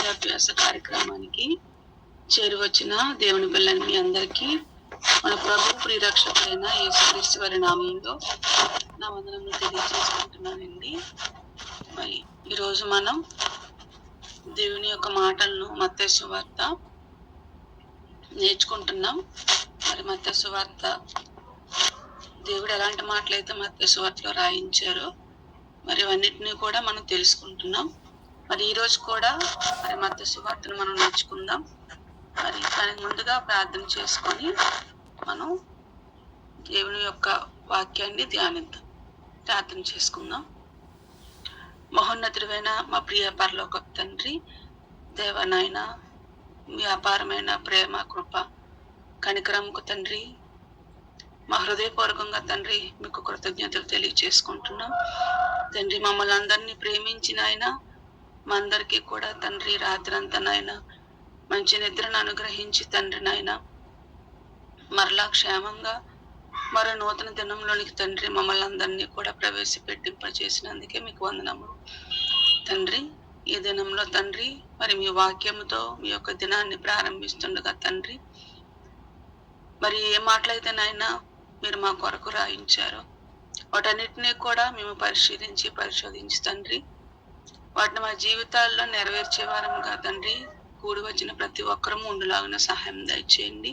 వాక్యాభ్యాస కార్యక్రమానికి చేరువచ్చిన దేవుని పిల్లలు మీ అందరికీ మన ప్రభు ప్రియరక్షకుడైన యేసుక్రీస్తు వారి నామంలో నా వందనములు తెలియజేసుకుంటున్నానండి. మరి ఈరోజు మనం దేవుని యొక్క మాటలను మత్తయి సువార్త నేర్చుకుంటున్నాం. మరి మత్తయి సువార్త దేవుడు ఎలాంటి మాటలైతే మత్తయి సువార్తలో రాయించారో మరి అవన్నిటిని కూడా మనం తెలుసుకుంటున్నాం. మరి ఈరోజు కూడా మరి మత్తయి సువార్తను మనం నేర్చుకుందాం. మరి దానికి ముందుగా ప్రార్థన చేసుకొని మనం దేవుని యొక్క వాక్యాన్ని ధ్యానిద్దాం. ప్రార్థన చేసుకుందాం. మహోన్నతుడైన మా ప్రియ పరలోకపు తండ్రి, దేవనాయన, మీ అపారమైన ప్రేమ, కృప, కనికరముకు తండ్రి, మా హృదయపూర్వకంగా తండ్రి మీకు కృతజ్ఞతలు తెలియచేసుకుంటున్నాం. తండ్రి, మమ్మల్ని అందరినీ ప్రేమించిన ఆయన, మా అందరికీ కూడా తండ్రి రాత్రంతా నాయన మంచి నిద్రను అనుగ్రహించి తండ్రి నాయన మరలా క్షేమంగా మరో నూతన దినంలోనికి తండ్రి మమ్మల్ని అందరినీ కూడా ప్రవేశపెట్టింపజేసినందుకే మీకు వందనములు తండ్రి. ఈ దినంలో తండ్రి మరి మీ వాక్యముతో మీ యొక్క దినాన్ని ప్రారంభిస్తుండగా తండ్రి మరి ఏ మాటలైతే నాయన మీరు మా కొరకు రాయించారో వాటన్నిటినీ కూడా మేము పరిశోధించి తండ్రి వాటిని మా జీవితాల్లో నెరవేర్చే వారముగా తండ్రి కూడి వచ్చిన ప్రతి ఒక్కరూ ఉండులాగిన సహాయం దయచేయండి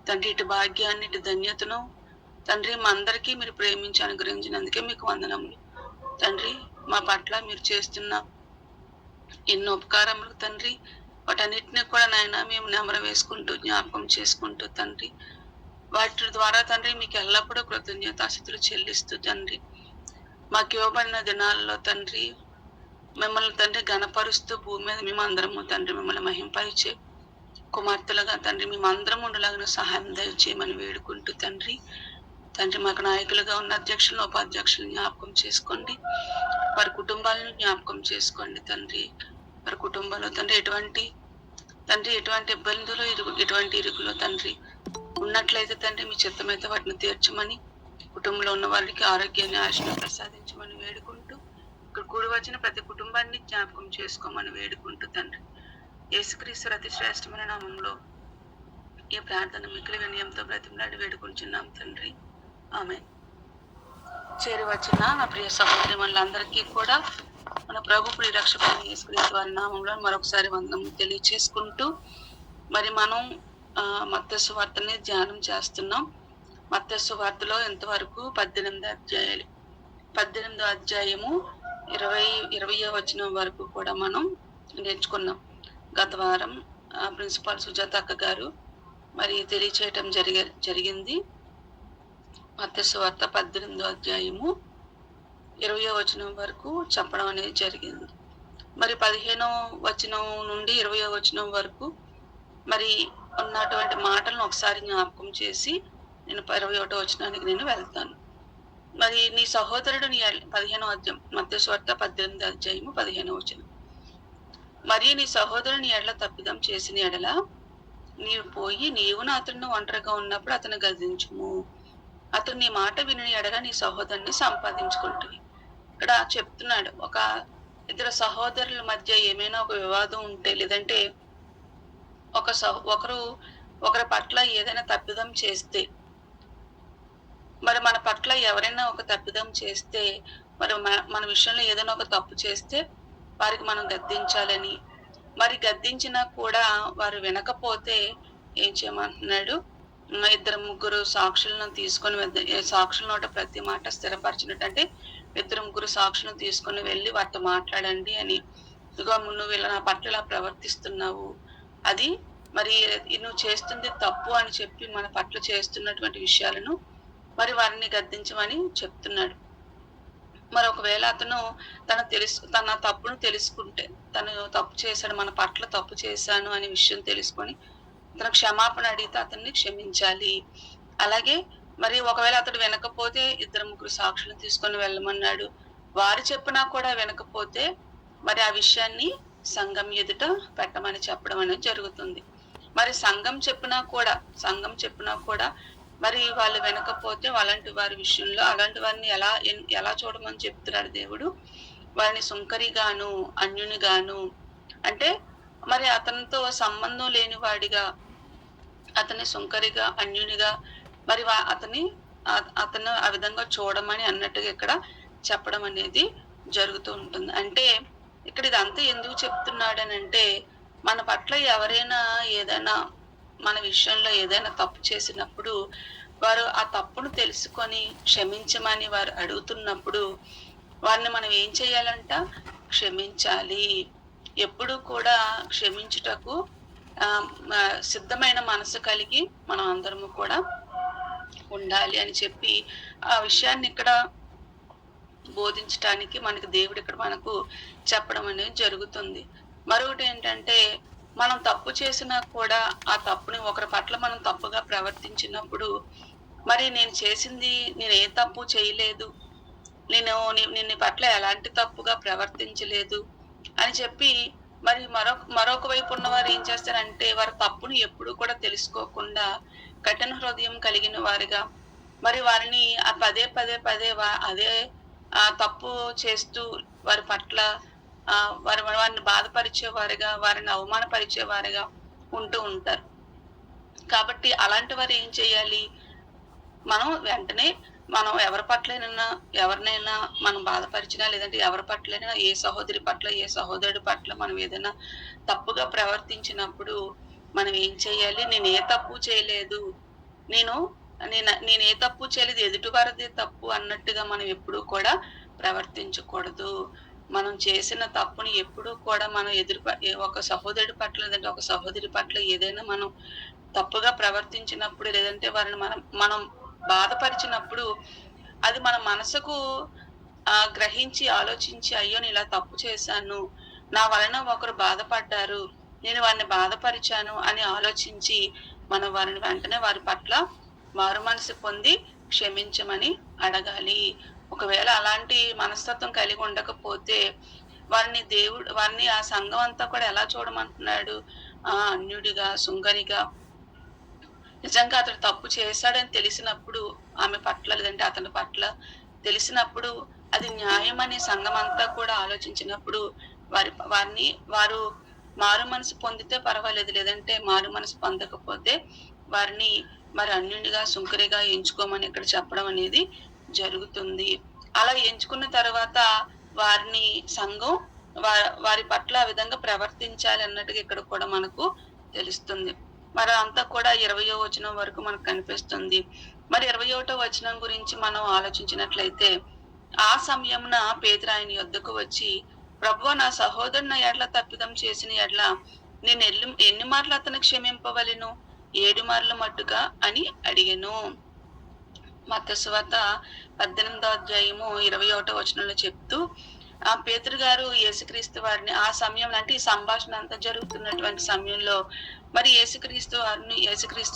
తండ్రి. ఇటు భాగ్యాన్ని, ఇటు ధన్యతను తండ్రి మా అందరికీ మీరు ప్రేమించి అనుగ్రహించినందుకే మీకు వందనములు తండ్రి. మా పట్ల మీరు చేస్తున్న ఎన్నో ఉపకారములు తండ్రి వాటన్నిటిని కూడా నాయన మేము నెమర వేసుకుంటూ జ్ఞాపకం చేసుకుంటూ తండ్రి వాటి ద్వారా తండ్రి మీకు ఎల్లప్పుడూ కృతజ్ఞతాస్థుతులు చెల్లిస్తూ తండ్రి మాకు ఇవ్వబడిన దినాల్లో తండ్రి మిమ్మల్ని తండ్రి గణపరుస్తూ భూమి మీద మేమందరము తండ్రి మిమ్మల్ని మహింపరిచే కుమార్తెలుగా తండ్రి మేమందరం ఉండలాగిన సహాయం దయచేయమని వేడుకుంటూ తండ్రి మాకు నాయకులుగా ఉన్న అధ్యక్షులను, ఉపాధ్యక్షులను జ్ఞాపకం చేసుకోండి. వారి కుటుంబాలను జ్ఞాపకం చేసుకోండి తండ్రి. వారి కుటుంబంలో తండ్రి ఎటువంటి ఇబ్బందులు, ఎటువంటి ఇరుకులు తండ్రి ఉన్నట్లయితే తండ్రి మీ చిత్తమైతే వాటిని తీర్చమని, కుటుంబంలో ఉన్న వారికి ఆరోగ్యాన్ని, ఆశను ప్రసాదించమని వేడుకుంటూ ఇక్కడ కూడి వచ్చిన ప్రతి కుటుంబాన్ని జ్ఞాపకం చేసుకోమని వేడుకుంటూ తండ్రి యేసుక్రీస్తు అతి శ్రేష్టమైన నామంలో ఈ ప్రార్థన మిగిలి వినయంతో బ్రతిమలాడి వేడుకుంటున్నాం తండ్రి. ఆమేన్. చేరి వచ్చిన నా ప్రియ సహోదరి మనందరికీ కూడా మన ప్రభు ప్రియరక్షకుడైన యేసుక్రీస్తు వారి నామంలో మరొకసారి వందనములు తెలియచేసుకుంటూ మరి మనం మత్తయి సువార్తని ధ్యానం చేస్తున్నాం. మత్తయి సువార్తలో ఇంతవరకు 18వ అధ్యాయము 20వ వచనం వరకు కూడా మనం నేర్చుకున్నాం. గత వారం ప్రిన్సిపాల్ సుజాత అక్క గారు మరి తెలియచేయటం జరిగింది. మత్తయి సువార్త 18వ అధ్యాయము 20వ వచనం వరకు చెప్పడం అనేది జరిగింది. మరి 15వ వచనం నుండి 20వ వచనం వరకు మరి ఉన్నటువంటి మాటలను ఒకసారి జ్ఞాపకం చేసి నేను 21వ వచనానికి నేను వెళ్తాను. మరి నీ సహోదరుడు 15వ అధ్యాయం మత్తయి సువార్త 18వ అధ్యాయము 15వ వచనం. మరియు నీ సహోదరుని ఎడల తప్పిదం చేసిన ఎడల నీవు పోయి నీవును అతను ఒంటరిగా ఉన్నప్పుడు అతను గద్దించుము. అతను నీ మాట విని ఎడల నీ సహోదరుని సంపాదించుకుంటుంది. ఇక్కడ చెప్తున్నాడు, ఒక ఇద్దరు సహోదరుల మధ్య ఏమైనా ఒక వివాదం ఉంటే లేదంటే ఒకరి పట్ల ఏదైనా తప్పిదం చేస్తే మరి మన పట్ల ఎవరైనా ఒక తప్పిదం చేస్తే మరి మన విషయంలో ఏదైనా ఒక తప్పు చేస్తే వారికి మనం గద్దించాలని, మరి గద్దించినా కూడా వారు వినకపోతే ఏం చేయమంటున్నాడు, 2-3 సాక్షులను తీసుకొని సాక్షుల నోట ప్రతి మాట స్థిరపరచినట్టు, అంటే 2-3 సాక్షులను తీసుకొని వెళ్ళి వారితో మాట్లాడండి అని. ఇదిగో నువ్వు ఇలా నా పట్ల ఇలా ప్రవర్తిస్తున్నావు, అది మరి నువ్వు చేస్తుంది తప్పు అని చెప్పి మన పట్ల చేస్తున్నటువంటి విషయాలను మరి వారిని గద్దించమని చెప్తున్నాడు. మరి ఒకవేళ అతను తన తప్పును తెలుసుకుంటే, తను తప్పు చేశాడు, మన పట్ల తప్పు చేశాను అనే విషయం తెలుసుకొని తన క్షమాపణ అడిగితే అతన్ని క్షమించాలి. అలాగే మరి ఒకవేళ అతడు వినకపోతే 2-3 సాక్షులను తీసుకొని వెళ్ళమన్నాడు. వారు చెప్పినా కూడా వినకపోతే మరి ఆ విషయాన్ని సంఘం ఎదుట పెట్టమని చెప్పడం అనేది జరుగుతుంది. మరి సంఘం చెప్పినా కూడా మరి వాళ్ళు వినకపోతే అలాంటి వారి విషయంలో అలాంటి వారిని ఎలా చూడమని చెప్తున్నాడు దేవుడు. వారిని సుంకరిగాను, అన్యునిగాను, అంటే మరి అతనితో సంబంధం లేని వాడిగా, అతన్ని సుంకరిగా, అన్యునిగా, మరి అతను ఆ విధంగా చూడమని అన్నట్టుగా ఇక్కడ చెప్పడం అనేది జరుగుతూ ఉంటుంది. అంటే ఇక్కడ ఇదంతా ఎందుకు చెప్తున్నాడనంటే, మన పట్ల ఎవరైనా ఏదైనా మన విషయంలో ఏదైనా తప్పు చేసినప్పుడు, వారు ఆ తప్పును తెలుసుకొని క్షమించమని వారు అడుగుతున్నప్పుడు, వారిని మనం ఏం చేయాలంట? క్షమించాలి. ఎప్పుడూ కూడా క్షమించుటకు సిద్ధమైన మనసు కలిగి మనం అందరము కూడా ఉండాలి అని చెప్పి ఆ విషయాన్ని ఇక్కడ బోధించటానికి మనకి దేవుడు ఇక్కడ మనకు చెప్పడం అనేది జరుగుతుంది. మరొకటి ఏంటంటే, మనం తప్పు చేసినా కూడా ఆ తప్పుని ఒకరి పట్ల మనం తప్పుగా ప్రవర్తించినప్పుడు, మరి నేను ఏ తప్పు చేయలేదు, నేను నీ పట్ల ఎలాంటి తప్పుగా ప్రవర్తించలేదు అని చెప్పి, మరి మరొక వైపు ఉన్నవారు ఏం చేస్తారంటే, వారి తప్పుని ఎప్పుడూ కూడా తెలుసుకోకుండా కఠిన హృదయం కలిగిన వారిగా, మరి వారిని పదే పదే పదే అదే తప్పు చేస్తూ వారి పట్ల వారిని బాధపరిచేవారిగా, వారిని అవమానపరిచేవారిగా ఉంటూ ఉంటారు. కాబట్టి అలాంటి వారు ఏం చేయాలి? మనం వెంటనే ఎవరినైనా మనం బాధపరిచినా, లేదంటే ఎవరి పట్లైనా, ఏ సహోదరి పట్ల, ఏ సహోదరుడి పట్ల మనం ఏదైనా తప్పుగా ప్రవర్తించినప్పుడు మనం ఏం చేయాలి? నేను ఏ తప్పు చేయలేదు, ఏ తప్పు చేయలేదు, ఎదుటివారిదే తప్పు అన్నట్టుగా మనం ఎప్పుడూ కూడా ప్రవర్తించకూడదు. మనం చేసిన తప్పుని ఎప్పుడూ కూడా మనం ఒక సహోదరుడి పట్ల, లేదంటే ఒక సహోదరి పట్ల ఏదైనా మనం తప్పుగా ప్రవర్తించినప్పుడు, లేదంటే వారిని మనం బాధపరిచినప్పుడు, అది మన మనసుకు గ్రహించి, ఆలోచించి, అయ్యో నేను ఇలా తప్పు చేశాను, నా వలన ఒకరు బాధపడ్డారు, నేను వారిని బాధపరిచాను అని ఆలోచించి మనం వారిని వెంటనే వారి పట్ల మారు మనసు పొంది క్షమించమని అడగాలి. ఒకవేళ అలాంటి మనస్తత్వం కలిగి ఉండకపోతే వారిని ఆ సంఘం అంతా కూడా ఎలా చూడమంటున్నాడు? అన్యుడిగా, సుంకరిగా. నిజంగా అతడు తప్పు చేశాడని తెలిసినప్పుడు, ఆమె పట్ల లేదంటే అతని పట్ల తెలిసినప్పుడు, అది న్యాయం అని సంఘం అంతా కూడా ఆలోచించినప్పుడు, వారు మారు మనసు పొందితే పర్వాలేదు, లేదంటే మారు మనసు పొందకపోతే వారిని మరి అన్యునిగా, సుంకరిగా ఎంచుకోమని ఇక్కడ చెప్పడం అనేది జరుగుతుంది. అలా ఎంచుకున్న తర్వాత వారిని సంఘం వారి పట్ల ఆ విధంగా ప్రవర్తించాలి అన్నట్టుగా ఇక్కడ కూడా మనకు తెలుస్తుంది. మరి అంతా కూడా 20వ వచనం వరకు మనకు కనిపిస్తుంది. మరి 21వ వచనం గురించి మనం ఆలోచించినట్లయితే, ఆ సమయమున పేతురు ఆయన యొద్దకు వచ్చి, ప్రభువా, నా సహోదరుని ఎడ్ల తప్పిదం చేసిన ఎడ్ల నేను ఎన్ని మార్లు అతను క్షమింపవలెను? 7 మార్లు మట్టుగా అని అడిగెను. మత్తయి సువార్త 18వ అధ్యాయము 21వ వచనంలో చెప్తూ, పేతురు గారు యేసుక్రీస్తు వారిని ఆ సమయంలో, అంటే ఈ సంభాషణ అంతా జరుగుతున్నటువంటి సమయంలో, మరి యేసుక్రీస్తు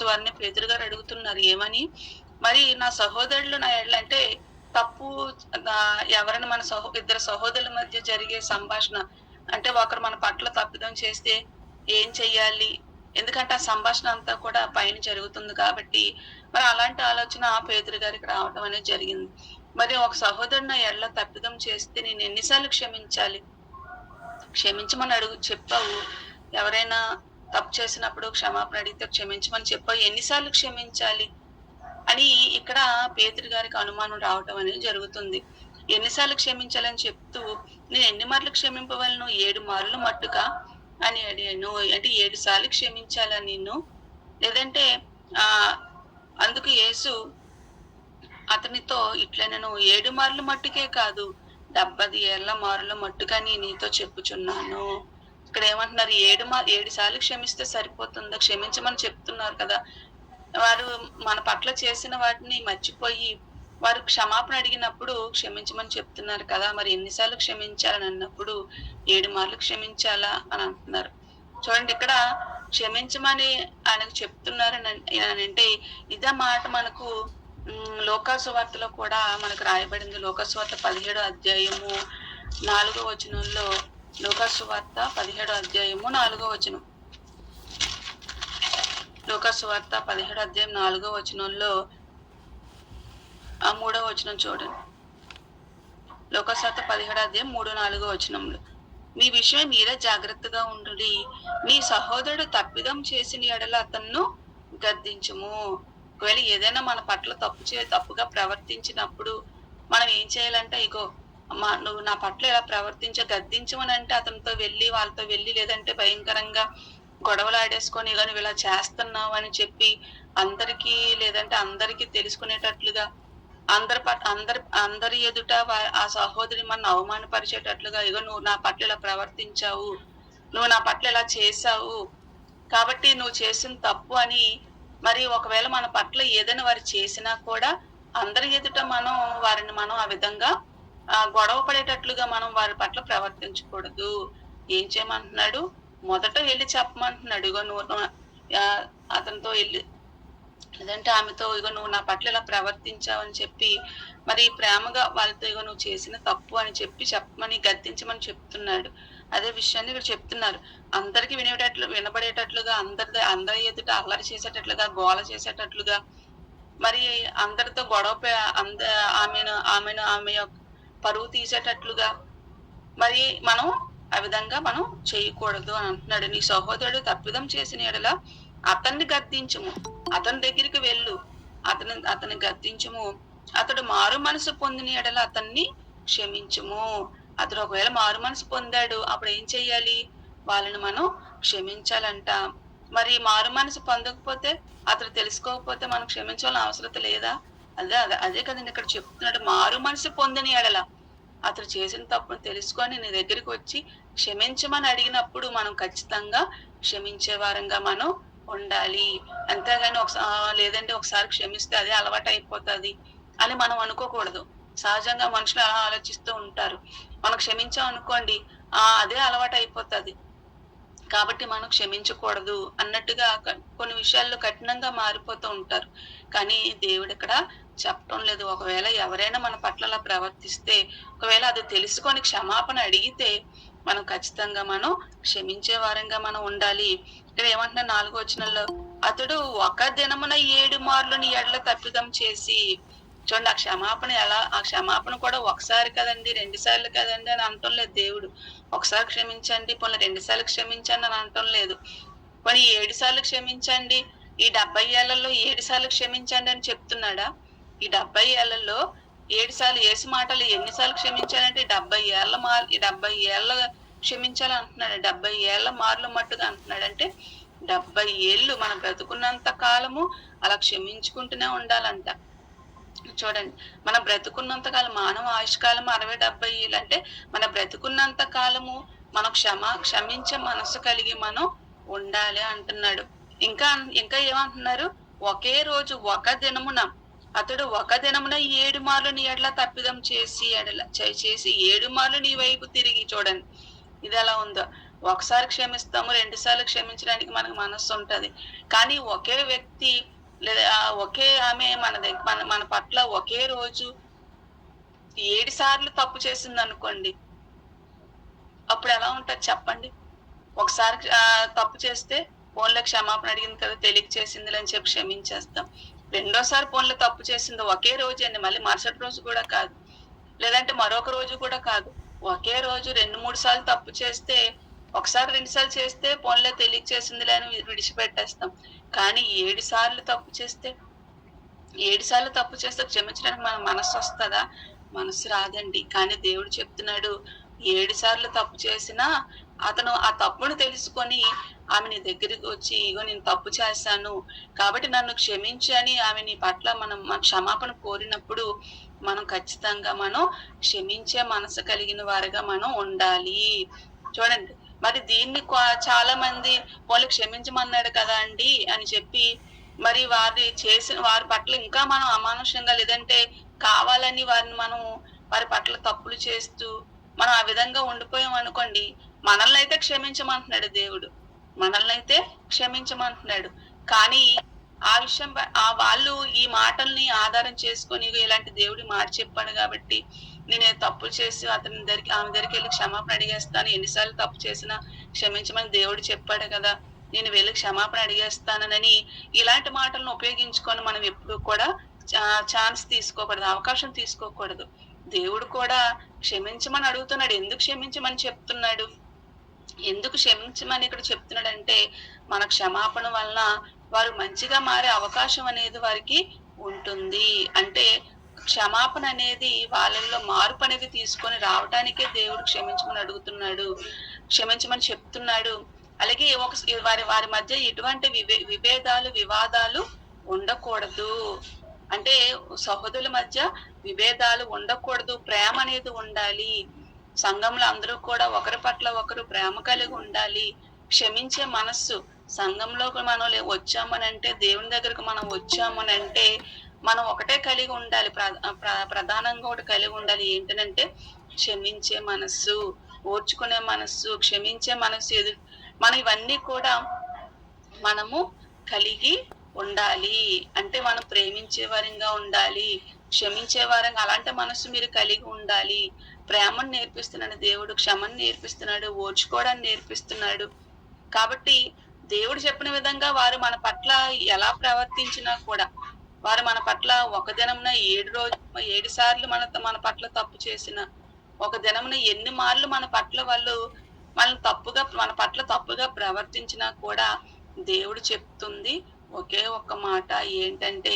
వారిని పేతురు గారు అడుగుతున్నారు ఏమని? మరి నా సహోదరులు నా ఎడ్ల, అంటే తప్పు ఎవరైనా ఇద్దరు సహోదరుల మధ్య జరిగే సంభాషణ, అంటే ఒకరు మన పట్ల తప్పిదం చేస్తే ఏం చెయ్యాలి? ఎందుకంటే ఆ సంభాషణ అంతా కూడా పైన జరుగుతుంది కాబట్టి, మరి అలాంటి ఆలోచన పేతురు గారికి రావడం అనేది జరిగింది. మరి ఒక సహోదరుడు నా ఎడల తప్పిదం చేస్తే నేను ఎన్నిసార్లు క్షమించాలి? క్షమించమని చెప్పావు. ఎవరైనా తప్పు చేసినప్పుడు క్షమాపణ అడిగితే క్షమించమని చెప్పావు, ఎన్నిసార్లు క్షమించాలి అని ఇక్కడ పేతురు గారికి అనుమానం రావటం అనేది జరుగుతుంది. ఎన్నిసార్లు క్షమించాలని చెప్తూ, నేను ఎన్ని మార్లు క్షమింపవలను? 7 మార్లు మట్టుగా అని అడిగాను. అంటే 7 సార్లు క్షమించాలా నిన్ను? లేదంటే అందుకు యేసు అతనితో ఇట్లనెను, 7 మార్లు మట్టుకే కాదు, 70 ఏళ్ల మారుల మట్టుగా నీతో చెప్పుచున్నాను. ఇక్కడ ఏమంటున్నారు? 7 సార్లు క్షమిస్తే సరిపోతుందా? క్షమించమని చెప్తున్నారు కదా. వారు మన పట్ల చేసిన వాటిని మర్చిపోయి వారు క్షమాపణ అడిగినప్పుడు క్షమించమని చెప్తున్నారు కదా, మరి ఎన్నిసార్లు క్షమించాలని అన్నప్పుడు 7 మార్లు క్షమించాలా అని అంటున్నారు. చూడండి, ఇక్కడ క్షమించమని ఆయనకు చెప్తున్నారు అని అంటే, ఇదే మాట మనకు లూకా సువార్తలో కూడా మనకు రాయబడింది. లూకా సువార్త 17వ అధ్యాయము 4వ వచనంలో, లూకా సువార్త 17వ అధ్యాయము 4వ వచనం, లూకా సువార్త 17వ అధ్యాయం 4వ వచనంలో 3వ వచనం చూడండి. లూకా సువార్త 17వ అధ్యాయం 3, 4వ వచనంలో, మీ విషయం మీరే జాగ్రత్తగా ఉండుడి. మీ సహోదరుడు తప్పిదం చేసిన యెడల అతన్ని గద్దించుము. ఒకవేళ ఏదైనా మన పట్ల తప్పుగా ప్రవర్తించినప్పుడు మనం ఏం చేయాలంటే, ఇగో నువ్వు నా పట్ల ఇలా గద్దించమనంటే అతనితో వెళ్ళి, వాళ్ళతో వెళ్ళి, లేదంటే భయంకరంగా గొడవలాడేసుకొని, ఇగో నువ్వు ఇలా చేస్తున్నావు అని చెప్పి లేదంటే అందరికీ తెలుసుకునేటట్లుగా అందరి ఎదుట ఆ సహోదరి మన అవమానపరిచేటట్లుగా, ఇగో నువ్వు నా పట్ల ఇలా ప్రవర్తించావు, నువ్వు నా పట్ల ఇలా చేశావు, కాబట్టి నువ్వు చేసిన తప్పు అని, మరి ఒకవేళ మన పట్ల ఏదైనా వారు చేసినా కూడా అందరి ఎదుట వారిని ఆ విధంగా గొడవ పడేటట్లుగా మనం వారి పట్ల ప్రవర్తించకూడదు. ఏం చేయమంటున్నాడు? మొదట వెళ్ళి చెప్పమంటున్నాడు. ఇగో నువ్వు అతనితో వెళ్ళి, లేదంటే ఆమెతో, ఇగో నువ్వు నా పట్ల ఇలా ప్రవర్తించావని చెప్పి, మరి ప్రేమగా వాళ్ళతో ఇగో నువ్వు చేసిన తప్పు అని చెప్పమని గద్దించమని చెప్తున్నాడు. అదే విషయాన్ని ఇక్కడ చెప్తున్నారు. అందరికి వినబడేటట్లుగా, అందరి ఎదుట అల్లరి చేసేటట్లుగా, గోల చేసేటట్లుగా, మరి అందరితో గొడవ ఆమె యొక్క పరువు తీసేటట్లుగా మరి మనం ఆ విధంగా మనం చేయకూడదు అని అంటున్నాడు. నీ సహోదరుడు తప్పిదం చేసిన యెడల అతన్ని గద్దించుము, అతని దగ్గరికి వెళ్ళు, అతని గద్దించుము. అతడు మారు మనసు పొందిన యెడల అతన్ని క్షమించుము. అతడు ఒకవేళ మారు మనసు పొందాడు, అప్పుడు ఏం చెయ్యాలి? వాళ్ళని మనం క్షమించాలంట. మరి మారు మనసు పొందకపోతే, అతడు తెలుసుకోకపోతే మనం క్షమించాలని అవసరం లేదా? అదే కదండి ఇక్కడ చెప్తున్నాడు. మారు మనసు పొందిన యెడల అతడు చేసిన తప్పును తెలుసుకొని నీ దగ్గరికి వచ్చి క్షమించమని అడిగినప్పుడు మనం ఖచ్చితంగా క్షమించే వారంగా మనం ఉండాలి. అంతేగాని లేదంటే ఒకసారి క్షమిస్తే అదే అలవాటు అయిపోతుంది అని మనం అనుకోకూడదు. సహజంగా మనుషులు అలా ఆలోచిస్తూ ఉంటారు. మనం క్షమించాం అనుకోండి, అదే అలవాటు అయిపోతుంది, కాబట్టి మనం క్షమించకూడదు అన్నట్టుగా కొన్ని విషయాల్లో కఠినంగా మారిపోతూ ఉంటారు. కానీ దేవుడు ఇక్కడ చెప్పటం లేదు. ఒకవేళ ఎవరైనా మన పట్ల అలా ప్రవర్తిస్తే, ఒకవేళ అది తెలుసుకొని క్షమాపణ అడిగితే మనం ఖచ్చితంగా మనం క్షమించే వారంగా మనం ఉండాలి. ఇక్కడ ఏమంటున్నా 4వ వచనంలో, అతడు ఒక దినమున 7 మార్లు నీ ఎడల తప్పిదం చేసి. చూడండి, ఆ క్షమాపణ కూడా ఒకసారి కదండి, 2 సార్లు కదండి అని అనటం లేదు దేవుడు. ఒకసారి క్షమించండి, పోనీ 2 సార్లు క్షమించండి అని అనటం లేదు. పోనీ 7 సార్లు క్షమించండి, ఈ 70 ఏళ్లలో 7 సార్లు క్షమించండి అని చెప్తున్నాడా? ఈ 70 ఏళ్లలో 7 సార్లు యేసు మాటలు ఎన్నిసార్లు క్షమించాలంటే 70 ఏళ్ళ క్షమించాలి అంటున్నాడు. 70 ఏళ్ల మార్లు మట్టుగా అంటున్నాడు. అంటే 70 ఏళ్ళు మనం బ్రతుకున్నంత కాలము అలా క్షమించుకుంటూనే ఉండాలంట. చూడండి, మనం బ్రతుకున్నంత కాలం, మానవ ఆయుష్కాలం 60-70 ఏళ్ళు. అంటే మన బ్రతుకున్నంత కాలము మనం క్షమించే మనసు కలిగి మనం ఉండాలి అంటున్నాడు. ఇంకా ఏమంటున్నారు? ఒకే రోజు ఒక దినమున అతడు 7 మార్లు నీ ఎడల తప్పిదం చేసి 7 మార్లు నీ వైపు తిరిగి. చూడండి ఇది ఎలా ఉందో. ఒకసారి క్షమిస్తాము, 2 సార్లు క్షమించడానికి మనకు మనస్సు ఉంటది. కానీ ఒకే వ్యక్తి లేదా ఒకే ఆమె మన పట్ల ఒకే రోజు 7 సార్లు తప్పు చేసింది అనుకోండి, అప్పుడు ఎలా ఉంటది చెప్పండి? ఒకసారి తప్పు చేస్తే ఫోన్లో క్షమాపణ అడిగింది కదా, తెలియక చేసింది అని చెప్పి క్షమించేస్తాం. రెండోసారి ఫోన్లో తప్పు చేసింది ఒకే రోజు అండి, మళ్ళీ మరుసటి రోజు కూడా కాదు, లేదంటే మరొక రోజు కూడా కాదు, ఒకే రోజు 2-3 సార్లు తప్పు చేస్తే, ఒకసారి 2 సార్లు చేస్తే ఫోన్లో తెలియక చేసిందిలే అని విడిచిపెట్టేస్తాం. కానీ 7 సార్లు తప్పు చేస్తే క్షమించడానికి మన మనస్సు వస్తుందా? మనస్సు రాదండి. కానీ దేవుడు చెప్తున్నాడు, 7 సార్లు తప్పు చేసినా అతను ఆ తప్పును తెలుసుకొని ఆమె నీ దగ్గరికి వచ్చి, ఇగో నేను తప్పు చేశాను కాబట్టి నన్ను క్షమించి అని ఆమె నీ పట్ల మన క్షమాపణ కోరినప్పుడు మనం ఖచ్చితంగా మనం క్షమించే మనసు కలిగిన వారిగా మనం ఉండాలి. చూడండి, మరి దీన్ని చాలా మంది వాళ్ళు క్షమించమన్నాడు కదా అండి అని చెప్పి మరి వారి పట్ల ఇంకా మనం అమానుషంగా, లేదంటే కావాలని వారి పట్ల తప్పులు చేస్తూ మనం ఆ విధంగా ఉండిపోయాం అనుకోండి, మనల్ని అయితే క్షమించమంటున్నాడు. కానీ ఆ విషయం వాళ్ళు ఈ మాటల్ని ఆధారం చేసుకొని ఇలాంటి దేవుడి మాట చెప్పాడు కాబట్టి నేను తప్పు చేసి ఆమె దగ్గరికి వెళ్ళి క్షమాపణ అడిగేస్తాను, ఎన్నిసార్లు తప్పు చేసినా క్షమించమని దేవుడు చెప్పాడు కదా, నేను వెళ్ళి క్షమాపణ అడిగేస్తానని ఇలాంటి మాటలను ఉపయోగించుకొని మనం ఎప్పుడు కూడా ఛాన్స్ తీసుకోకూడదు, అవకాశం తీసుకోకూడదు. దేవుడు కూడా క్షమించమని అడుగుతున్నాడు. ఎందుకు క్షమించమని చెప్తున్నాడు? ఎందుకు క్షమించమని ఇక్కడ చెప్తున్నాడంటే, మన క్షమాపణ వలన వారు మంచిగా మారే అవకాశం అనేది వారికి ఉంటుంది. అంటే క్షమాపణ అనేది వాళ్ళల్లో మార్పు అనేది తీసుకొని రావటానికే దేవుడు క్షమించమని అడుగుతున్నాడు. క్షమించమని చెప్తున్నాడు. అలాగే వారి వారి మధ్య ఎటువంటి విభేదాలు, వివాదాలు ఉండకూడదు. అంటే సహోదరుల మధ్య విభేదాలు ఉండకూడదు. ప్రేమ అనేది ఉండాలి. సంఘంలో అందరూ కూడా ఒకరి పట్ల ఒకరు ప్రేమ కలిగి ఉండాలి. క్షమించే మనస్సు. సంఘంలోకి మనం వచ్చామనంటే, దేవుని దగ్గరకు మనం వచ్చామనంటే మనం ఒకటే కలిగి ఉండాలి. ప్రధానంగా ఒకటి కలిగి ఉండాలి. ఏంటంటే క్షమించే మనస్సు, ఓర్చుకునే మనస్సు, క్షమించే మనస్సు. మనం ఇవన్నీ కూడా మనము కలిగి ఉండాలి. అంటే మనం ప్రేమించే వారంగా ఉండాలి, క్షమించే వారంగా. అలాంటి మనస్సు మీరు కలిగి ఉండాలి. ప్రేమను నేర్పిస్తున్నాడు దేవుడు, క్షమను నేర్పిస్తున్నాడు, ఓర్చుకోవడాన్ని నేర్పిస్తున్నాడు. కాబట్టి దేవుడు చెప్పిన విధంగా వారు మన పట్ల ఎలా ప్రవర్తించినా కూడా, వారు మన పట్ల ఒక దినమున 7 సార్లు మన పట్ల తప్పు చేసిన, ఒక దినమున ఎన్ని మార్లు మన పట్ల తప్పుగా ప్రవర్తించినా కూడా దేవుడు చెప్తుంది ఒకే ఒక్క మాట. ఏంటంటే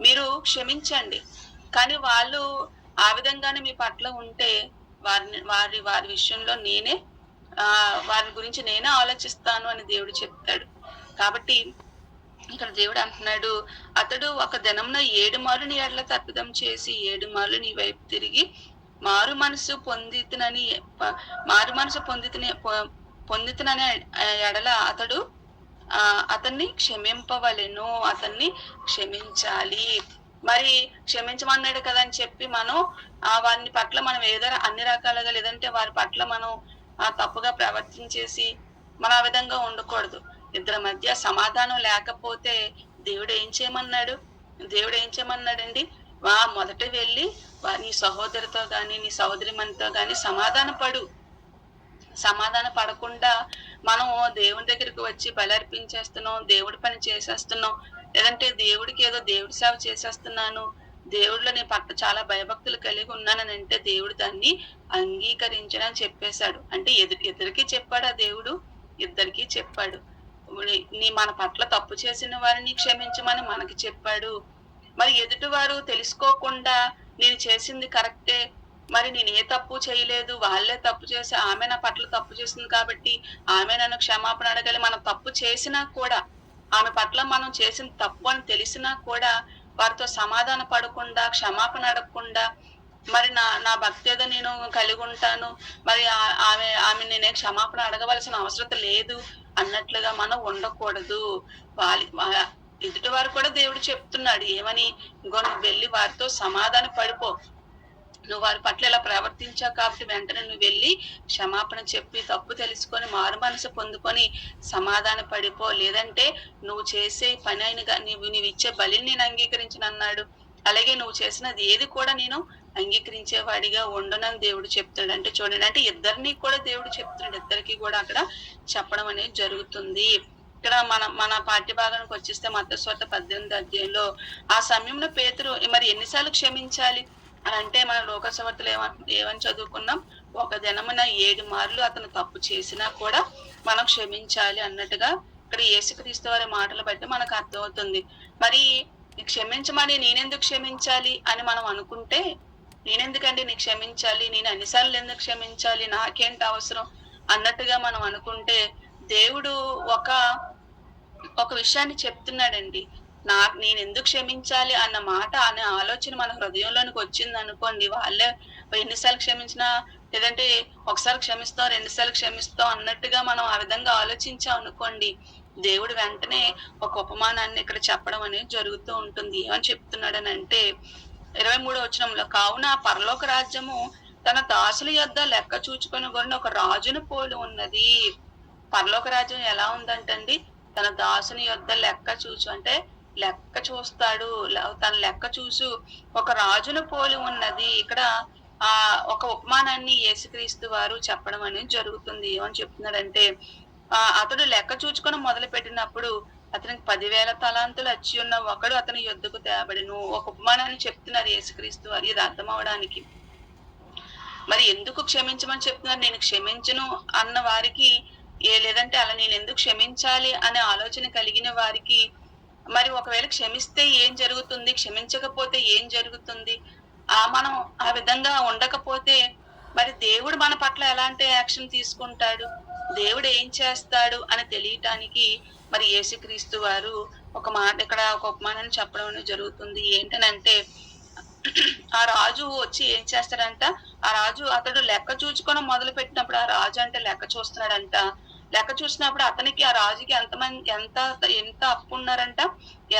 మీరు క్షమించండి. కానీ వాళ్ళు ఆ విధంగానే మీ పట్ల ఉంటే వారి విషయంలో వారి గురించి నేనే ఆలోచిస్తాను అని దేవుడు చెప్తాడు. కాబట్టి ఇక్కడ దేవుడు అంటున్నాడు, అతడు ఒక దినంన 7 మార్లు నీ ఎడల తప్పిదం చేసి 7 మార్లు నీ వైపు తిరిగి మారు మనసు పొందితనని ఎడల అతన్ని క్షమింపవలెను. అతన్ని క్షమించాలి. మరి క్షమించమన్నాడు కదా అని చెప్పి మనం వారిని పట్ల మనం ఏదైనా అన్ని రకాలుగా, లేదంటే వారి పట్ల మనం తప్పుగా ప్రవర్తించేసి మనం ఆ విధంగా ఉండకూడదు. ఇద్దరి మధ్య సమాధానం లేకపోతే దేవుడు ఏం చేయమన్నాడండి? మొదట వెళ్ళి నీ సహోదరితో గాని, నీ సహోదరిమణితో గాని సమాధాన పడకుండా మనం దేవుని దగ్గరికి వచ్చి బలి అర్పించేస్తున్నాం, దేవుడి పని చేసేస్తున్నాం, లేదంటే దేవుడికి ఏదో దేవుడి సేవ చేసేస్తున్నాను, దేవుడిలో నేను పట్ల చాలా భయభక్తులు కలిగి ఉన్నానని అంటే దేవుడు దాన్ని అంగీకరించనని చెప్పేశాడు. అంటే ఇద్దరికి చెప్పాడు ఆ దేవుడు, ఇద్దరికి చెప్పాడు. మన పట్ల తప్పు చేసిన వారిని క్షమించమని మనకి చెప్పాడు. మరి ఎదుటి వారు తెలుసుకోకుండా నేను చేసింది కరెక్టే, మరి నేను ఏ తప్పు చేయలేదు, వాళ్ళే తప్పు చేసి ఆమె నా పట్ల తప్పు చేసింది కాబట్టి ఆమె నన్ను క్షమాపణ అడగాలి. మనం తప్పు చేసినా కూడా, ఆమె పట్ల మనం చేసిన తప్పు అని తెలిసినా కూడా వారితో సమాధాన పడకుండా, క్షమాపణ అడగకుండా, మరి నా భక్తి ఏదో నేను కలిగి ఉంటాను, మరి ఆమె నేనే క్షమాపణ అడగవలసిన అవసరం లేదు అన్నట్లుగా మనం ఉండకూడదు. ఎదుటి వారు కూడా దేవుడు చెప్తున్నాడు ఏమని, ఇంకో నువ్వు వెళ్ళి వారితో సమాధాన పడిపో, నువ్వు వారి పట్ల ఇలా ప్రవర్తించావు కాబట్టి వెంటనే నువ్వు వెళ్ళి క్షమాపణ చెప్పి తప్పు తెలుసుకొని మారు మనసు పొందుకొని సమాధాన పడిపో, లేదంటే నువ్వు చేసే పని అయినగా నీవు ఇచ్చే బలిని నేను అంగీకరించను అన్నాడు. అలాగే నువ్వు చేసినది ఏది కూడా నేను అంగీకరించేవాడిగా ఉండనని దేవుడు చెప్తాడు. అంటే చూడండి, అంటే ఇద్దరిని కూడా దేవుడు చెప్తున్నాడు, ఇద్దరికి కూడా అక్కడ చెప్పడం అనేది జరుగుతుంది. ఇక్కడ మన పాఠ్య భాగానికి వచ్చేస్తే మత్తయి సువార్త 18వ అధ్యాయంలో ఆ సమయంలో పేతురు మరి ఎన్నిసార్లు క్షమించాలి అని అంటే, మన లోక సువార్తలో ఏమని చదువుకున్నాం, ఒక దినమున 7 మార్లు అతను తప్పు చేసినా కూడా మనం క్షమించాలి అన్నట్టుగా ఇక్కడ యేసుక్రీస్తు వారి మాటలు బట్టి మనకు అర్థమవుతుంది. మరి క్షమించమని నేనెందుకు క్షమించాలి అని మనం అనుకుంటే, నేనెందుకండి నీకు క్షమించాలి, నేను అన్నిసార్లు ఎందుకు క్షమించాలి, నాకేంటి అవసరం అన్నట్టుగా మనం అనుకుంటే, దేవుడు ఒక విషయాన్ని చెప్తున్నాడండి. నేను ఎందుకు క్షమించాలి అన్న మాట, అనే ఆలోచన మన హృదయంలోనికి వచ్చింది అనుకోండి, వాళ్ళే ఎన్నిసార్లు క్షమించినా, లేదంటే ఒకసారి క్షమిస్తాం 2 సార్లు క్షమిస్తాం అన్నట్టుగా మనం ఆ విధంగా ఆలోచించాం అనుకోండి, దేవుడు వెంటనే ఒక ఉపమానాన్ని ఇక్కడ చెప్పడం అనేది జరుగుతూ ఉంటుంది. ఏమని చెప్తున్నాడని అంటే 23వ వచనంలో, కావున పరలోక రాజ్యము తన దాసుల యొద్ద లెక్క చూచుకొని ఒక రాజును పోలి ఉన్నది. పరలోక రాజ్యం ఎలా ఉందంటండి, తన దాసుని యొద్ద లెక్క చూచు, అంటే లెక్క చూస్తాడు, తన లెక్క చూసు ఒక రాజును పోలి ఉన్నది. ఇక్కడ ఒక ఉపమానాన్ని యేసుక్రీస్తు వారు చెప్పడం అనేది జరుగుతుంది. ఏమని చెప్తున్నాడంటే, అతడు లెక్క చూచుకొని మొదలు పెట్టినప్పుడు అతనికి 10,000 తలాంతులు వచ్చి ఉన్న ఒకడు అతని యొద్దకు తేబడెను. ఒక ఉపమానాన్ని చెప్తున్నారు యేసుక్రీస్తు వారు, ఇది అర్థం అవడానికి. మరి ఎందుకు క్షమించమని చెప్తున్నారు? నేను క్షమించను అన్న వారికి లేదంటే అలా నేను ఎందుకు క్షమించాలి అనే ఆలోచన కలిగిన వారికి మరి ఒకవేళ క్షమిస్తే ఏం జరుగుతుంది, క్షమించకపోతే ఏం జరుగుతుంది, మనం ఆ విధంగా ఉండకపోతే మరి దేవుడు మన పట్ల ఎలాంటి యాక్షన్ తీసుకుంటాడు, దేవుడు ఏం చేస్తాడు అని తెలియటానికి మరి యేసుక్రీస్తు వారు ఒక మాట ఇక్కడ ఒక ఉపమానాన్ని చెప్పడం అనేది జరుగుతుంది. ఏంటనంటే ఆ రాజు వచ్చి ఏం చేస్తాడంట, ఆ రాజు అతడు లెక్క చూచుకొని మొదలు పెట్టినప్పుడు ఆ రాజు అంటే లెక్క చూస్తున్నాడంట. లెక్క చూసినప్పుడు అతనికి ఆ రాజుకి ఎంత ఎంత అప్పు ఉన్నారంట,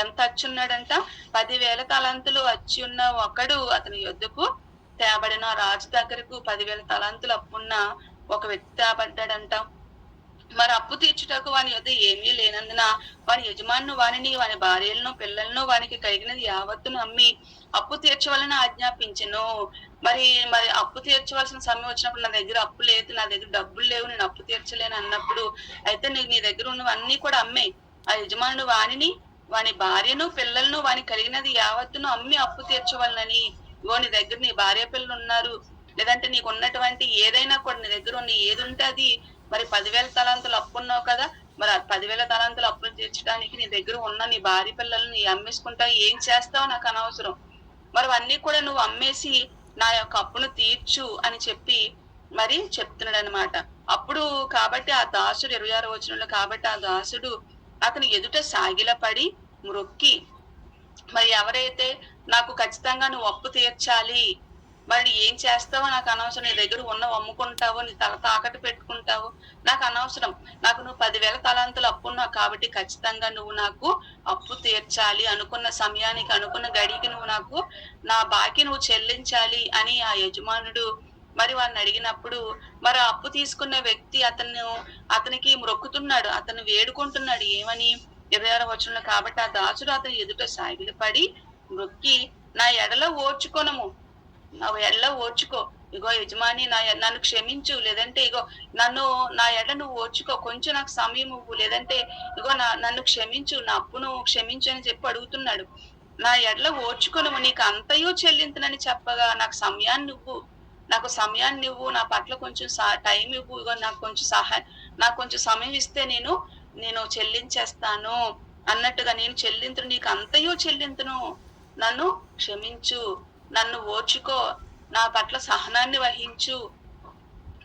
ఎంత అచ్చున్నాడంట, 10,000 తలాంతులు అచ్చి ఉన్న ఒకడు అతని యొద్దకు తేబడిన. రాజు దగ్గరకు 10,000 తలాంతులు అప్పున్న ఒక వ్యక్తి తేబడ్డాడంట. మరి అప్పు తీర్చుటకు వాని యొద్ద ఏమీ లేనందున వాని యజమాను వానిని, వాని భార్యలను, పిల్లలను, వానికి కలిగినది యావత్తును అమ్మి అప్పు తీర్చవలని ఆజ్ఞాపించెను. మరి మరి అప్పు తీర్చవలసిన సమయం వచ్చినప్పుడు నా దగ్గర అప్పు లేదు, నా దగ్గర డబ్బులు లేవు, నేను అప్పు తీర్చలేను అన్నప్పుడు, అయితే నీ దగ్గర ఉన్నవన్నీ కూడా అమ్మే ఆ యజమానుడు వానిని, వాని భార్యను, పిల్లలను, వానికి కలిగినది యావత్తును అమ్మి అప్పు తీర్చవలనని. ఇగో నీ దగ్గర నీ భార్య పిల్లలు ఉన్నారు, లేదంటే నీకు ఉన్నటువంటి ఏదైనా కూడా నీ దగ్గర ఉన్న ఏది ఉంటే అది, మరి 10,000 తలాంతులు అప్పు ఉన్నావు కదా, మరి 10,000 తలాంతులు అప్పులు తీర్చడానికి నీ దగ్గర ఉన్న నీ భార్య పిల్లల్ని అమ్మేసుకుంటావు, ఏం చేస్తావు నాకు అనవసరం, మరి అన్నీ కూడా నువ్వు అమ్మేసి నా యొక్క అప్పును తీర్చు అని చెప్పి మరి చెప్తున్నాడు అనమాట. అప్పుడు కాబట్టి ఆ దాసుడు 26వ వచనంలో, కాబట్టి ఆ దాసుడు అతని ఎదుట సాగిలపడి మ్రొక్కి, మరి ఎవరైతే నాకు ఖచ్చితంగా నువ్వు అప్పు తీర్చాలి, మరి ఏం చేస్తావో నాకు అనవసరం, నీ దగ్గర ఉన్నవి అమ్ముకుంటావో, నీ తల తాకట్టు పెట్టుకుంటావో నాకు అనవసరం, నాకు నువ్వు 10,000 తలాంతులు అప్పున్నావు కాబట్టి ఖచ్చితంగా నువ్వు నాకు అప్పు తీర్చాలి, అనుకున్న సమయానికి అనుకున్న గడికి నువ్వు నాకు నా బాకీ నువ్వు చెల్లించాలి అని ఆ యజమానుడు మరి వాడిని అడిగినప్పుడు, మరి అప్పు తీసుకున్న వ్యక్తి అతనికి మ్రొక్కుతున్నాడు, అతను వేడుకుంటున్నాడు ఏమని, 26వ వచనంలో, కాబట్టి ఆ దాసుడు అతని ఎదుట సాగిలపడి మ్రొక్కి, నా ఎడల ఓర్చుకొనము, నా ఎడల ఓర్చుకో, ఇగో యజమాని నన్ను క్షమించు, లేదంటే ఇగో నా ఎడ నువ్వు ఓర్చుకో, కొంచెం నాకు సమయం ఇవ్వు, లేదంటే ఇగో నన్ను క్షమించు, నా అప్పును క్షమించు అని చెప్పి అడుగుతున్నాడు. నా ఎడల ఓర్చుకొను, నీకు అంతయు చెల్లింతునని చెప్పగా, నాకు సమయాన్ని ఇవ్వు, నా పట్ల కొంచెం టైం ఇవ్వు, ఇగో నాకు కొంచెం సమయం ఇస్తే నేను చెల్లించేస్తాను అన్నట్టుగా, నేను చెల్లింతును, నీకు అంతయు చెల్లింతును, నన్ను క్షమించు, నన్ను ఓర్చుకో, నా పట్ల సహనాన్ని వహించు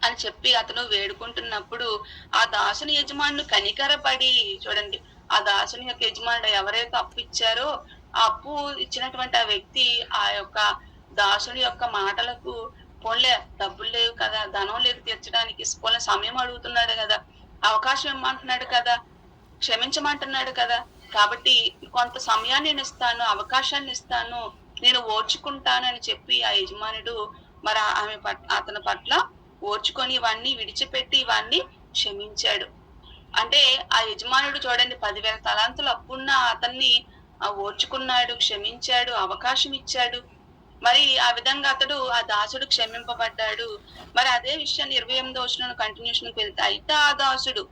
అని చెప్పి అతను వేడుకుంటున్నప్పుడు ఆ దాసుని యజమానుడు కనికరపడి, చూడండి ఆ దాసుని యొక్క యజమానుడు ఎవరైతే అప్పు ఇచ్చారో ఆ అప్పు ఇచ్చినటువంటి ఆ వ్యక్తి ఆ యొక్క దాసుని యొక్క మాటలకు, పోన్లే డబ్బులు లేవు కదా, ధనం లేదు తీర్చడానికి, పోన్లే సమయం అడుగుతున్నాడు కదా, అవకాశం ఇమ్మంటున్నాడు కదా, క్షమించమంటున్నాడు కదా, కాబట్టి కొంత సమయాన్ని నేను ఇస్తాను, అవకాశాన్ని ఇస్తాను, నేను ఓర్చుకుంటానని చెప్పి ఆ యజమానుడు మరి అతని పట్ల ఓర్చుకొని ఇవన్నీ విడిచిపెట్టి ఇవన్నీ క్షమించాడు. అంటే ఆ యజమానుడు చూడండి 10,000 తలాంతులు అప్పున్న అతన్ని ఓర్చుకున్నాడు, క్షమించాడు, అవకాశం ఇచ్చాడు. మరి ఆ విధంగా ఆ దాసుడు క్షమింపబడ్డాడు. మరి అదే విషయాన్ని 28వ వచనం కంటిన్యూషన్ వెళ్తే, అయితే ఆ దాసుడు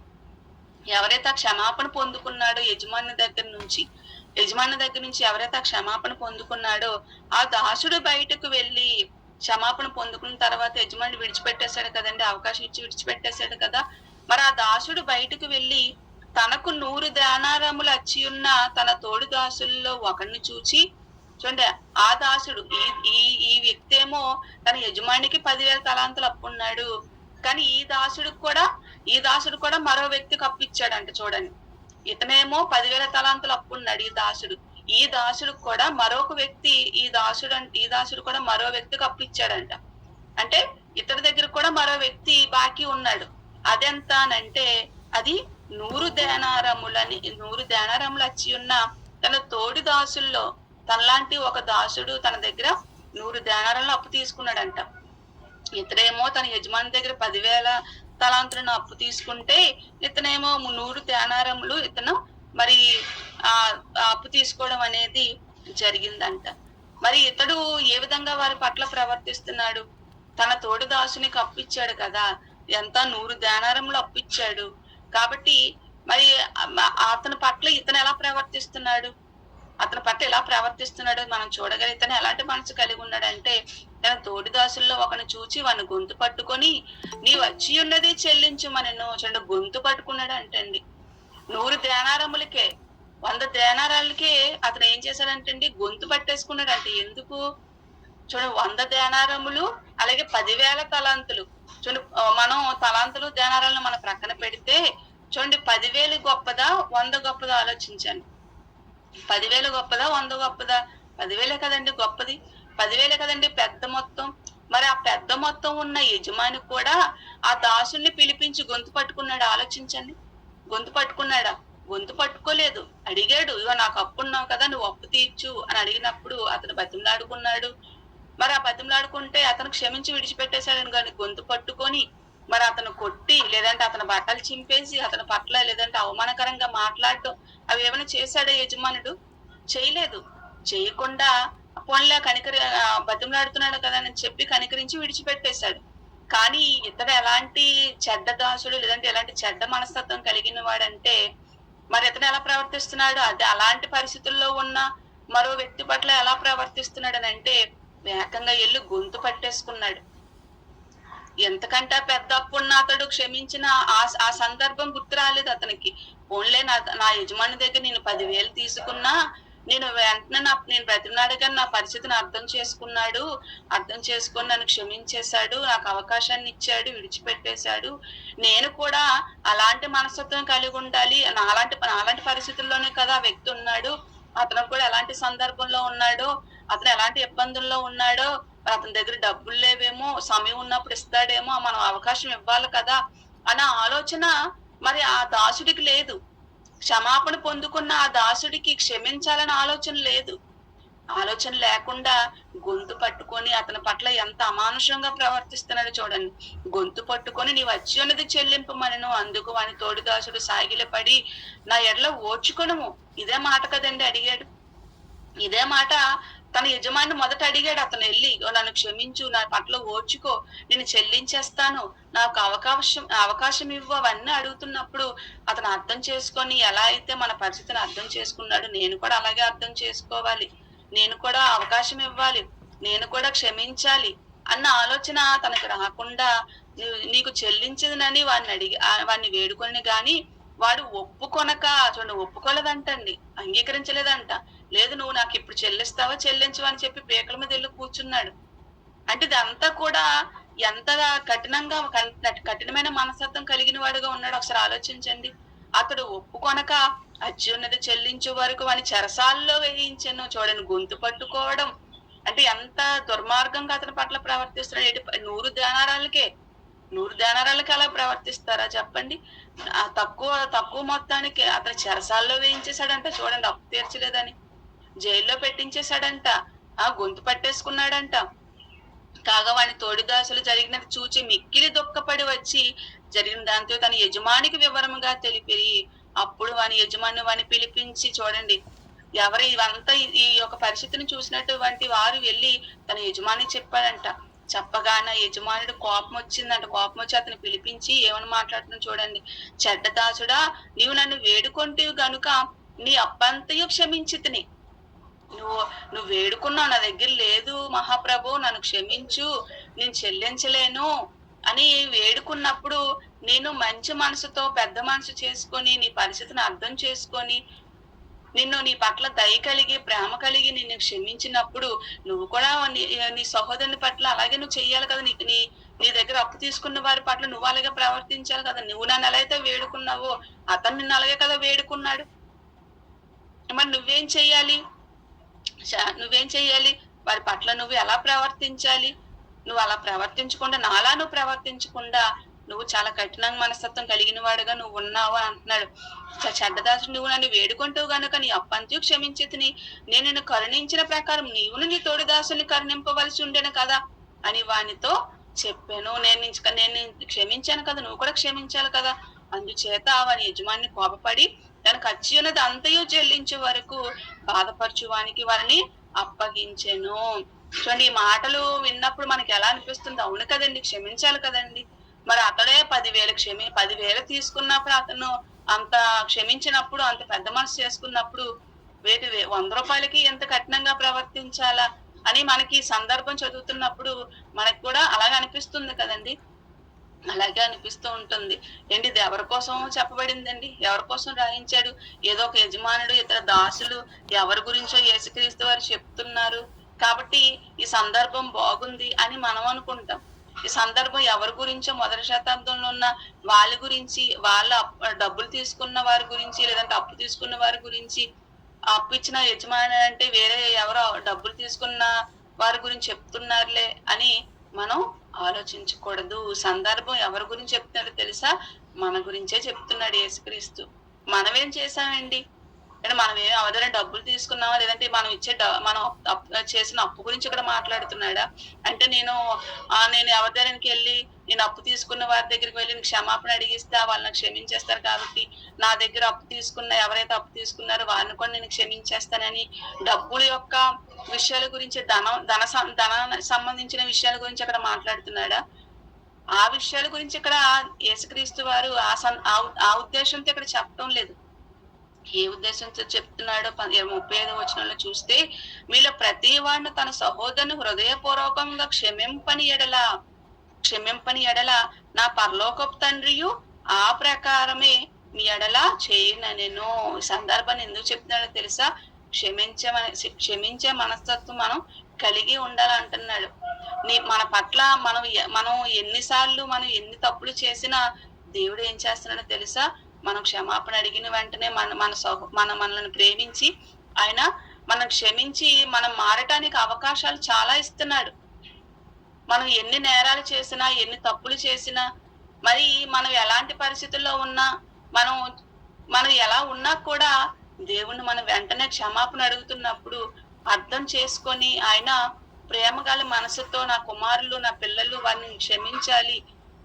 ఎవరైతే క్షమాపణ పొందుకున్నాడో యజమాని దగ్గర నుంచి ఎవరైతే క్షమాపణ పొందుకున్నాడో ఆ దాసుడు బయటకు వెళ్ళి క్షమాపణ పొందుకున్న తర్వాత యజమాని విడిచిపెట్టేశాడు కదండి, అవకాశం ఇచ్చి విడిచిపెట్టేశాడు కదా, మరి ఆ దాసుడు బయటకు వెళ్ళి తనకు 100 దేనారములు అచ్చి ఉన్న తన తోడు దాసుల్లో ఒకరిని చూచి, చూడండి ఆ దాసుడు ఈ వ్యక్తి ఏమో తన యజమానికి 10,000 తలాంతులు అప్పున్నాడు, కానీ ఈ దాసుడు కూడా మరో వ్యక్తికి అప్పిచ్చాడంట. చూడండి, ఇతనేమో 10,000 తలాంతులు అప్పున్నాడు ఈ దాసుడు కూడా మరొక వ్యక్తి, ఈ దాసుడు కూడా మరో వ్యక్తికి అప్పిచ్చాడంట. అంటే ఇతడి దగ్గర కూడా మరో వ్యక్తి బాకీ ఉన్నాడు. అదెంత అనంటే అది 100 దేనారములు వచ్చి ఉన్న తన తోడి దాసుల్లో తనలాంటి ఒక దాసుడు తన దగ్గర 100 దేనారాలను అప్పు తీసుకున్నాడంట. ఇతడేమో తన యజమాని దగ్గర 10,000 తలాంతులను అప్పు తీసుకుంటే ఇతనేమో 100 దేనారములు ఇతను మరి అప్పు తీసుకోవడం అనేది జరిగిందంట. మరి ఇతడు ఏ విధంగా వారి పట్ల ప్రవర్తిస్తున్నాడు, తన తోడు దాసునికి అప్పిచ్చాడు కదా, ఎంత 100 దేనారములు అప్పిచ్చాడు కాబట్టి మరి అతని పట్ల ఇతను ఎలా ప్రవర్తిస్తున్నాడు, అతని పట్ల ఎలా ప్రవర్తిస్తున్నాడో మనం చూడగలిగితేనే ఎలాంటి మనసు కలిగి ఉన్నాడంటే, తన తోటి దాసుల్లో ఒకని చూచి వాని గొంతు పట్టుకొని నీ వచ్చి ఉన్నది చెల్లించుమనెను. చూడండి, గొంతు పట్టుకున్నాడు అంటండి. 100 దేనారములకే 100 దేనారాలకే అతను ఏం చేశాడంటండి, గొంతు పట్టేసుకున్నాడంటే. ఎందుకు? చూడండి, 100 దేనారములు అలాగే 10,000 తలాంతులు. చూడండి, మనం తలాంతులు దేనారాలను మనం ప్రక్కన పెడితే చూడండి, 10,000 గొప్పదా 100 గొప్పదా ఆలోచించండి. 10,000 గొప్పదా 100 గొప్పదా? 10,000 కదండి గొప్పది. 10,000 కదండి పెద్ద మొత్తం. మరి ఆ పెద్ద మొత్తం ఉన్న యజమాని కూడా ఆ దాసుల్ని పిలిపించి గొంతు పట్టుకున్నాడు. ఆలోచించండి, గొంతు పట్టుకున్నాడా? గొంతు పట్టుకోలేదు. అడిగాడు, ఇగో నాకు అప్పున్నావు కదా, నువ్వు అప్పు తీర్చు అని అడిగినప్పుడు అతను బతిమలాడుకున్నాడు. మరి ఆ బతిమలాడుకుంటే అతను క్షమించి విడిచిపెట్టేశాడని కానీ గొంతు పట్టుకొని మరి అతను కొట్టి లేదంటే అతని బట్టలు చింపేసి అతని పట్ల లేదంటే అవమానకరంగా మాట్లాడటం అవి ఏమైనా చేశాడా యజమానుడు? చేయలేదు. చేయకుండా పోన్లే బతిమలాడుతున్నాడు కదా అని చెప్పి కనికరించి విడిచిపెట్టేశాడు. కానీ ఇతడు ఎలాంటి చెడ్డ దాసుడు లేదంటే ఎలాంటి చెడ్డ మనస్తత్వం కలిగిన వాడంటే, మరి ఇతను ఎలా ప్రవర్తిస్తున్నాడు? అది అలాంటి పరిస్థితుల్లో ఉన్న మరో వ్యక్తి పట్ల ఎలా ప్రవర్తిస్తున్నాడు అని అంటే, ఏకంగా ఎల్లు గొంతు పట్టేసుకున్నాడు. ఎంతకంటే పెద్ద అప్పున్న అతడు క్షమించిన ఆ సందర్భం గుర్తు రాలేదు అతనికి. ఓన్లే నా యజమాని దగ్గర నేను 10,000 తీసుకున్నా, నేను వెంటనే నేను బ్రతిమలాడగానే నా పరిస్థితిని అర్థం చేసుకొని నన్ను క్షమించేశాడు, నాకు అవకాశాన్ని ఇచ్చాడు, విడిచిపెట్టేశాడు. నేను కూడా అలాంటి మనస్తత్వం కలిగి ఉండాలి. నాలాంటి పరిస్థితుల్లోనే కదా ఆ వ్యక్తి ఉన్నాడు. అతను కూడా ఎలాంటి సందర్భంలో ఉన్నాడో, అతను ఎలాంటి ఇబ్బందుల్లో ఉన్నాడో, అతని దగ్గర డబ్బులు లేవేమో, సమయం ఉన్నప్పుడు ఇస్తాడేమో, మనం అవకాశం ఇవ్వాలి కదా అన్న ఆలోచన మరి ఆ దాసుడికి లేదు. క్షమాపణ పొందుకున్న ఆ దాసుడికి క్షమించాలని ఆలోచన లేదు. ఆలోచన లేకుండా గొంతు పట్టుకొని అతని పట్ల ఎంత అమానుషంగా ప్రవర్తిస్తున్నాడు చూడండి. గొంతు పట్టుకొని నీ వచ్చి ఉన్నది చెల్లింపమనెను. అందుకు వాని తోడి దాసుడు సాగిలపడి నా ఎడల ఓర్చుకొనుము. ఇదే మాట కదండి అడిగాడు. ఇదే మాట తన యజమాని మొదట అడిగాడు. అతను వెళ్ళి నన్ను క్షమించు, నా పట్ల ఓర్చుకో, నేను చెల్లించేస్తాను, నాకు అవకాశం ఇవ్వు అవన్నీ అడుగుతున్నప్పుడు అతను అర్థం చేసుకొని ఎలా అయితే మన పరిస్థితిని అర్థం చేసుకున్నాడు, నేను కూడా అలాగే అర్థం చేసుకోవాలి, నేను కూడా అవకాశం ఇవ్వాలి, నేను కూడా క్షమించాలి అన్న ఆలోచన తనకు రాకుండా నీకు చెల్లించదునని వాడిని వేడుకొని గాని వాడు ఒప్పుకోలేదంటండి, అంగీకరించలేదంట. లేదు, నువ్వు నాకు ఇప్పుడు చెల్లిస్తావా చెల్లించవా అని చెప్పి పీకల మీద వెళ్ళి కూర్చున్నాడు. అంటే ఇదంతా కూడా ఎంతగా కఠినమైన మనస్తత్వం కలిగిన వాడుగా ఉన్నాడు ఒకసారి ఆలోచించండి. అతడు ఒప్పుకొనక అచ్చున్నది చెల్లించే వరకు వాని చెరసాల్లో వేయించాను. చూడండి, గొంతు పట్టుకోవడం అంటే ఎంత దుర్మార్గంగా అతని పట్ల ప్రవర్తిస్తున్నాడు. 100 దేనారాలకి అలా ప్రవర్తిస్తారా చెప్పండి? తక్కువ మొత్తానికి అతను చెరసాల్లో వేయించేశాడంట. చూడండి, అప్పు తీర్చలేదని జైల్లో పెట్టించేశాడంట. గొంతు పట్టేసుకున్నాడంట. కాగా వాని తోడిదాసులు జరిగినది చూచి మిక్కిలి దుఃఖపడి వచ్చి జరిగిన దాంతో తన యజమానికి వివరముగా తెలిపిరి. అప్పుడు వాని యజమాని వాని పిలిపించి చూడండి, ఇవంతా ఈ యొక్క పరిస్థితిని చూసినటువంటి వారు వెళ్ళి తన యజమాని చెప్పాడంట. చెప్పగానే యజమానుడు కోపం వచ్చిందంట. కోపం వచ్చి అతను పిలిపించి ఏమని మాట్లాడుతున్నా చూడండి. చెడ్డ దాసుడా, నీవు నన్ను వేడుకొంటివి గనుక నీ అప్పంతయు క్షమించితిని. నువ్వు వేడుకున్నావు, నా దగ్గర లేదు మహాప్రభు, నన్ను క్షమించు, నేను చెల్లించలేను అని వేడుకున్నప్పుడు నేను మంచి మనసుతో పెద్ద మనసు చేసుకొని నీ పరిస్థితిని అర్థం చేసుకొని నీ పట్ల దయ కలిగి ప్రేమ కలిగి నిన్ను క్షమించినప్పుడు నువ్వు కూడా నీ సహోదరుని పట్ల అలాగే నువ్వు చెయ్యాలి కదా. నీ దగ్గర అప్పు తీసుకున్న వారి పట్ల నువ్వు అలాగే ప్రవర్తించాలి కదా. నువ్వు నన్ను ఎలా అయితే వేడుకున్నావో అతను నిన్ను అలాగే కదా వేడుకున్నాడు. మరి నువ్వేం చెయ్యాలి? వారి పట్ల నువ్వు ఎలా ప్రవర్తించాలి? నువ్వు అలా ప్రవర్తించకుండా, నాలా నువ్వు ప్రవర్తించకుండా నువ్వు చాలా కఠిన మనస్తత్వం కలిగిన వాడుగా నువ్వు ఉన్నావు అని అంటున్నాడు. చెడ్డదాసుడు, నువ్వు నన్ను వేడుకుంటావు గనుక నీ అప్పంతయు క్షమించితిని. నేను నిన్ను కరుణించిన ప్రకారం నీవును నీ తోడి దాసుని కరుణింపవలసి ఉండేను కదా అని వానితో చెప్పాను. నేను క్షమించాను కదా, నువ్వు కూడా క్షమించాలి కదా. అందుచేత వాని యజమాని కోపపడి తనకు వచ్చి ఉన్నది అంతయు చెల్లించే వరకు బాధపరచువానికి వారిని అప్పగించెను. చూడండి, ఈ మాటలు విన్నప్పుడు మనకి ఎలా అనిపిస్తుంది? అవును కదండి, క్షమించాలి కదండి. మరి అతడే 10,000 తీసుకున్నప్పుడు అతను అంత క్షమించినప్పుడు, అంత పెద్ద మనసు చేసుకున్నప్పుడు వేటి 100 రూపాయలకి ఎంత కఠినంగా ప్రవర్తించాలా అని మనకి సందర్భం చదువుతున్నప్పుడు మనకు కూడా అలాగే అనిపిస్తుంది కదండి. అలాగే అనిపిస్తూ ఉంటుంది. ఏంటి ఇది ఎవరి కోసం చెప్పబడిందండి? ఎవరి కోసం రాయించాడు? ఏదో ఒక యజమానుడు, ఇతర దాసులు ఎవరి గురించో యేసుక్రీస్తు వారు చెప్తున్నారు. కాబట్టి ఈ సందర్భం బాగుంది అని మనం అనుకుంటాం. ఈ సందర్భం ఎవరి గురించో మొదటి శతాబ్దంలో ఉన్న వాళ్ళ గురించి, వాళ్ళ డబ్బులు తీసుకున్న వారి గురించి, లేదంటే అప్పు తీసుకున్న వారి గురించి, అప్పు ఇచ్చిన యజమాని అంటే వేరే ఎవరో డబ్బులు తీసుకున్న వారి గురించి చెప్తున్నారులే అని మనం ఆలోచించకూడదు. సందర్భం ఎవరి గురించి చెప్తున్నాడో తెలుసా? మన గురించే చెప్తున్నాడు యేసుక్రీస్తు. మనమేం చేశామండి? అంటే మనం ఏం అవసరం డబ్బులు తీసుకున్నామా, లేదంటే మనం ఇచ్చే మనం చేసిన అప్పు గురించి ఇక్కడ మాట్లాడుతున్నాడా? అంటే నేను ఎవరి దగ్గరికి వెళ్ళి నేను అప్పు తీసుకున్న వారి దగ్గరికి వెళ్ళి క్షమాపణ అడిగిస్తే వాళ్ళు నాకు క్షమించేస్తారు కాబట్టి నా దగ్గర అప్పు తీసుకున్న ఎవరైతే అప్పు తీసుకున్నారో వారిని కూడా నేను క్షమించేస్తానని డబ్బుల యొక్క విషయాల గురించి ధనానికి సంబంధించిన విషయాల గురించి అక్కడ మాట్లాడుతున్నాడా? ఆ విషయాల గురించి ఇక్కడ యేసుక్రీస్తు వారు ఆ ఉద్దేశంతో ఇక్కడ చెప్పడం లేదు. ఏ ఉద్దేశంతో చెప్తున్నాడో 35వ వచనంలో చూస్తే, మీలో ప్రతి వాడిని తన సహోదరుని హృదయపూర్వకంగా క్షమింపని ఎడల నా పరలోకపు తండ్రియు ఆ ప్రకారమే మీ ఎడల చేయనెను. ఈ సందర్భాన్ని ఎందుకు చెప్తున్నాడో తెలుసా? క్షమించే మనస్తత్వం మనం కలిగి ఉండాలంటున్నాడు. మన పట్ల మనం ఎన్నిసార్లు మనం ఎన్ని తప్పులు చేసినా దేవుడు ఏం చేస్తున్నాడో తెలుసా? మనం క్షమాపణ అడిగిన వెంటనే మనల్ని ప్రేమించి ఆయన మనం క్షమించి మనం మారటానికి అవకాశాలు చాలా ఇస్తున్నాడు. మనం ఎన్ని నేరాలు చేసినా, ఎన్ని తప్పులు చేసినా, మరి మనం ఎలాంటి పరిస్థితుల్లో ఉన్నా, మనం ఎలా ఉన్నా కూడా దేవుణ్ణి మనం వెంటనే క్షమాపణ అడుగుతున్నప్పుడు అర్థం చేసుకొని ఆయన ప్రేమగల మనసుతో నా కుమారులు, నా పిల్లలు వారిని క్షమించాలి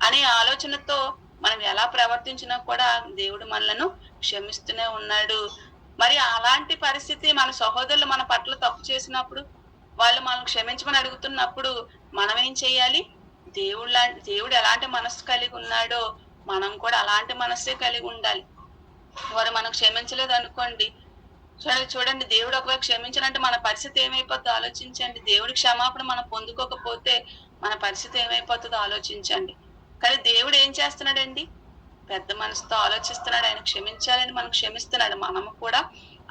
అనే ఆలోచనతో మనం ఎలా ప్రవర్తించినా కూడా దేవుడు మనలను క్షమిస్తూనే ఉన్నాడు. మరి అలాంటి పరిస్థితి మన సహోదరులు మన పట్ల తప్పు చేసినప్పుడు వాళ్ళు మనం క్షమించమని అడుగుతున్నప్పుడు మనం ఏం చేయాలి? దేవుడు ఎలాంటి మనస్సు కలిగి ఉన్నాడో మనం కూడా అలాంటి మనస్సే కలిగి ఉండాలి. వారు మనం క్షమించలేదు అనుకోండి, చూడండి దేవుడు ఒకవేళ క్షమించాలంటే మన పరిస్థితి ఏమైపోతుందో ఆలోచించండి. దేవుడి క్షమాపణ మనం పొందుకోకపోతే మన పరిస్థితి ఏమైపోతుందో ఆలోచించండి. కానీ దేవుడు ఏం చేస్తున్నాడండి? పెద్ద మనసుతో ఆలోచిస్తున్నాడు. ఆయన క్షమించాలని మనం క్షమిస్తున్నాడు. మనము కూడా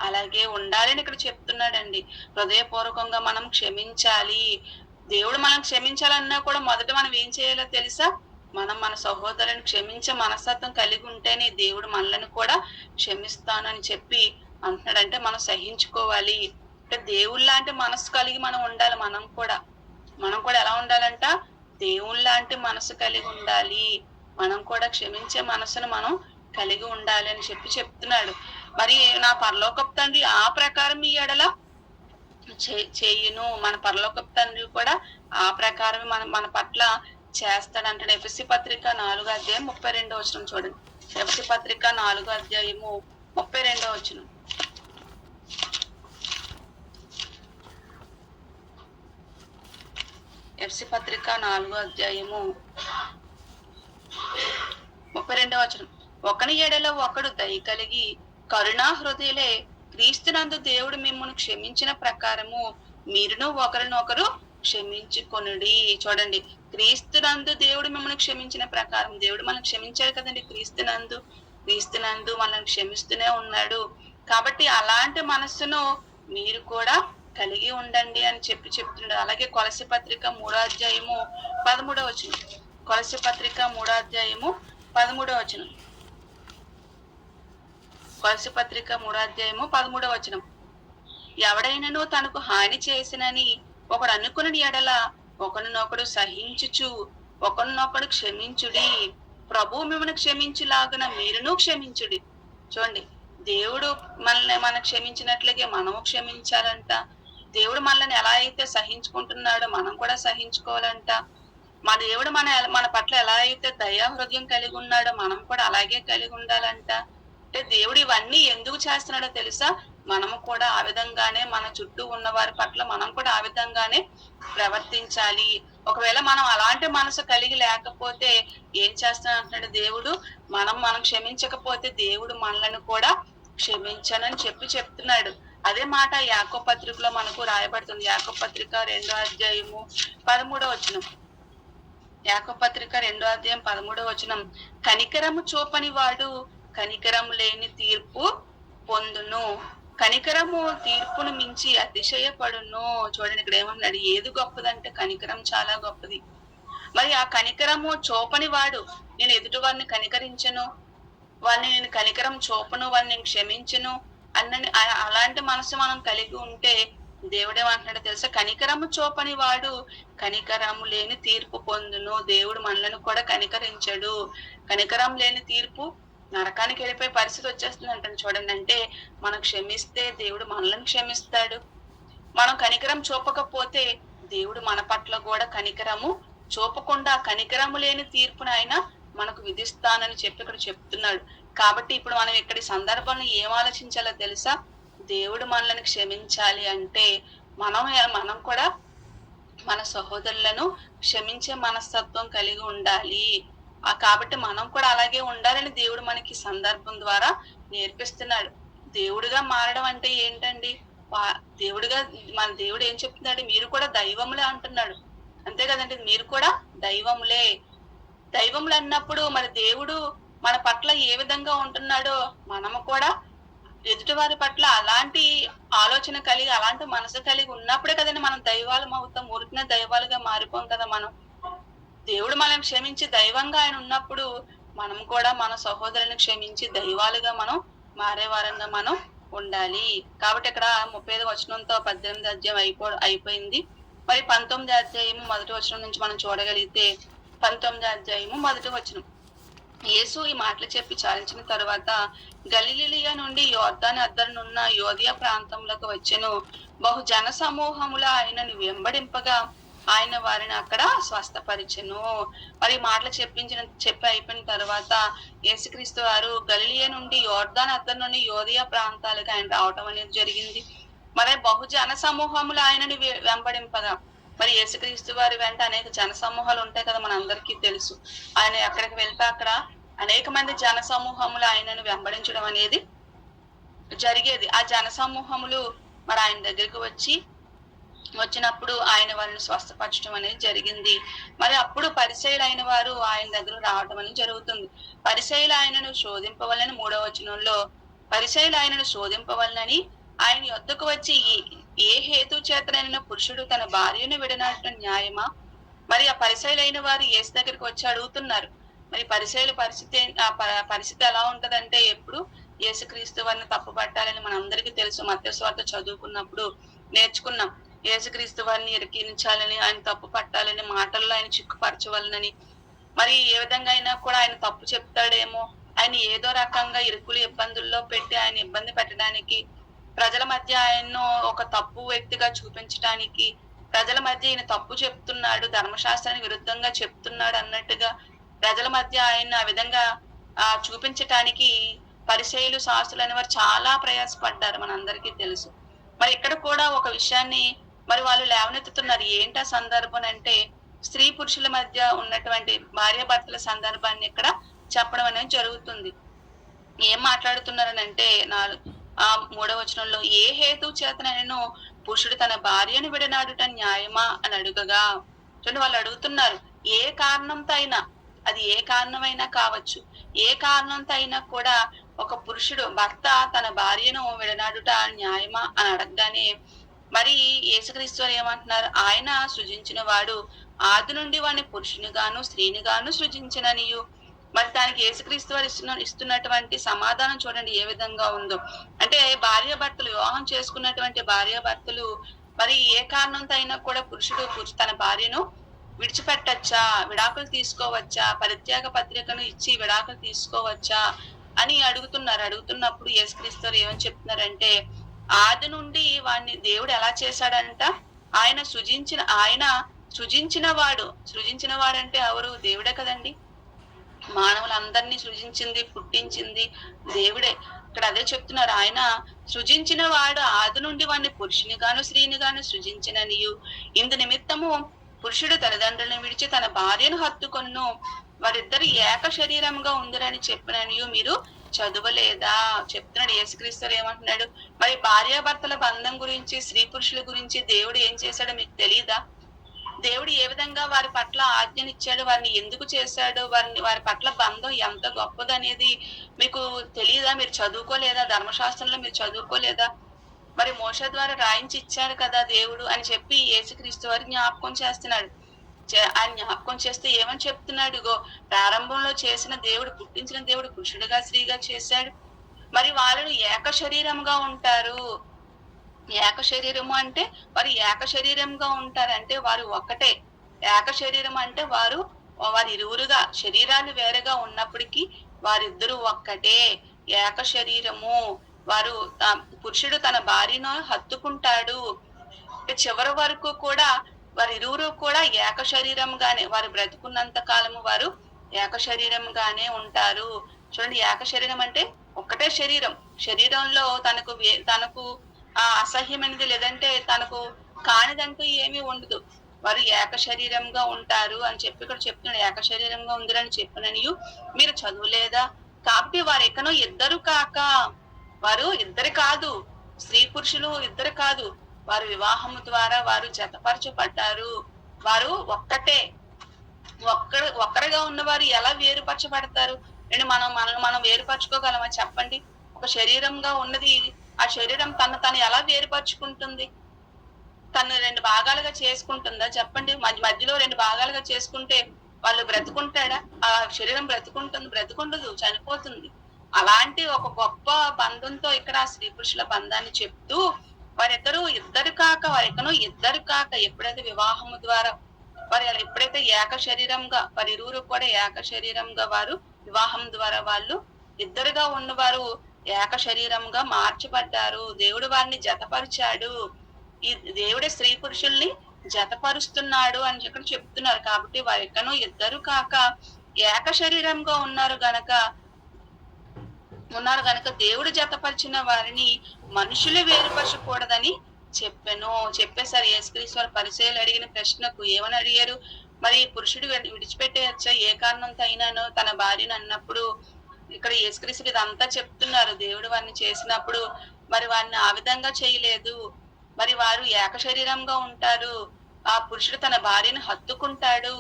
అలాగే ఉండాలని ఇక్కడ చెప్తున్నాడండి. హృదయపూర్వకంగా మనం క్షమించాలి. దేవుడు మనం క్షమించాలన్నా కూడా మొదట మనం ఏం చేయాలో తెలుసా? మనం మన సహోదరుని క్షమించే మనస్తత్వం కలిగి ఉంటేనే దేవుడు మనల్ని కూడా క్షమిస్తానని చెప్పి అంటున్నాడంటే మనం సహించుకోవాలి. అంటే దేవుళ్ళ లాంటి మనసు కలిగి మనం ఉండాలి. మనం కూడా ఎలా ఉండాలంట? దేవుళ్ళ లాంటి మనసు కలిగి ఉండాలి. మనం కూడా క్షమించే మనసును మనం కలిగి ఉండాలి అని చెప్తున్నాడు. మరి నా పరలోకపు తండ్రి ఆ ప్రకారం ఈ ఎడల చేయును. మన పరలోకపు తండ్రి కూడా ఆ ప్రకారం మన పట్ల చేస్తాడంటాడు. ఎఫెసీ పత్రిక 4వ అధ్యాయం 32వ వచనం చూడండి. ఎఫెసీ పత్రిక 4వ అధ్యాయము 32వ వచనం. ఎఫెసీ పత్రిక 4వ అధ్యాయము 32వ వచనం. ఒకని ఎడల ఒకడు దయ కలిగి కరుణా హృదయులే క్రీస్తునందు దేవుడు మిమ్మల్ని క్షమించిన ప్రకారము మీరును ఒకరినొకరు క్షమించుకొనుడి. చూడండి, క్రీస్తునందు దేవుడు మిమ్మల్ని క్షమించిన ప్రకారం దేవుడు మనం క్షమించాడు కదండి. క్రీస్తునందు మనల్ని క్షమిస్తూనే ఉన్నాడు. కాబట్టి అలాంటి మనస్సును మీరు కూడా కలిగి ఉండండి అని చెప్తున్నాడు. అలాగే కొలస్సీ పత్రిక 3వ అధ్యాయము 13వ వచనం. కొలస్సీ పత్రిక 3వ అధ్యాయము 13వ వచనం. కొలస్సీ పత్రిక 3వ అధ్యాయము 13వ వచనం. ఎవడైనను తనకు హాని చేసినని ఒకడు అనుకుని ఎడల ఒకరినొకడు సహించుచు ఒకరినొకడు క్షమించుడి. ప్రభు మిమ్మల్ని క్షమించులాగున మీరును క్షమించుడి. చూడండి, దేవుడు మనం క్షమించినట్లుగే మనము క్షమించాలంట. దేవుడు మనల్ని ఎలా అయితే సహించుకుంటున్నాడో మనం కూడా సహించుకోవాలంట. మన దేవుడు మన పట్ల ఎలా అయితే దయా హృదయం కలిగి ఉన్నాడో మనం కూడా అలాగే కలిగి ఉండాలంట. అంటే దేవుడు ఇవన్నీ ఎందుకు చేస్తున్నాడో తెలుసా? మనము కూడా ఆ విధంగానే మన చుట్టూ ఉన్న వారి పట్ల మనం కూడా ఆ విధంగానే ప్రవర్తించాలి. ఒకవేళ మనం అలాంటి మనసు కలిగి లేకపోతే ఏం చేస్తానంటున్నాడు దేవుడు? మనం క్షమించకపోతే దేవుడు మనల్ని కూడా క్షమించనని చెప్తున్నాడు. అదే మాట యాకోబు పత్రికలో మనకు రాయబడుతుంది. యాకోబు పత్రిక 2వ అధ్యాయము 13వ వచనం. యాకోబు పత్రిక 2వ అధ్యాయం 13వ వచనం, కనికరము చూపని వాడు కనికరము లేని తీర్పు పొందును, కనికరము తీర్పును మించి అతిశయపడును. చూడండి ఇక్కడ ఏమన్నాడు, ఏది గొప్పదంటే కనికరం చాలా గొప్పది. మరి ఆ కనికరము చూపని వాడు, నేను ఎదుటి వారిని కనికరించను, వారిని నేను కనికరం చూపను, వారిని నేను క్షమించను అలాంటి మనసు మనం కలిగి ఉంటే దేవుడేమంటున్నాడో తెలుసా, కనికరము చూపని వాడు కనికరము లేని తీర్పు పొందును. దేవుడు మనలను కూడా కనికరించడు. కనికరం లేని తీర్పు నరకానికి వెళ్ళిపోయే పరిస్థితి వచ్చేస్తుంది అంటాను. చూడండి, అంటే మనం క్షమిస్తే దేవుడు మనల్ని క్షమిస్తాడు. మనం కనికరం చూపకపోతే దేవుడు మన పట్ల కూడా కనికరము చూపకుండా కనికరము లేని తీర్పును ఆయన మనకు విధిస్తానని చెప్పి ఇక్కడ చెప్తున్నాడు. కాబట్టి ఇప్పుడు మనం ఇక్కడి సందర్భంలో ఏం ఆలోచించాలో తెలుసా, దేవుడు మనల్ని క్షమించాలి అంటే మనం కూడా మన సహోదరులను క్షమించే మనస్తత్వం కలిగి ఉండాలి. కాబట్టి మనం కూడా అలాగే ఉండాలని దేవుడు మనకి సందర్భం ద్వారా నేర్పిస్తున్నాడు. దేవుడిగా మారడం అంటే ఏంటండి, దేవుడిగా మన దేవుడు ఏం చెప్తున్నాడు, మీరు కూడా దైవములే అంటున్నాడు. అంతే కదండి, మీరు కూడా దైవములే. దైవములు అన్నప్పుడు మరి దేవుడు మన పట్ల ఏ విధంగా ఉంటున్నాడో మనము కూడా ఎదుటి వారి పట్ల అలాంటి ఆలోచన కలిగి అలాంటి మనసు కలిగి ఉన్నప్పుడే కదండి మనం దైవాలం అవుతాం. ఊరికినే దైవాలుగా మారిపోం కదా. మనం దేవుడు మనం క్షమించి దైవంగా ఆయన ఉన్నప్పుడు మనం కూడా మన సహోదరుని క్షమించి దైవాలుగా మనం మారేవారంగా మనం ఉండాలి. కాబట్టి ఇక్కడ 35వ వచనంతో 18వ అధ్యాయం అయిపోయింది. మరి 19వ అధ్యాయము 1వ వచనం నుంచి మనం చూడగలిగితే 19వ అధ్యాయము 1వ వచనం, యేసు ఈ మాటలు చెప్పి చాలించిన తరువాత గలిలియా నుండి యోర్దాను అద్దరునున్న యోదియా ప్రాంతంలోకి వచ్చెను. బహు జన సమూహముల ఆయనను వెంబడింపగా ఆయన వారిని అక్కడ స్వస్థపరిచెను. మరి మాటలు చెప్పి అయిపోయిన తర్వాత యేసుక్రీస్తు వారు గలిలియా నుండి యోర్దాను అద్దరు నుండి యోదియా ప్రాంతాలకు ఆయన రావటం అనేది జరిగింది. మరి బహుజన సమూహములు ఆయనని వెంబడింపగా, మరి యేసుక్రీస్తు వారి వెంట అనేక జన సమూహాలు ఉంటాయి కదా, మన అందరికీ తెలుసు. ఆయన ఎక్కడికి వెళ్తే అక్కడ అనేక మంది జన సమూహములు ఆయనను వెంబడించడం అనేది జరిగేది. ఆ జన సమూహములు మరి ఆయన దగ్గరికి వచ్చినప్పుడు ఆయన వారిని స్వస్థపరచడం అనేది జరిగింది. మరి అప్పుడు పరిసయ్యులు అయిన వారు ఆయన దగ్గర రావడం అనేది జరుగుతుంది. పరిసయ్యులు ఆయనను శోధింపవలని 3వ వచనంలో, పరిసయ్యులు ఆయనను శోధింపవలనని ఆయన యొద్దకు వచ్చి ఏ హేతు చేతనైన పురుషుడు తన భార్యను విడనాడటం న్యాయమా? మరి ఆ పరిసయ్యులైన వారు యేసు దగ్గరికి వచ్చి అడుగుతున్నారు. మరి పరిసయ్యుల పరిస్థితి ఎలా ఉంటదంటే, ఎప్పుడు యేసుక్రీస్తు వారిని తప్పు పట్టాలని మనందరికీ తెలుసు. మత్తయి సువార్త చదువుకున్నప్పుడు నేర్చుకున్నాం. యేసుక్రీస్తు వారిని ఇరికించాలని, ఆయన తప్పు పట్టాలని, మాటల్లో ఆయన చిక్కుపరచవలనని, మరి ఏ విధంగా అయినా కూడా ఆయన తప్పు చెప్తాడేమో, ఆయన ఏదో రకంగా ఇరుకులు ఇబ్బందుల్లో పెట్టి ఆయన ఇబ్బంది పెట్టడానికి, ప్రజల మధ్య ఆయన్ను ఒక తప్పు వ్యక్తిగా చూపించడానికి, ప్రజల మధ్య ఈయన తప్పు చెప్తున్నాడు, ధర్మశాస్త్రానికి విరుద్ధంగా చెప్తున్నాడు అన్నట్టుగా ప్రజల మధ్య ఆయన ఆ విధంగా చూపించటానికి పరిసయ్యులు శాస్త్రులు అనే వారు చాలా ప్రయాసపడ్డారు, మనందరికీ తెలుసు. మరి ఇక్కడ కూడా ఒక విషయాన్ని మరి వాళ్ళు లేవనెత్తుతున్నారు. ఏంటా సందర్భం అంటే, స్త్రీ పురుషుల మధ్య ఉన్నటువంటి భార్యాభర్తల సందర్భాన్ని ఇక్కడ చెప్పడం అనేది జరుగుతుంది. ఏం మాట్లాడుతున్నారనంటే 3వ వచనంలో, ఏ హేతు చేతనైనను పురుషుడు తన భార్యను విడనాడుట న్యాయమా అని అడుగగా, చూడండి వాళ్ళు అడుగుతున్నారు, ఏ కారణంతో అయినా, అది ఏ కారణమైనా కావచ్చు, ఏ కారణంతో అయినా కూడా ఒక పురుషుడు భర్త తన భార్యను విడనాడుట న్యాయమా అని అడగగానే మరి యేసుక్రీస్తు ఏమంటున్నారు, ఆయన సృజించిన వాడు ఆది నుండి వాడిని పురుషుని గాను స్త్రీని గాను సృజించిననియు. మరి దానికి యేసుక్రీస్తు వారు ఇస్తున్నటువంటి సమాధానం చూడండి ఏ విధంగా ఉందో. అంటే భార్యాభర్తలు, వివాహం చేసుకున్నటువంటి భార్యాభర్తలు మరి ఏ కారణంతో అయినా కూడా పురుషుడు తన భార్యను విడిచిపెట్టచ్చా, విడాకులు తీసుకోవచ్చా, పరిత్యాగ పత్రికను ఇచ్చి విడాకులు తీసుకోవచ్చా అని అడుగుతున్నప్పుడు యేసుక్రీస్తు వారు ఏమని చెప్తున్నారంటే, ఆది నుండి వాడిని దేవుడు ఎలా చేశాడంట, ఆయన సృజించిన వాడంటే ఎవరు? దేవుడే కదండి. మానవులందరినీ సృజించింది, పుట్టించింది దేవుడే. ఇక్కడ అదే చెప్తున్నారు, ఆయన సృజించిన వాడు ఆది నుండి వాడిని పురుషుని గాను స్త్రీని గాను సృజించిననియు, ఇందు నిమిత్తము పురుషుడు తల్లిదండ్రులను విడిచి తన భార్యను హత్తుకొను, వారిద్దరు ఏక శరీరంగా ఉందిరని చెప్పిననియు మీరు చదువలేదా? చెప్తున్నాడు యేసుక్రీస్తు ఏమంటున్నాడు, మరి భార్యాభర్తల బంధం గురించి, స్త్రీ పురుషుల గురించి దేవుడు ఏం చేశాడో మీకు తెలీదా? దేవుడు ఏ విధంగా వారి పట్ల ఆజ్ఞనిచ్చాడు, వారిని ఎందుకు చేశాడు, వారి పట్ల బంధం ఎంత గొప్పదనేది మీకు తెలియదా? మీరు చదువుకోలేదా? ధర్మశాస్త్రంలో మీరు చదువుకోలేదా? మరి మోషే ద్వారా రాయించి ఇచ్చాడు కదా దేవుడు అని చెప్పి యేసుక్రీస్తు వారి జ్ఞాపకం చేస్తున్నాడు. ఆయన జ్ఞాపకం చేస్తే ఏమని చెప్తున్నాడు? ఇగో ప్రారంభంలో చేసిన దేవుడు, పుట్టించిన దేవుడు పురుషుడిగా స్త్రీగా చేశాడు. మరి వాళ్ళు ఏక శరీరంగా ఉంటారు. ఏక శరీరము అంటే వారు ఏక శరీరంగా ఉంటారంటే వారు ఒక్కటే. ఏక శరీరం అంటే వారి ఇరువురుగా శరీరాలు వేరుగా ఉన్నప్పటికీ వారిద్దరూ ఒక్కటే. ఏక శరీరము. వారు పురుషుడు తన భార్యను హత్తుకుంటాడు. చివరి వరకు కూడా వారిరువురు కూడా ఏక శరీరంగానే, వారు బ్రతుకున్నంత కాలము వారు ఏక శరీరంగానే ఉంటారు. చూడండి, ఏక శరీరం అంటే ఒక్కటే శరీరం. శరీరంలో తనకు అసహ్యమైనది లేదంటే తనకు కానిదంటూ ఏమీ ఉండదు. వారు ఏక శరీరంగా ఉంటారు అని చెప్పి ఇక్కడ చెప్తున్నాడు. ఏక శరీరంగా ఉందిరని చెప్పిననియు మీరు చదువులేదా? కాబట్టి వారు ఎక్కనో ఇద్దరు కాక, వారు ఇద్దరు కాదు, స్త్రీ పురుషులు ఇద్దరు కాదు, వారు వివాహము ద్వారా వారు జతపరచబడ్డారు. వారు ఒక్కటే. ఒక్కరుగా ఉన్నవారు ఎలా వేరుపరచబడతారు? మనం వేరుపరచుకోగలమా చెప్పండి? ఒక శరీరంగా ఉన్నది, ఆ శరీరం తను ఎలా వేరుపరుచుకుంటుంది? తను 2 భాగాలుగా చేసుకుంటుందా చెప్పండి? మధ్యలో 2 భాగాలుగా చేసుకుంటే వాళ్ళు బ్రతుకుంటాడా? ఆ శరీరం బ్రతుకుండదు, చనిపోతుంది. అలాంటి ఒక గొప్ప బంధంతో ఇక్కడ స్త్రీ పురుషుల బంధాన్ని చెప్తూ వారెక్కనో ఇద్దరు కాక ఎప్పుడైతే వివాహము ద్వారా వారు ఎప్పుడైతే ఏక శరీరంగా, వారిరువురు కూడా ఏక శరీరంగా, వారు వివాహం ద్వారా వాళ్ళు ఇద్దరుగా ఉన్నవారు ఏక శరీరంగా మార్చబడ్డారు. దేవుడు వారిని జతపరిచాడు. ఈ దేవుడే స్త్రీ పురుషుల్ని జతపరుస్తున్నాడు అని ఇక్కడ చెప్తున్నారు. కాబట్టి వారు ఎక్కనో ఇద్దరు కాక ఏక శరీరంగా ఉన్నారు గనక దేవుడు జతపరిచిన వారిని మనుషులు వేరుపరచకూడదని చెప్పేశారు. యేసుక్రీస్తు పరిచయులు అడిగిన ప్రశ్నకు ఏమని అడిగారు? మరి పురుషుడు విడిచిపెట్టేయచ్చా ఏ కారణంతో అయినానో తన భార్యను అన్నప్పుడు ఇక్కడ యేసుక్రీస్తు ఇదంతా చెప్తున్నారు. దేవుడు వారిని చేసినప్పుడు మరి వారిని ఆ విధంగా చేయలేదు. మరి వారు ఏక శరీరంగా ఉంటారు. ఆ పురుషుడు తన భార్యను హత్తుకుంటాడు.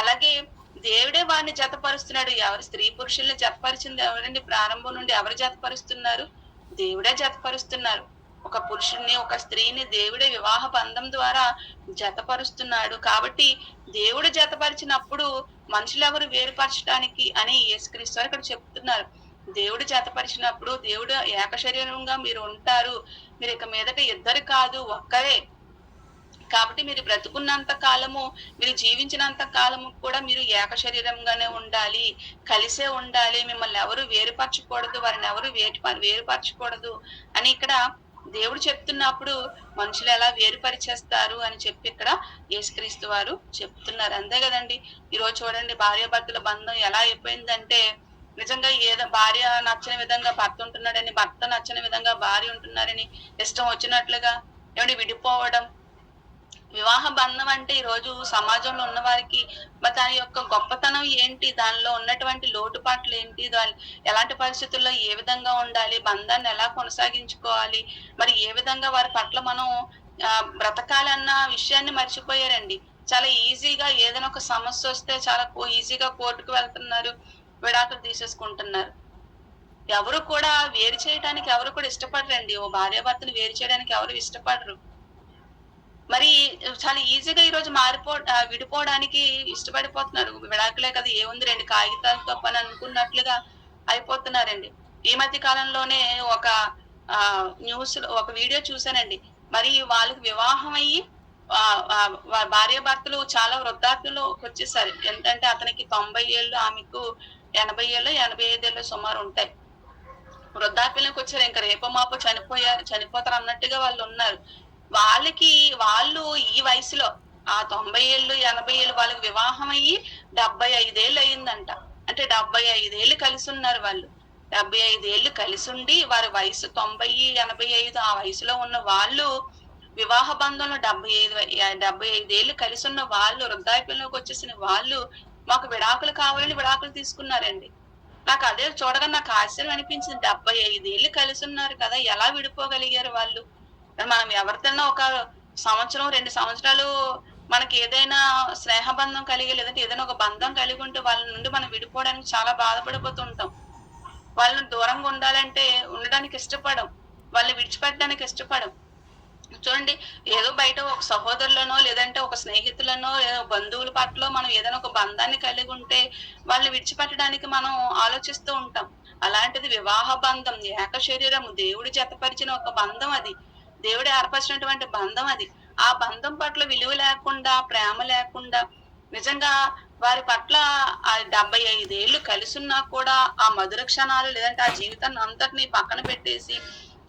అలాగే దేవుడే వారిని జతపరుస్తున్నాడు. ఎవరు స్త్రీ పురుషుల్ని జతపరిచింది ఎవరండి? ప్రారంభం నుండి ఎవరు జతపరుస్తున్నారు? దేవుడే జతపరుస్తున్నారు. ఒక పురుషుణ్ణి, ఒక స్త్రీని దేవుడే వివాహ బంధం ద్వారా జతపరుస్తున్నాడు. కాబట్టి దేవుడు జతపరిచినప్పుడు మనుషులు ఎవరు వేరుపరచడానికి అని యేసుక్రీస్తు ఇక్కడ చెప్తున్నారు. దేవుడు జతపరిచినప్పుడు దేవుడు ఏక శరీరంగా మీరు ఉంటారు. మీరు ఇక మీదట ఇద్దరు కాదు, ఒక్కరే. కాబట్టి మీరు బ్రతుకున్నంత కాలము, మీరు జీవించినంత కాలము కూడా మీరు ఏక శరీరంగానే ఉండాలి, కలిసే ఉండాలి. మిమ్మల్ని ఎవరు వేరుపరచకూడదు, వారిని ఎవరు వేరుపరచకూడదు అని ఇక్కడ దేవుడు చెప్తున్నప్పుడు మనుషులు ఎలా వేరుపరిచేస్తారు అని చెప్పి ఇక్కడ యేసుక్రీస్తు వారు చెప్తున్నారు. అంతే కదండి. ఈరోజు చూడండి, భార్యాభర్తల బంధం ఎలా అయిపోయిందంటే, నిజంగా భార్య నచ్చని విధంగా భర్త ఉంటున్నాడని, భర్త నచ్చని విధంగా భార్య ఉంటున్నారని ఇష్టం వచ్చినట్లుగా విడిపోవడం. వివాహ బంధం అంటే ఈరోజు సమాజంలో ఉన్న వారికి మరి దాని యొక్క గొప్పతనం ఏంటి, దానిలో ఉన్నటువంటి లోటుపాట్లు ఏంటి, ఎలాంటి పరిస్థితుల్లో ఏ విధంగా ఉండాలి, బంధాన్ని ఎలా కొనసాగించుకోవాలి, మరి ఏ విధంగా వారి పట్ల మనం బ్రతకాలన్న విషయాన్ని మర్చిపోయారండి. చాలా ఈజీగా ఏదైనా ఒక సమస్య వస్తే చాలా ఈజీగా కోర్టుకు వెళ్తున్నారు, విడాకులు తీసేసుకుంటున్నారు. ఎవరు కూడా వేరు చేయడానికి ఎవరు కూడా ఇష్టపడరండి. ఓ భార్యాభర్తను వేరు చేయడానికి ఎవరు ఇష్టపడరు. మరి చాలా ఈజీగా ఈ రోజు విడిపోవడానికి ఇష్టపడిపోతున్నారు. విడాకులే కదా, ఏముంది 2 కాగితాలతో పని అనుకున్నట్లుగా అయిపోతున్నారండి. ఈ మధ్య కాలంలోనే ఒక న్యూస్ లో ఒక వీడియో చూసానండి. మరి వాళ్ళకి వివాహం అయ్యి భార్యాభర్తలు చాలా వృద్ధాప్యంలోకి వచ్చేసారు. ఏంటంటే అతనికి 90 ఏళ్ళు, ఆమెకు 80 ఏళ్ళు 85 ఏళ్ళు సుమారు ఉంటాయి. వృద్ధాప్యంలోకి వచ్చారు. ఇంకా రేపో మాపో చనిపోతారు అన్నట్టుగా వాళ్ళు ఉన్నారు. వాళ్ళు ఈ వయసులో ఆ 90 ఏళ్ళు 80 ఏళ్ళు వాళ్ళకి వివాహం అయ్యి 75 ఏళ్ళు అయిందంట. అంటే 75 ఏళ్ళు కలిసి ఉన్నారు వాళ్ళు. 75 ఏళ్ళు కలిసి ఉండి వారి వయసు 90 85 ఆ వయసులో ఉన్న వాళ్ళు వివాహ బంధంలో 75 ఏళ్ళు కలిసి ఉన్న వాళ్ళు, వృద్ధాప్యంలోకి వచ్చేసిన వాళ్ళు మాకు విడాకులు కావాలని విడాకులు తీసుకున్నారండి. నాకు అదే చూడగా నాకు ఆశ్చర్యం అనిపించింది. 75 ఏళ్ళు కలిసి ఉన్నారు కదా, ఎలా విడిపోగలిగారు వాళ్ళు? మనం ఎవరితోనో ఒక సంవత్సరం 2 సంవత్సరాలు మనకి ఏదైనా స్నేహబంధం కలిగి లేదంటే ఏదైనా ఒక బంధం కలిగి ఉంటే వాళ్ళ నుండి మనం విడిపోవడానికి చాలా బాధపడిపోతుంటాం. వాళ్ళని దూరంగా ఉండాలంటే ఉండడానికి ఇష్టపడం. వాళ్ళని విడిచిపెట్టడానికి ఇష్టపడం. చూడండి, ఏదో బయట ఒక సహోదరులనో లేదంటే ఒక స్నేహితులనో లేదా బంధువుల పట్ల మనం ఏదైనా ఒక బంధాన్ని కలిగి ఉంటే వాళ్ళని విడిచిపెట్టడానికి మనం ఆలోచిస్తూ ఉంటాం. అలాంటిది వివాహ బంధం, ఏక శరీరము, దేవుడు జతపరిచిన ఒక బంధం అది. దేవుడు ఏర్పరిచినటువంటి బంధం అది. ఆ బంధం పట్ల విలువ లేకుండా, ప్రేమ లేకుండా, నిజంగా వారి పట్ల ఆ 75 ఏళ్ళు కలిసున్నా కూడా ఆ మధుర క్షణాలు లేదంటే ఆ జీవితాన్ని అంతటిని పక్కన పెట్టేసి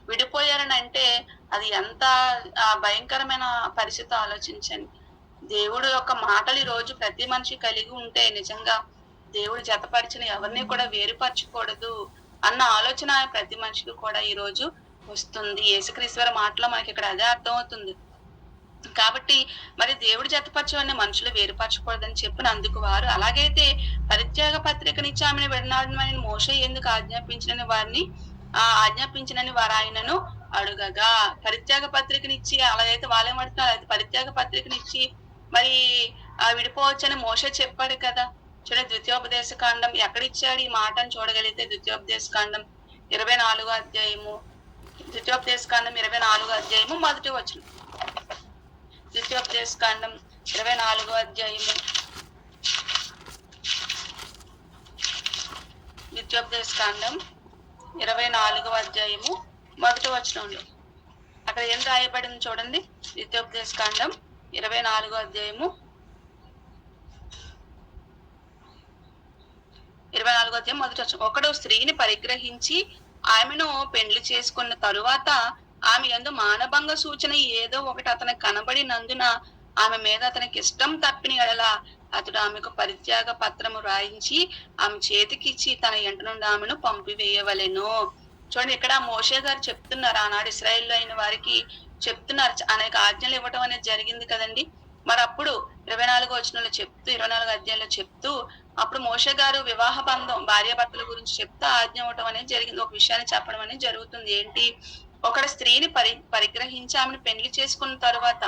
విడిపోయారని అంటే అది ఎంత భయంకరమైన పరిస్థితి ఆలోచించండి. దేవుడు యొక్క మాటలు ఈ రోజు ప్రతి మనిషి కలిగి ఉంటే నిజంగా దేవుడు జతపరిచిన ఎవరిని కూడా వేరుపరచకూడదు అన్న ఆలోచన ప్రతి మనిషికి కూడా ఈ రోజు వస్తుంది. యేసుక్రీస్తు మాటలో మనకి ఇక్కడ అదే అర్థమవుతుంది. కాబట్టి మరి దేవుడు జతపరచవని మనుషులు వేరుపరచకూడదని చెప్పినందుకు వారు, అలాగైతే పరిత్యాగ పత్రికనిచ్చి ఆమెను విడనాడమని మోషే ఎందుకు ఆజ్ఞాపించినని వారు ఆయనను అడుగగా, పరిత్యాగ పత్రికనిచ్చి అలాగైతే వాళ్ళేమంటున్నారు, అయితే పరిత్యాగ పత్రికనిచ్చి మరి విడిపోవచ్చని మోషే చెప్పాడు కదా. చూడండి, ద్వితీయోపదేశ కాండం ఎక్కడిచ్చాడు ఈ మాటను చూడగలిగితే ద్వితీయోపదేశ కాండం 24వ అధ్యాయము, ద్వితీయోపదేశ కాండం 24వ అధ్యాయము మొదటి వచనం. ద్వితీయోపదేశ కాండం 24వ అధ్యాయము, ద్వితీయోపదేశ కాండం 24వ అధ్యాయము మొదటి వచనంలో అక్కడ ఏం రాయబడింది చూడండి. ద్వితీయోపదేశ కాండం 24వ అధ్యాయము 24వ అధ్యాయం మొదటి వచనం. ఒకడు స్త్రీని పరిగ్రహించి ఆమెను పెండ్లి చేసుకున్న తరువాత ఆమె యందు మానభంగ సూచన ఏదో ఒకటి అతనికి కనబడినందున ఆమె మీద అతనికి ఇష్టం తప్పిన ఎడల అతడు ఆమెకు పరిత్యాగ పత్రము రాయించి ఆమె చేతికిచ్చి తన ఇంటి నుండి ఆమెను పంపివేయవలెను. చూడండి, ఇక్కడ మోషే గారు చెప్తున్నారు, ఆనాడు ఇశ్రాయేలు అయిన వారికి చెప్తున్నారు, అనేక ఆజ్ఞలు ఇవ్వటం అనేది జరిగింది కదండి. మరి అప్పుడు 24వ వచనంలో చెప్తూ 24వ అధ్యాయంలో చెప్తూ అప్పుడు మోషే గారు వివాహ బంధం భార్యాభర్తల గురించి చెప్తూ ఆజ్ఞ ఇవ్వటం అనేది జరిగింది. ఒక విషయాన్ని చెప్పడం అనేది జరుగుతుంది. ఏంటి? ఒకడు స్త్రీని పరిగ్రహించి ఆమెను పెళ్లి చేసుకున్న తరువాత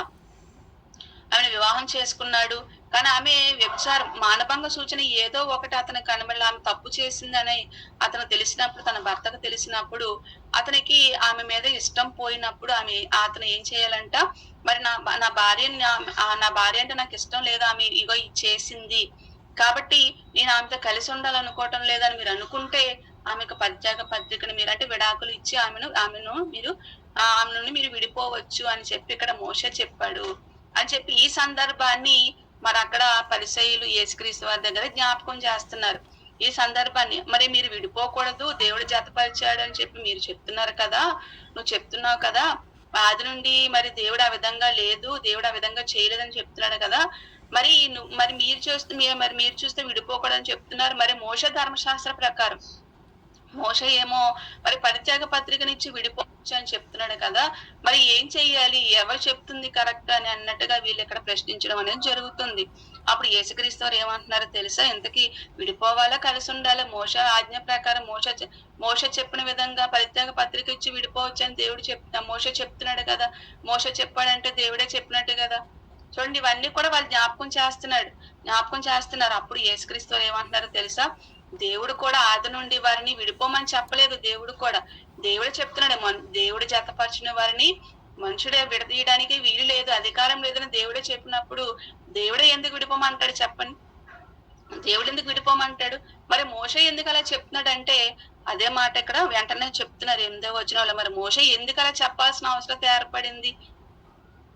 ఆమెను వివాహం చేసుకున్నాడు, కానీ ఆమె వ్యభిచారం మానభంగ సూచన ఏదో ఒకటి అతనికి కనబడి ఆమె తప్పు చేసిందని అతను తెలిసినప్పుడు, తన భర్తకు తెలిసినప్పుడు, అతనికి ఆమె మీద ఇష్టం పోయినప్పుడు అతను ఏం చేయాలంట, మరి నా భార్య అంటే నాకు ఇష్టం లేదు, ఆమె ఇగో చేసింది కాబట్టి నేను ఆమెతో కలిసి ఉండాలనుకోవటం లేదని మీరు అనుకుంటే ఆమెకు పరిత్యాగ పత్రికను మీరు అంటే విడాకులు ఇచ్చి ఆమె నుండి మీరు విడిపోవచ్చు అని చెప్పి ఇక్కడ మోషే చెప్పాడు అని చెప్పి ఈ సందర్భాన్ని మరి అక్కడ పరిసయ్యులు యేసుక్రీస్తు వారి దగ్గర జ్ఞాపకం చేస్తున్నారు. ఈ సందర్భాన్ని మరి మీరు విడిపోకూడదు, దేవుడు జతపరిచాడు అని చెప్పి మీరు చెప్తున్నారు కదా, నువ్వు చెప్తున్నావు కదా, ఆది నుండి మరి దేవుడు ఆ విధంగా లేదు, దేవుడు ఆ విధంగా చేయలేదని చెప్తున్నాడు కదా, మరి మీరు చూస్తే విడిపోకూడదని చెప్తున్నారు. మరి మోషే ధర్మశాస్త్ర ప్రకారం మోషే ఏమో మరి పరిత్యాగ పత్రికనిచ్చి విడిపోవచ్చు అని చెప్తున్నాడు కదా, మరి ఏం చెయ్యాలి, ఎవరు చెప్తుంది కరెక్ట్ అని అన్నట్టుగా వీళ్ళు ఇక్కడ ప్రశ్నించడం అనేది జరుగుతుంది. అప్పుడు యేసుక్రీస్తు వారు ఏమంటున్నారో తెలుసా, ఇంతకీ విడిపోవాలా కలిసి ఉండాలి? ఆజ్ఞ ప్రకారం మోషే చెప్పిన విధంగా పరిత్యాగ పత్రిక ఇచ్చి విడిపోవచ్చు అని మోషే చెప్తున్నాడు కదా, మోషే చెప్పాడంటే దేవుడే చెప్పినట్టు కదా. చూడండి, ఇవన్నీ కూడా వాళ్ళు జ్ఞాపకం చేస్తున్నారు. అప్పుడు యేసుక్రీస్తు వారు ఏమంటున్నారో తెలుసా, దేవుడు కూడా ఆది నుండి వారిని విడిపోమని చెప్పలేదు. దేవుడు చెప్తున్నాడు, దేవుడు జతపరిచిన వారిని మనుషుడే విడదీయడానికి వీలు లేదు, అధికారం లేదని దేవుడే చెప్పినప్పుడు దేవుడే ఎందుకు విడిపోమంటాడు చెప్పండి? దేవుడు ఎందుకు విడిపోమంటాడు? మరి మోషే ఎందుకు అలా చెప్తున్నాడంటే అదే మాట ఇక్కడ వెంటనే చెప్తున్నారు 8వ వచనంలో. మరి మోషే ఎందుకు అలా చెప్పాల్సిన అవసరం ఏర్పడింది?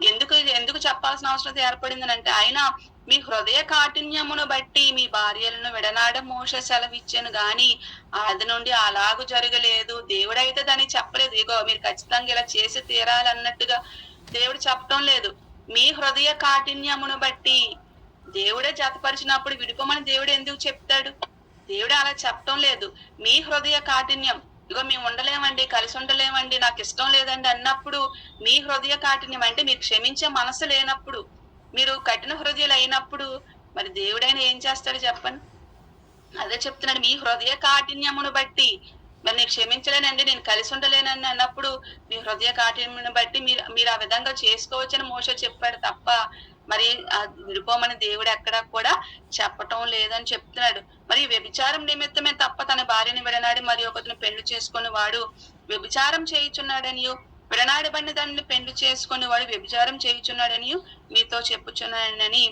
ఎందుకు చెప్పాల్సిన అవసరం ఏర్పడింది అంటే, ఆయన మీ హృదయ కాఠిన్యమును బట్టి మీ భార్యలను విడనాడ మోషే సెలవిచ్చాను గాని ఆది నుండి అలాగూ జరగలేదు. దేవుడైతే దాన్ని చెప్పలేదు, ఇగో మీరు ఖచ్చితంగా ఇలా చేసి తీరాలన్నట్టుగా దేవుడు చెప్పటం లేదు. మీ హృదయ కాఠిన్యమును బట్టి, దేవుడే జతపరిచినప్పుడు విడిపోమని దేవుడు ఎందుకు చెప్తాడు? దేవుడు అలా చెప్పటం లేదు. మీ హృదయ కాఠిన్యం, ఇగో మేము ఉండలేమండి, కలిసి ఉండలేమండి, నాకు ఇష్టం లేదండి అన్నప్పుడు మీ హృదయ కాఠిన్యం అంటే మీరు క్షమించే మనసు లేనప్పుడు, మీరు కఠిన హృదయాలు అయినప్పుడు మరి దేవుడైనా ఏం చేస్తాడు చెప్పండి? అదే చెప్తున్నాడు, మీ హృదయ కాఠిన్యమును బట్టి. మరి నేను క్షమించలేనండి, నేను కలిసి ఉండలేనని అన్నప్పుడు మీ హృదయ కాఠిన్యమును బట్టి మీరు మీరు ఆ విధంగా చేసుకోవచ్చని మోషే చెప్పాడు తప్ప మరి విడిపోమని దేవుడు ఎక్కడా కూడా చెప్పటం లేదని చెప్తున్నాడు. మరి వ్యభిచారం నిమిత్తమే తప్ప తన భార్యని విడనాడి మరి ఒకరిని పెళ్లి చేసుకుని వాడు వ్యభిచారం చేయుచున్నాడని, విడనాడబడిన దానిని పెళ్లి చేసుకుని వాడు వ్యభిచారం చేయుచున్నాడని మీతో చెప్పుచున్నానని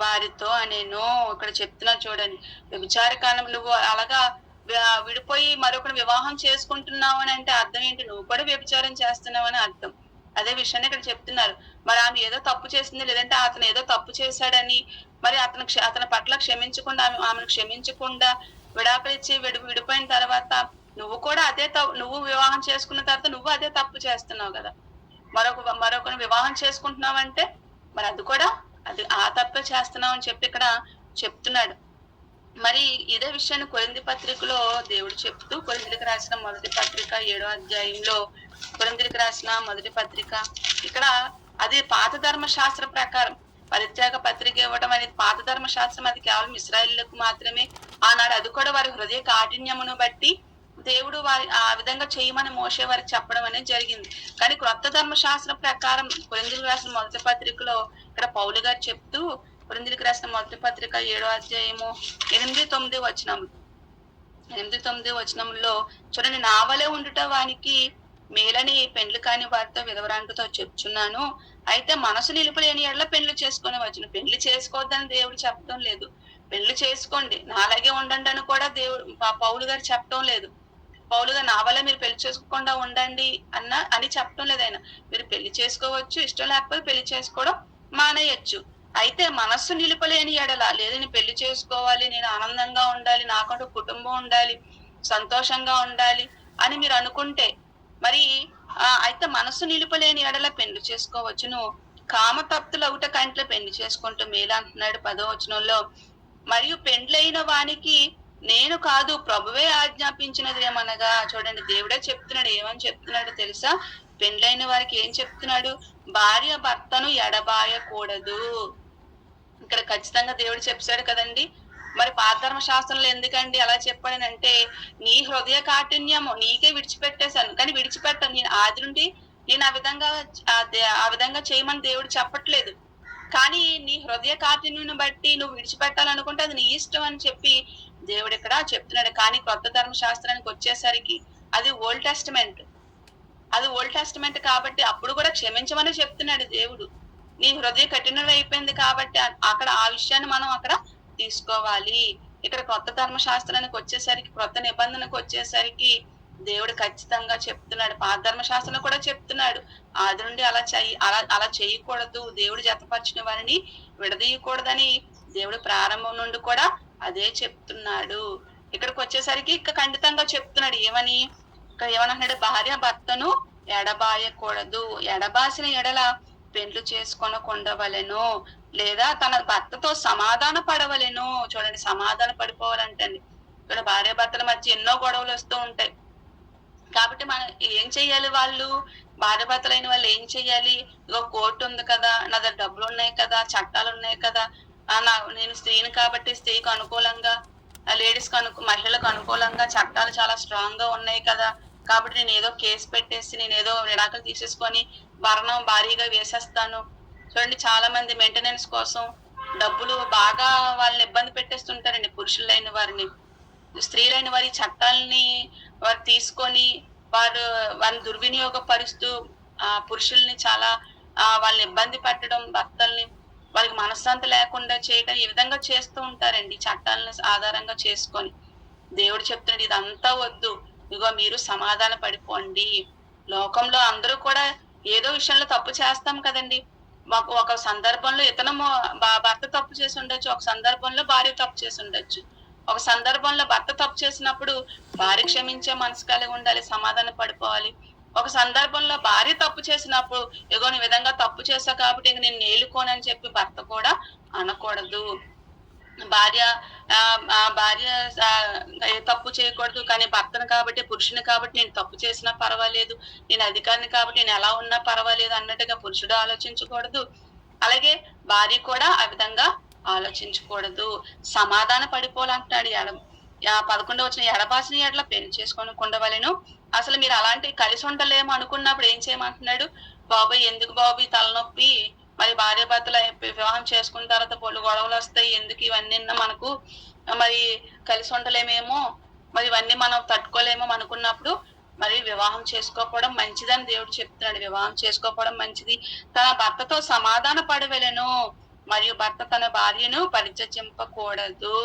వారితో నేను. ఇక్కడ చెప్తున్నా చూడండి, వ్యభిచార కాలం నువ్వు అలాగా విడిపోయి మరొకరు వివాహం చేసుకుంటున్నావు అని అంటే అర్థం ఏంటి? నువ్వు కూడా వ్యభిచారం చేస్తున్నావు అని అర్థం. అదే విషయాన్ని ఇక్కడ చెప్తున్నారు. మరి ఆమె ఏదో తప్పు చేసింది, లేదంటే అతను ఏదో తప్పు చేశాడని మరి అతని పట్ల క్షమించకుండా ఆమెను క్షమించకుండా విడాకులిచ్చి విడిపోయిన తర్వాత నువ్వు కూడా నువ్వు వివాహం చేసుకున్న తర్వాత నువ్వు అదే తప్పు చేస్తున్నావు కదా. మరొకరు వివాహం చేసుకుంటున్నావు అంటే మరి అది కూడా ఆ తప్పే చేస్తున్నావు అని చెప్పి ఇక్కడ చెప్తున్నాడు. మరి ఇదే విషయాన్ని కొరింథీ పత్రికలో దేవుడు చెప్తూ, కొరింథీలకు రాసిన మొదటి పత్రిక 7వ అధ్యాయంలో, కొరింథీలకు రాసిన మొదటి పత్రిక ఇక్కడ అది పాత ధర్మశాస్త్ర ప్రకారం పరిత్యాగ పత్రిక ఇవ్వడం అనేది పాత ధర్మశాస్త్రం, అది కేవలం ఇశ్రాయేలులకు మాత్రమే. ఆనాడు అది కూడా వారి హృదయ కాఠిన్యమును బట్టి దేవుడు వారి ఆ విధంగా చేయమని మోషే వారికి చెప్పడం అనేది జరిగింది. కానీ క్రొత్త ధర్మశాస్త్రం ప్రకారం కొరింథీలకు రాసిన మొదటి పత్రికలో ఇక్కడ పౌలు గారు చెప్తూ, కొరింథీలకు రాసిన మొదటి పత్రిక 7వ అధ్యాయము 8-9 వచనంలో చూడండి, నా వలె ఉండుట వానికి మేలని పెండ్లు కాని వారితో విధవరాంటితో చెప్తున్నాను. అయితే మనసు నిలుపులేని ఎడల పెళ్లి చేసుకుని వచ్చును. పెళ్లి చేసుకోవద్దని దేవుడు చెప్పడం లేదు, పెళ్లి చేసుకోండి నాలాగే ఉండండి అని కూడా దేవుడు పౌలు గారు చెప్పడం లేదు. పౌలు గారు నా వల్ల మీరు పెళ్లి చేసుకోకుండా ఉండండి అని చెప్పడం లేదు. ఆయన మీరు పెళ్లి చేసుకోవచ్చు, ఇష్టం లేకపోతే పెళ్లి చేసుకోవడం మానేయచ్చు. అయితే మనస్సు నిలుపలేని ఎడల, లేదు నేను పెళ్లి చేసుకోవాలి, నేను ఆనందంగా ఉండాలి, నాకంటూ కుటుంబం ఉండాలి, సంతోషంగా ఉండాలి అని మీరు అనుకుంటే మరి అయితే మనస్సు నిలుపలేని ఎడల పెళ్లి చేసుకోవచ్చును. కామతప్తులు అవుట కంట్లో పెళ్లి చేసుకుంటూ మేలు అంటున్నాడు 10వ వచనంలో. మరియు పెండ్లైన వానికి నేను కాదు ప్రభువే ఆజ్ఞాపించినది ఏమనగా, చూడండి దేవుడే చెప్తున్నాడు. ఏమని చెప్తున్నాడు తెలుసా? పెండ్లైన వారికి ఏం చెప్తున్నాడు? భార్య భర్తను ఎడబాయకూడదు. ఇక్కడ ఖచ్చితంగా దేవుడు చెప్పాడు కదండి. మరి పాత ధర్మశాస్త్రంలో ఎందుకండి అలా చెప్పాడనంటే, నీ హృదయ కాఠిన్యము నీకే విడిచిపెట్టేశాను, కానీ విడిచిపెట్టాను నేను ఆది నుండి. నేను ఆ విధంగా చేయమని దేవుడు చెప్పట్లేదు, కానీ నీ హృదయ కాఠిన్యం బట్టి నువ్వు విడిచిపెట్టాలనుకుంటే అది నీ ఇష్టం అని చెప్పి దేవుడు ఇక్కడ చెప్తున్నాడు. కానీ కొత్త ధర్మశాస్త్రానికి వచ్చేసరికి అది ఓల్డ్ టెస్టమెంట్ కాబట్టి అప్పుడు కూడా క్షమించమని చెప్తున్నాడు దేవుడు. నీ హృదయ కఠినం అయిపోయింది కాబట్టి అక్కడ ఆ విషయాన్ని మనం అక్కడ తీసుకోవాలి. ఇక్కడ కొత్త ధర్మశాస్త్రానికి వచ్చేసరికి, కొత్త నిబంధనకు వచ్చేసరికి దేవుడు ఖచ్చితంగా చెప్తున్నాడు. పాత ధర్మశాస్త్రం కూడా చెప్తున్నాడు, ఆది నుండి అలా చేయకూడదు, దేవుడు జతపరిచిన వారిని విడదీయకూడదని దేవుడు ప్రారంభం నుండి కూడా అదే చెప్తున్నాడు. ఇక్కడికి వచ్చేసరికి ఖండితంగా చెప్తున్నాడు. ఏమనంటున్నాడు? భార్య భర్తను ఎడబాయకూడదు, ఎడబాసిన ఎడల పెండ్లు చేసుకొనకుండవలెను, లేదా తన భర్తతో సమాధాన పడవలెను. చూడండి, సమాధాన పడిపోవాలంటే ఇక్కడ భార్య భర్తల మధ్య ఎన్నో గొడవలు వస్తూ ఉంటాయి. కాబట్టి మనం ఏం చెయ్యాలి? భార్య భర్తలైన వాళ్ళు ఏం చెయ్యాలి? ఇగో కోర్టు ఉంది కదా, నా దగ్గర డబ్బులు ఉన్నాయి కదా, చట్టాలు ఉన్నాయి కదా, నేను స్త్రీని కాబట్టి స్త్రీకి అనుకూలంగా, మహిళలకు అనుకూలంగా చట్టాలు చాలా స్ట్రాంగ్ గా ఉన్నాయి కదా, కాబట్టి నేను ఏదో కేసు పెట్టేసి నేను ఏదో విడాకులు తీసేసుకొని భరణం భారీగా వేసేస్తాను. చూడండి, చాలా మంది మెయింటెనెన్స్ కోసం డబ్బులు బాగా వాళ్ళని ఇబ్బంది పెట్టేస్తుంటారండి. పురుషులైన వారిని, స్త్రీలైన వారి చట్టాలని వారు తీసుకొని వారిని దుర్వినియోగపరుస్తూ పురుషుల్ని చాలా వాళ్ళని ఇబ్బంది పెట్టడం, భర్తల్ని వాళ్ళకి మనశ్శాంతి లేకుండా చేయడం, ఈ విధంగా చేస్తూ ఉంటారండి చట్టాలను ఆధారంగా చేసుకొని. దేవుడు చెప్తున్నాడు, ఇదంతా వద్దు, ఇగో మీరు సమాధాన పడిపోండి. లోకంలో అందరూ కూడా ఏదో విషయంలో తప్పు చేస్తాం కదండి. మాకు ఒక సందర్భంలో భర్త తప్పు చేసి ఉండొచ్చు, ఒక సందర్భంలో భార్య తప్పు చేసి ఉండొచ్చు. ఒక సందర్భంలో భర్త తప్పు చేసినప్పుడు భార్య క్షమించే మనసు కలిగి ఉండాలి, సమాధాన పడిపోవాలి. ఒక సందర్భంలో భార్య తప్పు చేసినప్పుడు ఇగో నీ విధంగా తప్పు చేసా కాబట్టి ఇంక నేను నేలుకోనని చెప్పి భర్త కూడా అనకూడదు. భార్య తప్పు చేయకూడదు, కానీ భర్తను కాబట్టి, పురుషుని కాబట్టి నేను తప్పు చేసినా పర్వాలేదు, నేను అధికారిని కాబట్టి నేను ఎలా ఉన్నా పర్వాలేదు అన్నట్టుగా పురుషుడు ఆలోచించకూడదు. అలాగే భార్య కూడా ఆ విధంగా ఆలోచించకూడదు. సమాధాన పడిపోవాలంటున్నాడు. 11 వచ్చిన ఎడబాసిన ఎడల పెళ్లి చేసుకొని ఉండవలెను. అసలు మీరు అలాంటివి కలిసి ఉండలేము అనుకున్నప్పుడు ఏం చేయమంటున్నాడు? బాబోయ్ ఎందుకు బాబు ఈ తలనొప్పి, మరి భార్య భర్తల వివాహం చేసుకున్న తర్వాత పొళ్ళు గొడవలు వస్తాయి, ఎందుకు ఇవన్నీ మనకు, మరి కలిసి ఉండలేమేమో, మరి ఇవన్నీ మనం తట్టుకోలేమో అనుకున్నప్పుడు మరి వివాహం చేసుకోకపోవడం మంచిదని దేవుడు చెప్తున్నాడు. వివాహం చేసుకోకపోవడం మంచిది. తన భర్తతో సమాధాన పడవలెను, మరియు భర్త తన భార్యను పరిత్యజింపకూడదు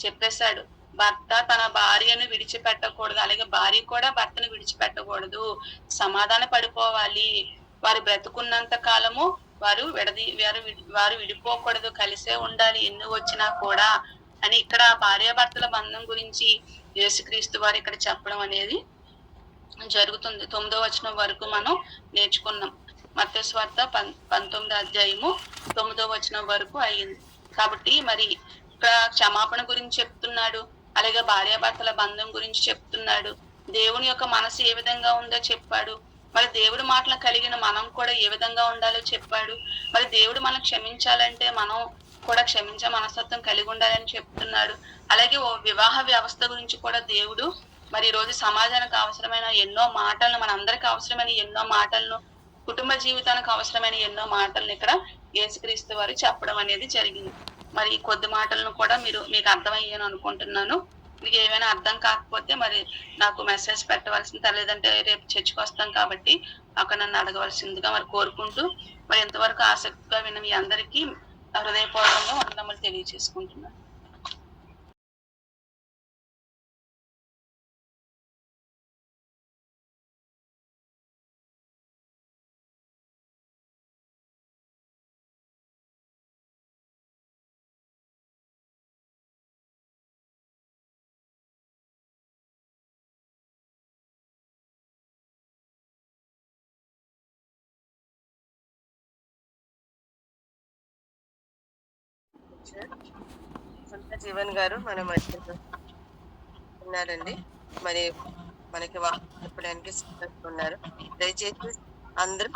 చెప్పేశాడు. భర్త తన భార్యను విడిచిపెట్టకూడదు, అలాగే భార్య కూడా భర్తను విడిచిపెట్టకూడదు. సమాధాన పడిపోవాలి. వారు బ్రతుకున్నంత కాలము వారు విడిపోకూడదు, కలిసే ఉండాలి ఎన్ని వచ్చినా కూడా అని ఇక్కడ భార్యాభర్తల బంధం గురించి యేసుక్రీస్తు వారు ఇక్కడ చెప్పడం అనేది జరుగుతుంది. 9వ వచనం వరకు మనం నేర్చుకున్నాం. మత్తయి సువార్త 19వ అధ్యాయము 9వ వచనం వరకు అయ్యింది. కాబట్టి మరి ఇక్కడ క్షమాపణ గురించి చెప్తున్నాడు, అలాగే భార్యాభర్తల బంధం గురించి చెప్తున్నాడు. దేవుని యొక్క మనసు ఏ విధంగా ఉందో చెప్పాడు. మరి దేవుడి మాటలు కలిగిన మనం కూడా ఏ విధంగా ఉండాలో చెప్పాడు. మరి దేవుడు మనం క్షమించాలంటే మనం కూడా క్షమించే మనస్తత్వం కలిగి ఉండాలని చెప్తున్నాడు. అలాగే ఓ వివాహ వ్యవస్థ గురించి కూడా దేవుడు మరి ఈ రోజు సమాజానికి అవసరమైన ఎన్నో మాటలను, మన అందరికి అవసరమైన ఎన్నో మాటలను, కుటుంబ జీవితానికి అవసరమైన ఎన్నో మాటలను ఇక్కడ యేసుక్రీస్తు వారు చెప్పడం అనేది జరిగింది. మరి ఈ కొద్ది మాటలను కూడా మీకు అర్థమయ్యాను అనుకుంటున్నాను. మీకు ఏమైనా అర్థం కాకపోతే మరి నాకు మెసేజ్ పెట్టవలసింది, లేదంటే రేపు చర్చకు వస్తాం కాబట్టి అక్కడ నన్ను అడగవలసిందిగా మరి కోరుకుంటూ, మరి ఎంతవరకు ఆసక్తిగా విన్న మీ అందరికీ హృదయపూర్వకంగా వందనములు తెలియజేసుకుంటున్నాను. సొంత జీవన్ గారు మన మధ్యలో ఉన్నారండి. మరి మనకి చెప్పడానికి ఉన్నారు. దయచేసి అందరూ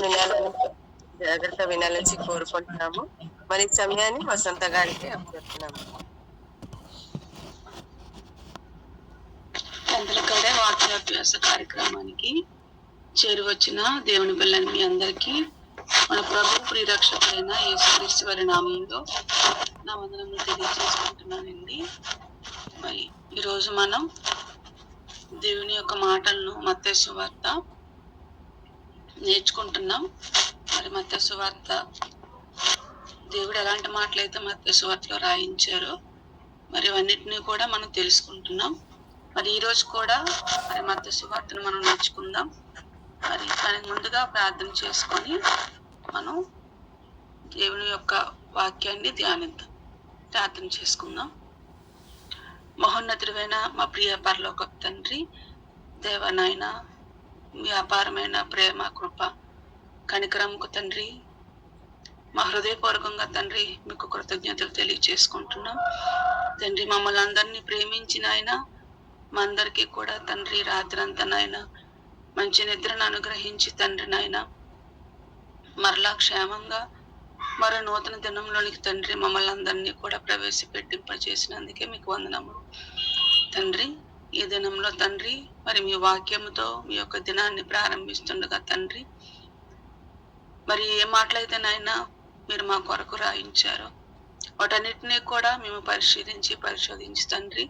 వినాలని, జాగ్రత్త వినాలని కోరుకుంటున్నాము. మరి సమయాన్ని వసంత గారికి చెప్తున్నాము. అందరికీ వాక్యాభ్యాస కార్యక్రమానికి చేరువచ్చిన దేవుని బిడ్డలని మీ అందరికీ మన ప్రభు ప్రియరక్షకుడైన యేసుక్రీస్తు వారి నామంలో నా వందనములు తెలియజేసుకుంటున్నానండి. మరి ఈరోజు మనం దేవుని యొక్క మాటలను మత్తయి సువార్త నేర్చుకుంటున్నాం. మరి మత్తయి సువార్త దేవుడు ఎలాంటి మాటలైతే మత్తయి సువార్తలో రాయించారో మరి అవన్నిటినీ కూడా మనం తెలుసుకుంటున్నాం. మరి ఈరోజు కూడా మరి మత్తయి సువార్తను మనం నేర్చుకుందాం. మరి దానికి ముందుగా ప్రార్థన చేసుకొని మనం దేవుని యొక్క వాక్యాన్ని ధ్యానిద్దాం. ప్రార్థన చేసుకుందాం. మహోన్నతుడైన మా ప్రియ పరలోకపు తండ్రి, దేవనాయన మీ అపారమైన ప్రేమ, కృప, కనికరముకు తండ్రి మా హృదయపూర్వకంగా తండ్రి మీకు కృతజ్ఞతలు తెలియచేసుకుంటున్నాం. తండ్రి మమ్మల్ని అందరినీ ప్రేమించిన ఆయన, మా అందరికీ కూడా తండ్రి రాత్రి అంతా నాయన మంచి నిద్రను అనుగ్రహించి తండ్రి నాయన మరలా క్షేమంగా మరో నూతన దినంలోనికి తండ్రి మమ్మల్ని అందరినీ కూడా ప్రవేశపెట్టింపజేసినందుకే మీకు వందనములు తండ్రి. ఈ దినంలో తండ్రి మరి మీ వాక్యముతో మీ యొక్క దినాన్ని ప్రారంభిస్తుండగా తండ్రి మరి ఏ మాటలైతే నాయన మీరు మా కొరకు రాయించారో వాటన్నిటినీ కూడా మేము పరిశోధించి తండ్రి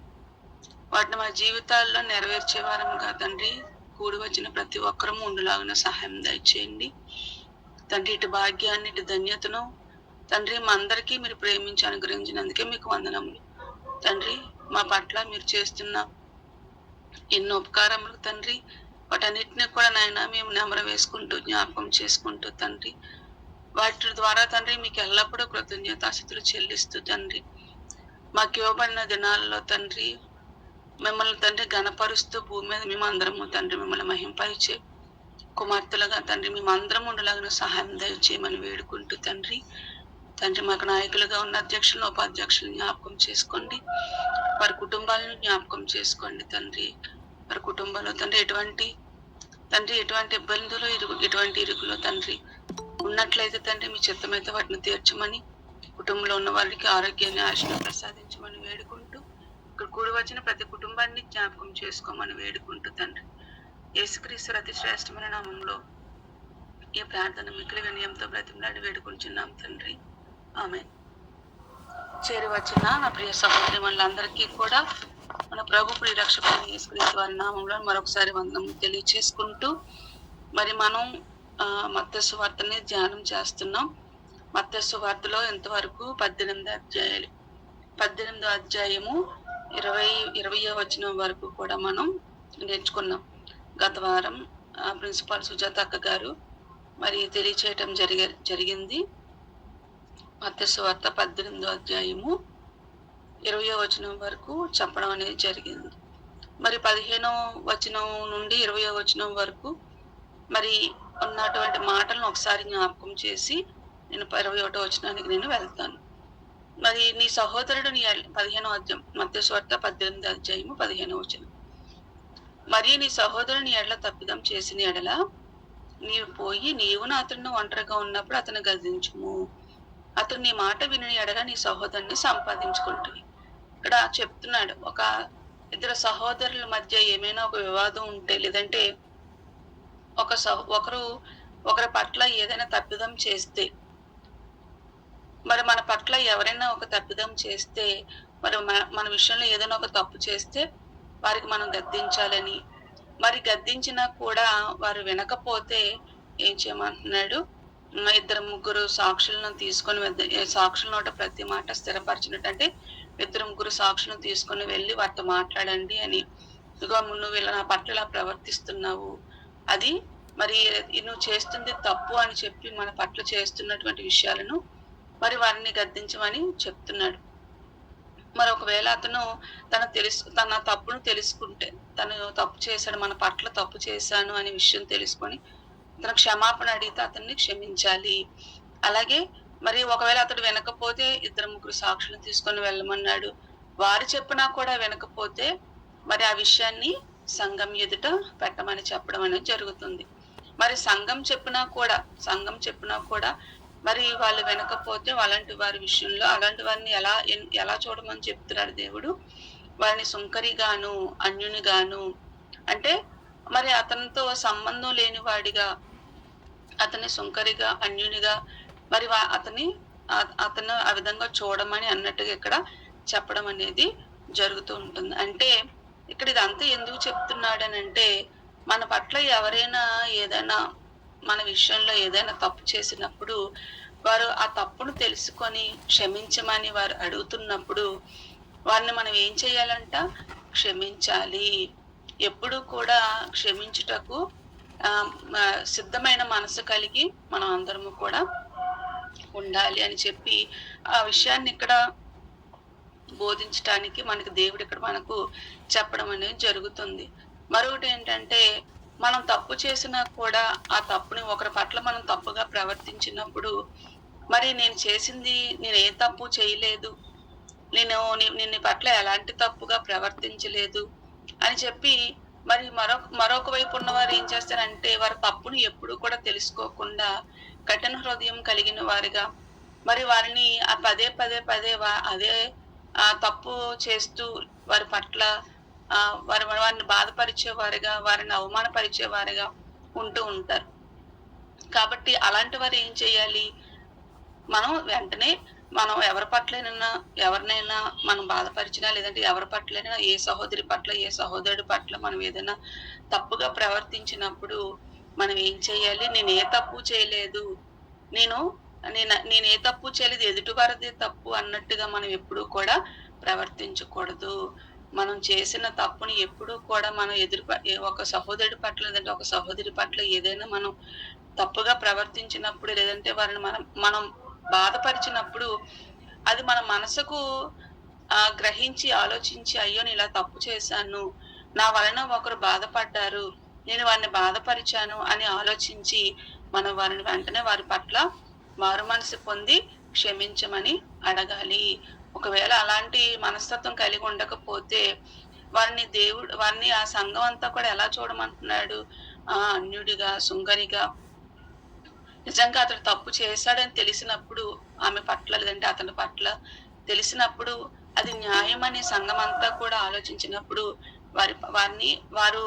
వాటిని మా జీవితాల్లో నెరవేర్చే వారముగా తండ్రి కూడి వచ్చిన ప్రతి ఒక్కరము ఉండులాగిన సహాయం దయచేయండి తండ్రి. ఇటు భాగ్యాన్ని, ఇటు ధన్యతను తండ్రి మా అందరికీ మీరు ప్రేమించి అనుగ్రహించినందుకే మీకు వందనములు తండ్రి. మా పట్ల మీరు చేస్తున్న ఎన్నో ఉపకారములు తండ్రి వాటన్నిటిని కూడా నాయన మేము నెమరు వేసుకుంటూ జ్ఞాపకం చేసుకుంటూ తండ్రి వాటి ద్వారా తండ్రి మీకు ఎల్లప్పుడూ కృతజ్ఞతాస్తుతులు చెల్లిస్తూ తండ్రి మాకు ఇవ్వబడిన దినాల్లో తండ్రి మిమ్మల్ని తండ్రి గణపరుస్తూ భూమి మీద మేము అందరము తండ్రి మిమ్మల్ని మహింపరిచే కుమార్తెలుగా తండ్రి మేము అందరం ఉండలాగిన సహాయం దయచేయమని వేడుకుంటూ తండ్రి మాకు నాయకులుగా ఉన్న అధ్యక్షులను, ఉపాధ్యక్షులను జ్ఞాపకం చేసుకోండి. వారి కుటుంబాలను జ్ఞాపకం చేసుకోండి తండ్రి. వారి కుటుంబంలో తండ్రి ఎటువంటి ఇబ్బందులు, ఎటువంటి ఇరుకులో తండ్రి ఉన్నట్లయితే తండ్రి మీ చిత్తమైతే వాటిని తీర్చమని, కుటుంబంలో ఉన్న వారికి ఆరోగ్యాన్ని, ఆశను ప్రసాదించమని వేడుకుంటూ ఇక్కడ కూడి వచ్చిన ప్రతి కుటుంబాన్ని జ్ఞాపకం చేసుకోమని వేడుకుంటూ తండ్రి యేసుక్రీస్తు అతి శ్రేష్టమైన నామంలో ఈ ప్రార్థన మిక్కిలి వినయంతో బ్రతిమలాడి వేడుకుంటున్నాం తండ్రి. ఆమేన్. చేరి వచ్చిన నా ప్రియ సహోదరి వాళ్ళందరికీ కూడా మన ప్రభు ప్రియరక్షకుడైన యేసుక్రీస్తు వారి నామంలో మరొకసారి వందనం తెలియచేసుకుంటూ మరి మనం మత్తయి సువార్తని ధ్యానం చేస్తున్నాం. మత్తయి సువార్తలో ఎంతవరకు 18వ అధ్యాయము 20వ వచనం వరకు కూడా మనం నేర్చుకున్నాం. గత వారం ప్రిన్సిపాల్ సుజాత అక్క గారు మరి తెలియచేయటం జరిగింది. మత్తయి సువార్త 18వ అధ్యాయము 20వ వచనం వరకు చెప్పడం అనేది జరిగింది. మరి 15వ వచనం నుండి 20వ వచనం వరకు మరి ఉన్నటువంటి మాటలను ఒకసారి జ్ఞాపకం చేసి నేను 21వ వచనానికి నేను వెళ్తాను. మరి నీ సహోదరుడు నీ 15వ అధ్యాయం మత్తయి సువార్త 18వ అధ్యాయము 15వ వచనం. మరి నీ సహోదరుడు నీ ఎడల తప్పిదం చేసిన ఎడల నీవు పోయి నీవును అతను ఒంటరిగా ఉన్నప్పుడు అతను గద్దించుము. అతను నీ మాట విని ఎడల నీ సహోదరుని సంపాదించుకుంటుంది. ఇక్కడ చెప్తున్నాడు, ఒక ఇద్దరు సహోదరుల మధ్య ఏమైనా ఒక వివాదం ఉంటే లేదంటే ఒకరి పట్ల ఏదైనా తప్పిదం చేస్తే మరి మన పట్ల ఎవరైనా ఒక తప్పిదం చేస్తే మరి మన విషయంలో ఏదైనా ఒక తప్పు చేస్తే వారికి మనం గద్దించాలని, మరి గద్దించినా కూడా వారు వినకపోతే ఏం చేయమంటున్నాడు, 2-3 సాక్షులను తీసుకొని సాక్షుల నోట ప్రతి మాట స్థిరపరిచినట్టు, అంటే 2-3 సాక్షులను తీసుకొని వెళ్ళి వారితో మాట్లాడండి అని. ఇదిగో నువ్వు ఇలా నా పట్ల ఇలా ప్రవర్తిస్తున్నావు, అది మరి నువ్వు చేస్తుంది తప్పు అని చెప్పి మన పట్ల చేస్తున్నటువంటి విషయాలను మరి వారిని గద్దించమని చెప్తున్నాడు. మరి ఒకవేళ అతను తన తప్పును తెలుసుకుంటే, తను తప్పు చేశాడు, మన పట్ల తప్పు చేశాను అనే విషయం తెలుసుకొని తన క్షమాపణ అడిగితే అతన్ని క్షమించాలి. అలాగే మరి ఒకవేళ అతడు వినకపోతే 2-3 సాక్షులను తీసుకొని వెళ్ళమన్నాడు. వారు చెప్పినా కూడా వినకపోతే మరి ఆ విషయాన్ని సంఘం ఎదుట పెట్టమని చెప్పడం అనేది జరుగుతుంది. మరి సంఘం చెప్పినా కూడా మరి వాళ్ళు వినకపోతే అలాంటి వారి విషయంలో అలాంటి వారిని ఎలా చూడమని చెప్తున్నాడు దేవుడు, వారిని సుంకరిగాను అన్యునిగాను, అంటే మరి అతనితో సంబంధం లేని వాడిగా, అతన్ని సుంకరిగా అన్యునిగా మరి అతను ఆ విధంగా చూడమని అన్నట్టుగా ఇక్కడ చెప్పడం అనేది జరుగుతూ ఉంటుంది. అంటే ఇక్కడ ఇదంతా ఎందుకు చెప్తున్నాడనంటే, మన పట్ల ఎవరైనా ఏదైనా మన విషయంలో ఏదైనా తప్పు చేసినప్పుడు వారు ఆ తప్పును తెలుసుకొని క్షమించమని వారు అడుగుతున్నప్పుడు వారిని మనం ఏం చేయాలంట, క్షమించాలి. ఎప్పుడు కూడా క్షమించుటకు సిద్ధమైన మనసు కలిగి మనం అందరము కూడా ఉండాలి అని చెప్పి ఆ విషయాన్ని ఇక్కడ బోధించడానికి మనకి దేవుడు ఇక్కడ మనకు చెప్పడం అనేది జరుగుతుంది. మరొకటి ఏంటంటే, మనం తప్పు చేసినా కూడా ఆ తప్పుని ఒకరి పట్ల మనం తప్పుగా ప్రవర్తించినప్పుడు మరి నేను ఏ తప్పు చేయలేదు, నిన్ను పట్ల ఎలాంటి తప్పుగా ప్రవర్తించలేదు అని చెప్పి మరి మరొక వైపు ఉన్నవారు ఏం చేస్తారంటే, వారి తప్పుని ఎప్పుడు కూడా తెలుసుకోకుండా కఠిన హృదయం కలిగిన వారిగా మరి వారిని పదే అదే తప్పు చేస్తూ వారి పట్ల వారిని బాధపరిచేవారిగా, వారిని అవమానపరిచేవారిగా ఉంటూ ఉంటారు. కాబట్టి అలాంటి వారు ఏం చేయాలి, మనం వెంటనే మనం ఎవరినైనా మనం బాధపరిచినా లేదంటే ఎవరి పట్లైనా ఏ సహోదరి పట్ల ఏ సహోదరుడి పట్ల మనం ఏదైనా తప్పుగా ప్రవర్తించినప్పుడు మనం ఏం చేయాలి, నేను ఏ తప్పు చేయలేదు, నేను ఏ తప్పు చేయలేదు, ఎదుటివారిదే తప్పు అన్నట్టుగా మనం ఎప్పుడూ కూడా ప్రవర్తించకూడదు. మనం చేసిన తప్పుని ఎప్పుడూ కూడా మనం ఒక సహోదరుడి పట్ల లేదంటే ఒక సహోదరి పట్ల ఏదైనా మనం తప్పుగా ప్రవర్తించినప్పుడు లేదంటే వారిని మనం బాధపరిచినప్పుడు అది మన మనసుకు గ్రహించి ఆలోచించి, అయ్యో నేను ఇలా తప్పు చేశాను, నా వలన ఒకరు బాధపడ్డారు, నేను వారిని బాధపరిచాను అని ఆలోచించి మనం వారిని వెంటనే వారి పట్ల మారు మనసు పొంది క్షమించమని అడగాలి. ఒకవేళ అలాంటి మనస్తత్వం కలిగి ఉండకపోతే వారిని ఆ సంఘం అంతా కూడా ఎలా చూడమంటున్నాడు, అన్యుడిగా సుంకరిగా. నిజంగా అతడు తప్పు చేశాడని తెలిసినప్పుడు ఆమె పట్ల లేదంటే అతని పట్ల తెలిసినప్పుడు అది న్యాయమని సంఘం అంతా కూడా ఆలోచించినప్పుడు వారు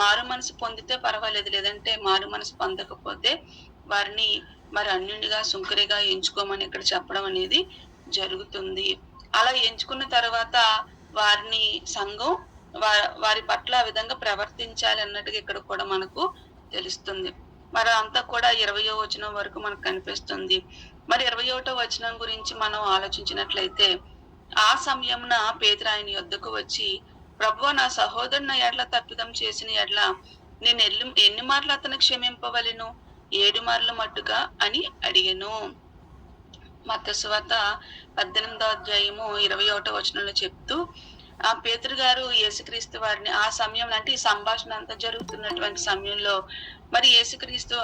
మారు మనసు పొందితే పర్వాలేదు, లేదంటే మారు మనసు పొందకపోతే వారిని మరి అన్యునిగా సుంకరిగా ఎంచుకోమని ఇక్కడ చెప్పడం అనేది జరుగుతుంది. అలా ఎంచుకున్న తర్వాత వారిని సంఘం వారి పట్ల ఆ విధంగా ప్రవర్తించాలి అన్నట్టుగా ఇక్కడ కూడా మనకు తెలుస్తుంది. మరి అంతా కూడా 20వ వచనం వరకు మనకు కనిపిస్తుంది. మరి 21వ వచనం గురించి మనం ఆలోచించినట్లయితే, ఆ సమయమున పేతురు ఆయన యొద్దకు వచ్చి, ప్రభువా, నా సహోదరుడు నా ఎడ్ల తప్పిదం చేసిన ఎడ్ల నేను ఎన్ని మార్లు అతను క్షమింపవలెను? 7 మార్లు మట్టుగా అని అడిగెను. మత్తయి సువార్త 18వ అధ్యాయము 21వ వచనంలో చెప్తూ, ఆ పేతురు గారు యేసుక్రీస్తు వారిని ఆ సమయంలో, అంటే ఈ సంభాషణ అంతా జరుగుతున్నటువంటి సమయంలో మరి యేసుక్రీస్తు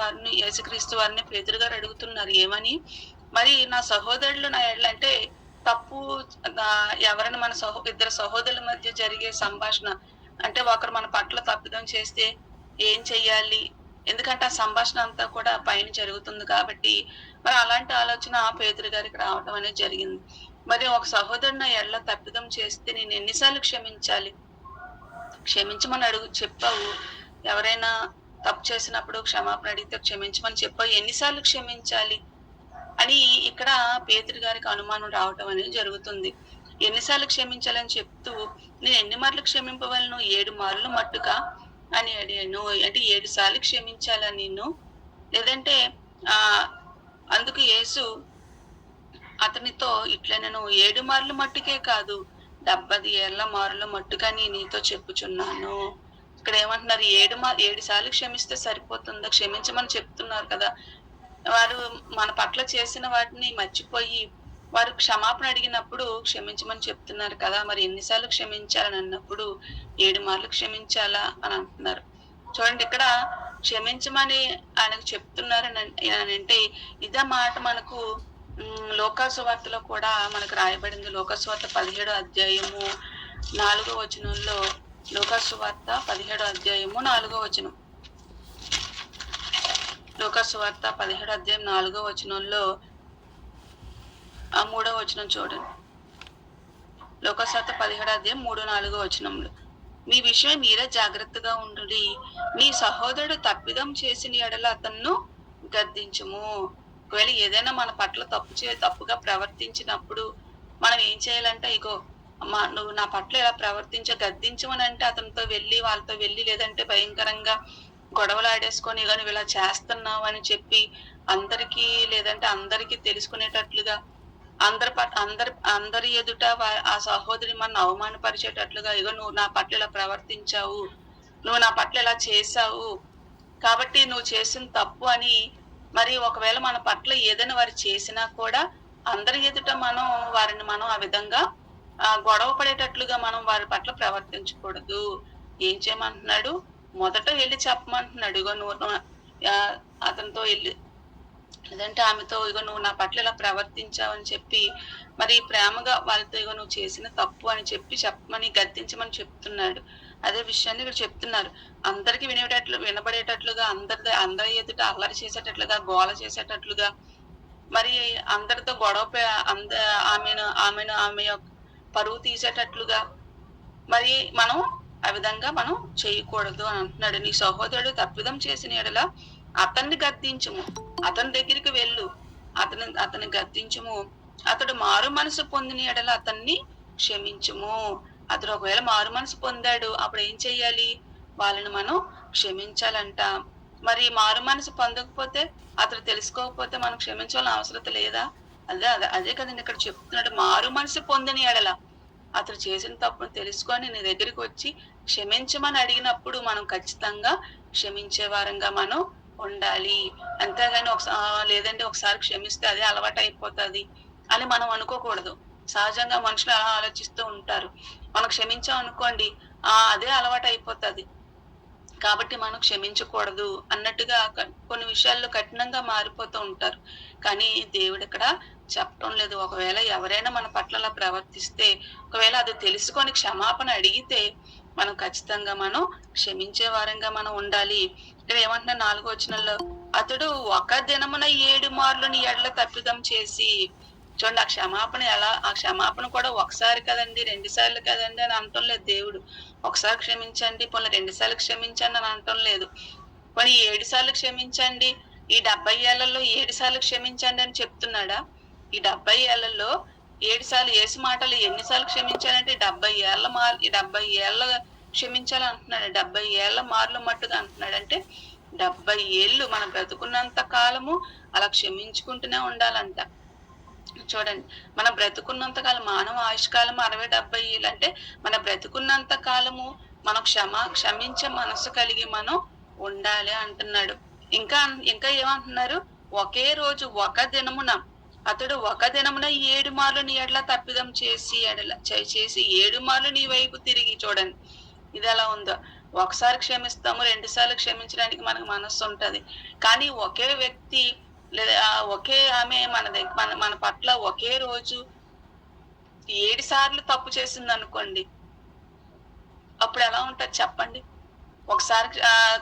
వారిని పేతురు గారు అడుగుతున్నారు ఏమని? మరి నా సహోదరులు నా ఎడ్ల, అంటే తప్పు ఎవరైనా మన ఇద్దరు సహోదరుల మధ్య జరిగే సంభాషణ, అంటే ఒకరు మన పట్ల తప్పిదం చేస్తే ఏం చెయ్యాలి? ఎందుకంటే ఆ సంభాషణ అంతా కూడా పైన జరుగుతుంది కాబట్టి మరి అలాంటి ఆలోచన పేతురు గారికి రావడం అనేది జరిగింది. మరి ఒక సహోదరుడు నా ఎడ్ల తప్పిదం చేస్తే నేను ఎన్నిసార్లు క్షమించాలి? క్షమించమని చెప్పావు. ఎవరైనా తప్పు చేసినప్పుడు క్షమాపణ అడిగితే క్షమించమని చెప్పావు, ఎన్నిసార్లు క్షమించాలి అని ఇక్కడ పేతురు గారికి అనుమానం రావటం అనేది జరుగుతుంది. ఎన్నిసార్లు క్షమించాలని చెప్తూ, నేను ఎన్ని మార్లు క్షమింపవలను? 7 మార్లు మట్టుగా అని అడిగాను. అంటే 7 సార్లు క్షమించాలా నిన్ను? లేదంటే అందుకు యేసు అతనితో ఇట్లా, నేను 7 మార్లు మట్టుకే కాదు, 70 ఏళ్ల మారుల మట్టుగా నీతో చెప్పుచున్నాను. ఇక్కడ ఏమంటున్నారు? 7 సార్లు క్షమిస్తే సరిపోతుందా? క్షమించమని చెప్తున్నారు కదా. వారు మన పట్ల చేసిన వాటిని మర్చిపోయి వారు క్షమాపణ అడిగినప్పుడు క్షమించమని చెప్తున్నారు కదా. మరి ఎన్నిసార్లు క్షమించాలని అన్నప్పుడు 7 మార్లు క్షమించాలా అని అంటున్నారు. చూడండి, ఇక్కడ క్షమించమని ఆయనకు చెప్తున్నారని అంటే ఇదే మాట మనకు లోకా సువార్తలో కూడా మనకు రాయబడింది. లోకా సువార్త 17వ అధ్యాయము 4వ వచనంలో, లోకా సువార్త 17వ అధ్యాయము 4వ వచనం, లోకా సువార్త 17వ అధ్యాయం 4వ వచనంలో 3వ వచనం చూడండి. లోకా సువార్త 17వ అధ్యాయం 3-4వ వచనంలో, మీ విషయం మీరే జాగ్రత్తగా ఉండుడి, నీ సహోదరుడు తప్పిదం చేసిన ఎడల అతన్ను గద్దించుము. ఒకవేళ ఏదైనా మన పట్ల తప్పుగా ప్రవర్తించినప్పుడు మనం ఏం చేయాలంటే, ఇగో నువ్వు నా పట్ల ఇలా గద్దించమని అంటే అతనితో వాళ్ళతో వెళ్ళి, లేదంటే భయంకరంగా గొడవలు ఆడేసుకొని, ఇక నువ్వు ఇలా చేస్తున్నావు అని చెప్పి అందరికీ తెలుసుకునేటట్లుగా అందరి ఎదుట ఆ సహోదరి మన అవమానపరిచేటట్లుగా, ఇగో నువ్వు నా పట్ల ఇలా ప్రవర్తించావు, నువ్వు నా పట్ల ఇలా చేశావు కాబట్టి నువ్వు చేసిన తప్పు అని, మరి ఒకవేళ మన పట్ల ఏదైనా వారు చేసినా కూడా అందరి ఎదుట వారిని ఆ విధంగా గొడవ పడేటట్లుగా మనం వారి పట్ల ప్రవర్తించకూడదు. ఏం చేయమంటున్నాడు? మొదట వెళ్ళి చెప్పమంటున్నాడు, ఇగో నువ్వు అతనితో వెళ్ళి, లేదంటే ఆమెతో, ఇగో నువ్వు నా పట్ల ఇలా ప్రవర్తించావు అని చెప్పి మరి ప్రేమగా వాళ్ళతో, ఇగో నువ్వు చేసిన తప్పు అని చెప్పమని గద్దించమని చెప్తున్నాడు. అదే విషయాన్ని వీళ్ళు చెప్తున్నారు. అందరికి వినబడేటట్లుగా, అందరి ఎదుట అల్లరి చేసేటట్లుగా, గోల చేసేటట్లుగా, మరి అందరితో గొడవ ఆమె యొక్క పరువు తీసేటట్లుగా మరి మనం ఆ విధంగా మనం చేయకూడదు అని అంటున్నాడు. నీ సహోదరుడు తప్పిదం చేసిన ఎడల అతన్ని గద్దించుము, అతని దగ్గరికి వెళ్ళు, అతని గద్దించుము. అతడు మారు మనసు పొందిన ఎడల అతన్ని క్షమించుము. అతడు ఒకవేళ మారు మనసు పొందాడు, అప్పుడు ఏం చెయ్యాలి? వాళ్ళని మనం క్షమించాలంట. మరి మారు మనసు పొందకపోతే, అతడు తెలుసుకోకపోతే మనం క్షమించాలని అవసరం లేదా? అదే కదండి ఇక్కడ చెప్తున్నాడు. మారు మనసు పొందిన ఎడల, అతడు చేసిన తప్పును తెలుసుకొని నీ దగ్గరికి వచ్చి క్షమించమని అడిగినప్పుడు మనం ఖచ్చితంగా క్షమించే వారంగా మనం ఉండాలి. అంతేగాని లేదంటే ఒకసారి క్షమిస్తే అదే అలవాటు అయిపోతుంది అని మనం అనుకోకూడదు. సహజంగా మనుషులు అలా ఆలోచిస్తూ ఉంటారు. మనం క్షమించాం అనుకోండి, అదే అలవాటు అయిపోతుంది కాబట్టి మనం క్షమించకూడదు అన్నట్టుగా కొన్ని విషయాల్లో కఠినంగా మారిపోతూ ఉంటారు. కానీ దేవుడు ఇక్కడ చెప్పడం లేదు. ఒకవేళ ఎవరైనా మన పట్ల అలా ప్రవర్తిస్తే, ఒకవేళ అది తెలుసుకొని క్షమాపణ అడిగితే మనం ఖచ్చితంగా మనం క్షమించే వారంగా మనం ఉండాలి. ఇక్కడ ఏమంటున్నా 4వ వచనంలో, అతడు ఒక దినమున 7 మార్లు నీ ఎడల తప్పిదం చేసి చూడండి, ఆ క్షమాపణ కూడా ఒకసారి కదండి, 2 సార్లు కదండి అని అనటం లేదు దేవుడు. ఒకసారి క్షమించండి, పోనీ 2 సార్లు క్షమించండి అని అనటం లేదు. పోనీ 7 సార్లు క్షమించండి, ఈ 70 ఏళ్లలో 7 సార్లు క్షమించండి అని చెప్తున్నాడా? ఈ 70 ఏళ్లలో 7 సార్లు యేసు మాటలు ఎన్నిసార్లు క్షమించాలంటే 70 ఏళ్ళ క్షమించాలి అంటున్నాడు. 70 ఏళ్ల మార్లు మట్టుగా అంటున్నాడు. అంటే 70 ఏళ్ళు మనం బ్రతుకున్నంత కాలము అలా క్షమించుకుంటూనే ఉండాలంట. చూడండి, మనం బ్రతుకున్నంత కాలం, మానవ ఆయుష్కాలం 60-70 ఏళ్ళు. అంటే మన బ్రతుకున్నంత కాలము మనం క్షమించే మనసు కలిగి మనం ఉండాలి అంటున్నాడు. ఇంకా ఇంకా ఏమంటున్నారు? ఒకే రోజు ఒక దినమున అతడు 7 మార్లు నీ ఎడల తప్పిదం చేసి 7 మార్లు నీ వైపు తిరిగి. చూడండి ఇది ఎలా ఉందో. ఒకసారి క్షమిస్తాము, 2 సార్లు క్షమించడానికి మనకు మనస్సు ఉంటది. కానీ ఒకే వ్యక్తి లేదా ఒకే ఆమె మన పట్ల ఒకే రోజు 7 సార్లు తప్పు చేసింది అనుకోండి, అప్పుడు ఎలా ఉంటది చెప్పండి? ఒకసారి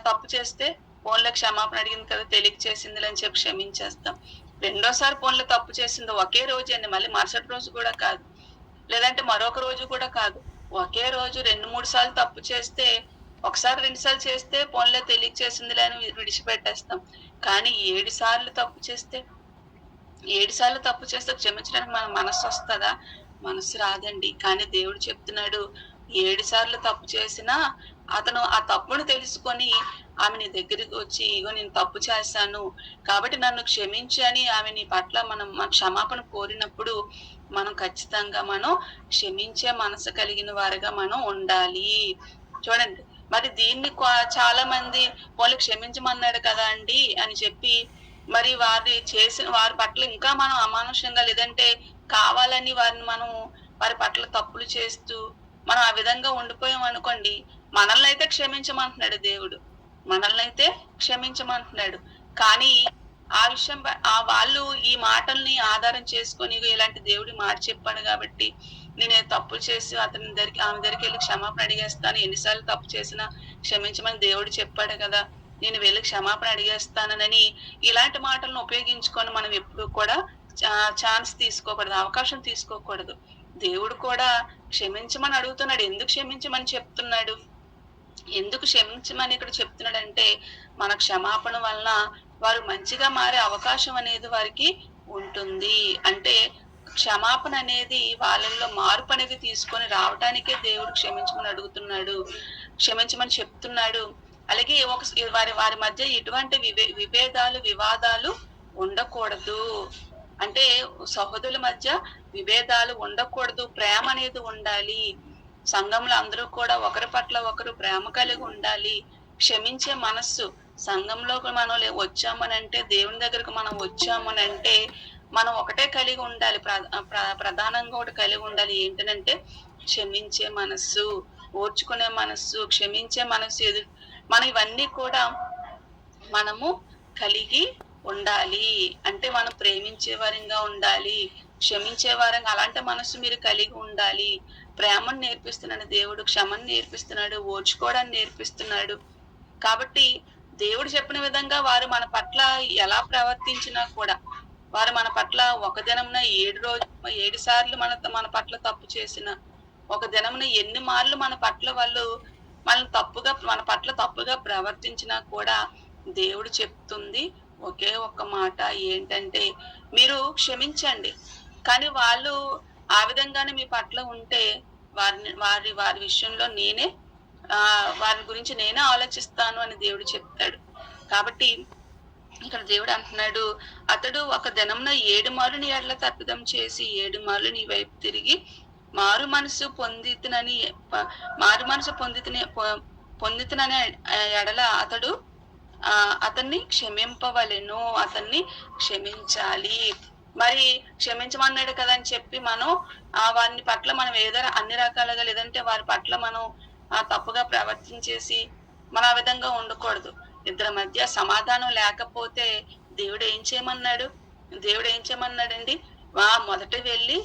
తప్పు చేస్తే ఫోన్లో క్షమాపణ అడిగింది కదా, తెలియక చేసింది అని చెప్పి క్షమించేస్తాం. రెండోసారి ఫోన్లో తప్పు చేసింది ఒకే రోజు అండి, మళ్ళీ మరుసటి రోజు కూడా కాదు, లేదంటే మరొక రోజు కూడా కాదు, ఒకే రోజు 2-3 సార్లు తప్పు చేస్తే, ఒకసారి 2 సార్లు చేస్తే ఫోన్లో తెలియక చేసిందిలే అని విడిచిపెట్టేస్తాం. కానీ 7 సార్లు తప్పు చేస్తే, 7 సార్లు తప్పు చేస్తే క్షమించడానికి మన మనస్సు వస్తుందా? మనస్సు రాదండి. కానీ దేవుడు చెప్తున్నాడు, 7 సార్లు తప్పు చేసినా అతను ఆ తప్పును తెలుసుకొని ఆమె నీ దగ్గరికి వచ్చి, ఇగో నేను తప్పు చేశాను కాబట్టి నన్ను క్షమించి అని ఆమె నీ పట్ల మన క్షమాపణ కోరినప్పుడు మనం ఖచ్చితంగా మనం క్షమించే మనసు కలిగిన వారిగా మనం ఉండాలి. చూడండి, మరి దీన్ని చాలా మంది వాళ్ళు క్షమించమన్నాడు కదా అండి అని చెప్పి మరి వారి పట్ల ఇంకా మనం అమానుషంగా, లేదంటే కావాలని వారి పట్ల తప్పులు చేస్తూ మనం ఆ విధంగా ఉండిపోయాం అనుకోండి, మనల్ని అయితే క్షమించమంటున్నాడు దేవుడు, మనల్ని అయితే క్షమించమంటున్నాడు. కానీ ఆ విషయం వాళ్ళు ఈ మాటల్ని ఆధారం చేసుకొని ఇలాంటి దేవుడి మాట చెప్పాడు కాబట్టి నేను తప్పులు చేసి ఆమె దగ్గరికి వెళ్ళి క్షమాపణ అడిగేస్తాను, ఎన్నిసార్లు తప్పు చేసినా క్షమించమని దేవుడు చెప్పాడు కదా, నేను వెళ్ళి క్షమాపణ అడిగేస్తానని ఇలాంటి మాటలను ఉపయోగించుకొని మనం ఎప్పుడు కూడా ఛాన్స్ తీసుకోకూడదు, అవకాశం తీసుకోకూడదు. దేవుడు కూడా క్షమించమని అడుగుతున్నాడు. ఎందుకు క్షమించమని చెప్తున్నాడు? ఎందుకు క్షమించమని ఇక్కడ చెప్తున్నాడంటే, మన క్షమాపణ వలన వారు మంచిగా మారే అవకాశం అనేది వారికి ఉంటుంది. అంటే క్షమాపణ అనేది వాళ్ళల్లో మార్పు అనేది తీసుకొని రావడానికే దేవుడు క్షమించమని అడుగుతున్నాడు, క్షమించమని చెప్తున్నాడు. అలాగే వారి మధ్య ఎటువంటి వివాదాలు ఉండకూడదు. అంటే సహోదరుల మధ్య విభేదాలు ఉండకూడదు, ప్రేమ అనేది ఉండాలి. సంఘంలో అందరూ కూడా ఒకరి పట్ల ఒకరు ప్రేమ కలిగి ఉండాలి. క్షమించే మనస్సు, సంఘంలోకి మనం వచ్చామనంటే, దేవుని దగ్గరకు మనం వచ్చామనంటే మనం ఒకటే కలిగి ఉండాలి, ప్రధానంగా ఒకటి కలిగి ఉండాలి. ఏంటంటే క్షమించే మనస్సు, ఓర్చుకునే మనస్సు, క్షమించే మనస్సు. మనం ఇవన్నీ కూడా మనము కలిగి ఉండాలి. అంటే మనం ప్రేమించే వారంగా ఉండాలి, క్షమించే వారంగా, అలాంటి మనస్సు మీరు కలిగి ఉండాలి. ప్రేమను నేర్పిస్తున్నాడు దేవుడు, క్షమను నేర్పిస్తున్నాడు, ఓర్చుకోవడాన్ని నేర్పిస్తున్నాడు. కాబట్టి దేవుడు చెప్పిన విధంగా వారు మన పట్ల ఎలా ప్రవర్తించినా కూడా, వారు మన పట్ల ఒక దినమున 7 సార్లు మన పట్ల తప్పు చేసిన, ఒక దినమున ఎన్ని మార్లు మన పట్ల తప్పుగా ప్రవర్తించినా కూడా దేవుడు చెప్తుంది ఒకే ఒక్క మాట, ఏంటంటే మీరు క్షమించండి. కానీ వాళ్ళు ఆ విధంగానే మీ పట్ల ఉంటే వారి విషయంలో వారి గురించి నేనే ఆలోచిస్తాను అని దేవుడు చెప్తాడు. కాబట్టి ఇక్కడ దేవుడు అంటున్నాడు, అతడు ఒక దినమున 7 మార్లు నీ ఎడల తప్పిదం చేసి 7 మార్లు నీ వైపు తిరిగి మారు మనసు పొందితనని ఎడల అతన్ని క్షమింపవలెను, అతన్ని క్షమించాలి. మరి క్షమించమన్నాడు కదా అని చెప్పి మనం వారిని పట్ల మనం ఏదైనా అన్ని రకాలుగా, లేదంటే వారి పట్ల మనం తప్పుగా ప్రవర్తించేసి మనం ఆ విధంగా ఉండకూడదు. ఇద్దరి మధ్య సమాధానం లేకపోతే దేవుడు ఏం చేయమన్నాడండి? మొదట వెళ్ళి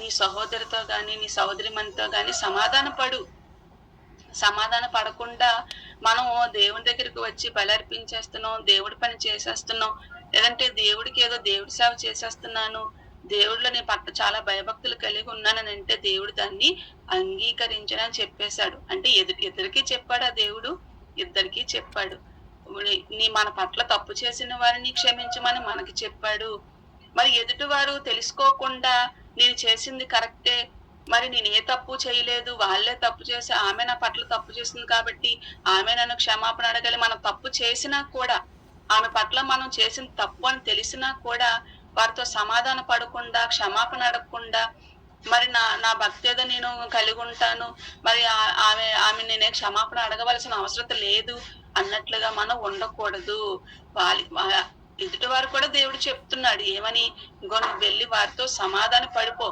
నీ సహోదరితో గాని నీ సహోదరి మనతో గాని సమాధాన పడకుండా మనం దేవుని దగ్గరికి వచ్చి బలి అర్పించేస్తున్నాం, దేవుడి పని చేసేస్తున్నాం, లేదంటే దేవుడికి ఏదో దేవుడి సేవ చేసేస్తున్నాను, దేవుడిలో నీ పట్ల చాలా భయభక్తులు కలిగి ఉన్నానని అంటే దేవుడు దాన్ని అంగీకరించనని చెప్పేశాడు. అంటే ఇద్దరికి చెప్పాడు ఆ దేవుడు, ఇద్దరికి చెప్పాడు. నీ మన పట్ల తప్పు చేసిన వారిని క్షమించమని మనకి చెప్పాడు. మరి ఎదుటివారు తెలుసుకోకుండా నేను చేసింది కరెక్టే, మరి నేను ఏ తప్పు చేయలేదు, వాళ్ళే తప్పు చేసి ఆమె నా పట్ల తప్పు చేసింది కాబట్టి ఆమె నన్ను క్షమాపణ అడగాలి. మనం తప్పు చేసినా కూడా, ఆమె పట్ల మనం చేసిన తప్పు అని తెలిసినా కూడా వారితో సమాధాన పడకుండా, క్షమాపణ అడగకుండా, మరి నా నా భక్తి ఏదో నేను కలిగి ఉంటాను, మరి ఆమె నేనే క్షమాపణ అడగవలసిన అవసరం లేదు అన్నట్లుగా మనం ఉండకూడదు. ఎదుటి వారు కూడా దేవుడు చెప్తున్నాడు ఏమని, ఇంకో నువ్వు వెళ్ళి వారితో సమాధాన పడిపో,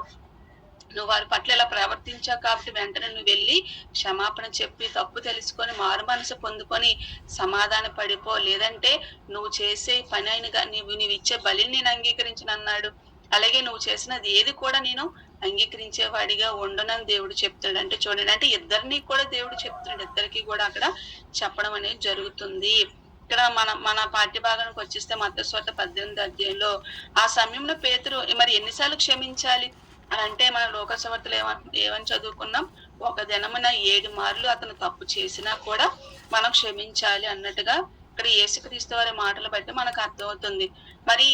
నువ్వు వారి పట్ల ఇలా ప్రవర్తించావు కాబట్టి వెంటనే నువ్వు వెళ్ళి క్షమాపణ చెప్పి తప్పు తెలుసుకొని మారు మనసు పొందుకొని సమాధాన పడిపో, లేదంటే నువ్వు చేసే పని అయినగా నీవు ఇచ్చే బలిని నేను అంగీకరించనన్నాడు. అలాగే నువ్వు చేసినది ఏది కూడా నేను అంగీకరించేవాడిగా ఉండనని దేవుడు చెప్తాడు. అంటే చూడండి, అంటే ఇద్దరిని కూడా దేవుడు చెప్తున్నాడు, ఇద్దరికి కూడా అక్కడ చెప్పడం అనేది జరుగుతుంది. ఇక్కడ మన పాఠ్య భాగానికి వచ్చేస్తే మత్తయి సువార్త 18వ అధ్యాయంలో ఆ సమయంలో పేతురు మరి ఎన్నిసార్లు క్షమించాలి అని అంటే, మన లోక సువార్తలో ఏమని చదువుకున్నాం, ఒక దినమున 7 మార్లు అతను తప్పు చేసినా కూడా మనం క్షమించాలి అన్నట్టుగా ఇక్కడ యేసుక్రీస్తు వారి మాటలు బట్టి మనకు అర్థమవుతుంది. మరి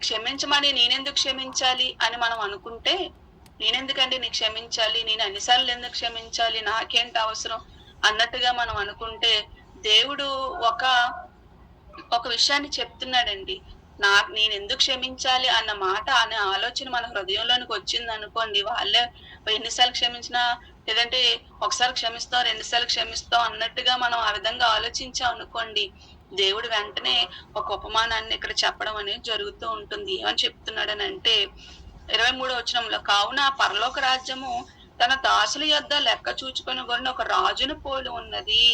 క్షమించమని నేనెందుకు క్షమించాలి అని మనం అనుకుంటే, నేనెందుకండి నీకు క్షమించాలి, నేను అన్నిసార్లు ఎందుకు క్షమించాలి, నాకేంటి అవసరం అన్నట్టుగా మనం అనుకుంటే, దేవుడు ఒక విషయాన్ని చెప్తున్నాడండి. నేను ఎందుకు క్షమించాలి అన్న మాట అనే ఆలోచన మన హృదయంలోనికి వచ్చింది అనుకోండి, వాళ్ళే ఎన్నిసార్లు క్షమించినా, లేదంటే ఒకసారి క్షమిస్తాం 2 సార్లు క్షమిస్తాం అన్నట్టుగా మనం ఆ విధంగా ఆలోచించాం అనుకోండి, దేవుడు వెంటనే ఒక ఉపమానాన్ని ఇక్కడ చెప్పడం అనేది జరుగుతూ ఉంటుంది. ఏమని చెప్తున్నాడని అంటే 23వ వచనంలో, కావున పరలోక రాజ్యము తన దాసుల యొద్ద లెక్క చూచుకొని ఒక రాజును పోలి ఉన్నది.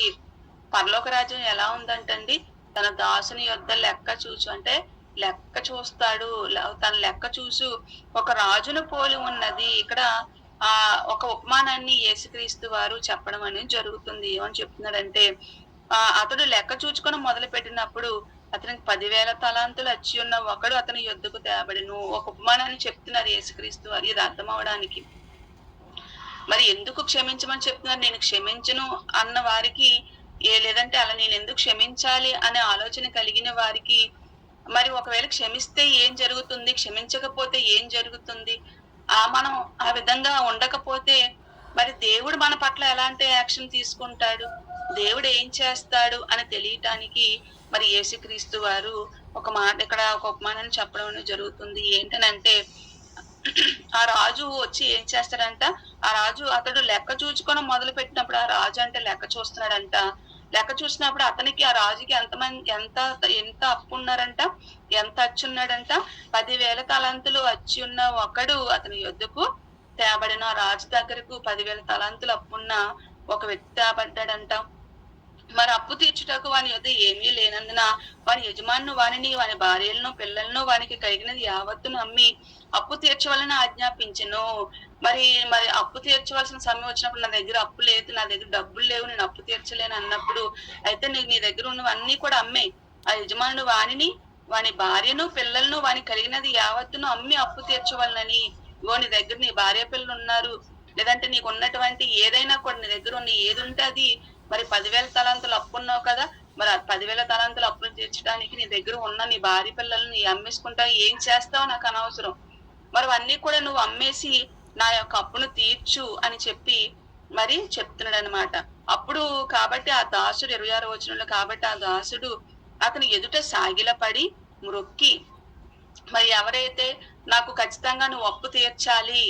పరలోక రాజ్యం ఎలా ఉందంటండి, తన దాసుని యొద్ద లెక్క చూచు, అంటే లెక్క చూస్తాడు, తన లెక్క చూసు ఒక రాజును పోలి ఉన్నది. ఇక్కడ ఒక ఉపమానాన్ని యేసుక్రీస్తు వారు చెప్పడం అనేది జరుగుతుంది. ఏమని చెప్తున్నాడంటే, అతడు లెక్క చూచుకొని మొదలు పెట్టినప్పుడు అతనికి 10,000 తలాంతులు వచ్చి ఉన్న ఒకడు అతని యొద్దకు తేబడిను. ఒక ఉపమానాన్ని చెప్తున్నారు యేసుక్రీస్తు వారు, ఇది అర్థం అవడానికి. మరి ఎందుకు క్షమించమని చెప్తున్నారు, నేను క్షమించను అన్న వారికి, లేదంటే అలా నేను ఎందుకు క్షమించాలి అనే ఆలోచన కలిగిన వారికి, మరి ఒకవేళ క్షమిస్తే ఏం జరుగుతుంది, క్షమించకపోతే ఏం జరుగుతుంది, మనం ఆ విధంగా ఉండకపోతే మరి దేవుడు మన పట్ల ఎలాంటి యాక్షన్ తీసుకుంటాడు, దేవుడు ఏం చేస్తాడు అని తెలియటానికి మరి యేసుక్రీస్తు వారు ఒక మాట ఇక్కడ ఒక ఉపమానాన్ని చెప్పడం జరుగుతుంది. ఏంటనంటే, ఆ రాజు వచ్చి ఏం చేస్తాడంట, ఆ రాజు అతడు లెక్క చూచుకొని మొదలు పెట్టినప్పుడు, ఆ రాజు అంటే లెక్క చూస్తున్నాడంట. లెక్క చూసినప్పుడు అతనికి, ఆ రాజుకి ఎంత అప్పు ఉన్నారంట, ఎంత అచ్చున్నాడంట, 10,000 తలాంతులు వచ్చి ఉన్న ఒకడు అతని యొద్దకు తేబడిన. రాజు దగ్గరకు 10,000 తలాంతులు అప్పున్న ఒక వ్యక్తి తేబడ్డాడంట. మరి అప్పు తీర్చుటకు వాని యొద్ద ఏమీ లేనందున వాని యజమాను వానిని, వాని భార్యలను, పిల్లలను, వానికి కలిగినది యావత్తును అమ్మి అప్పు తీర్చవలన ఆజ్ఞాపించెను. మరి అప్పు తీర్చవలసిన సమయం వచ్చినప్పుడు, నా దగ్గర అప్పు లేదు, నా దగ్గర డబ్బులు లేవు, నేను అప్పు తీర్చలేను అన్నప్పుడు, అయితే నీ దగ్గర ఉన్నవన్నీ కూడా అమ్మే ఆ యజమానుడు వానిని, వాని భార్యను, పిల్లలను, వానికి కలిగినది యావత్తును అమ్మి అప్పు తీర్చవలనని. నీ దగ్గర నీ భార్య పిల్లలు ఉన్నారు, లేదంటే నీకు ఉన్నటువంటి ఏదైనా కూడా, నీ దగ్గర ఉన్న ఏది ఉంటే అది, మరి 10,000 తలాంతులు అప్పు ఉన్నావు కదా, మరి 10,000 తలాంతులు అప్పులు తీర్చడానికి నీ దగ్గర ఉన్న నీ భార్య పిల్లల్ని అమ్మేసుకుంటావు, ఏం చేస్తావు నాకు అనవసరం, మరి అన్నీ కూడా నువ్వు అమ్మేసి నా యొక్క అప్పును తీర్చు అని చెప్పి మరి చెప్తున్నాడు అనమాట. అప్పుడు కాబట్టి ఆ దాసుడు 26వ వచనంలో, కాబట్టి ఆ దాసుడు అతను ఎదుట సాగిలపడి మ్రొక్కి, మరి ఎవరైతే నాకు ఖచ్చితంగా నువ్వు అప్పు తీర్చాలి,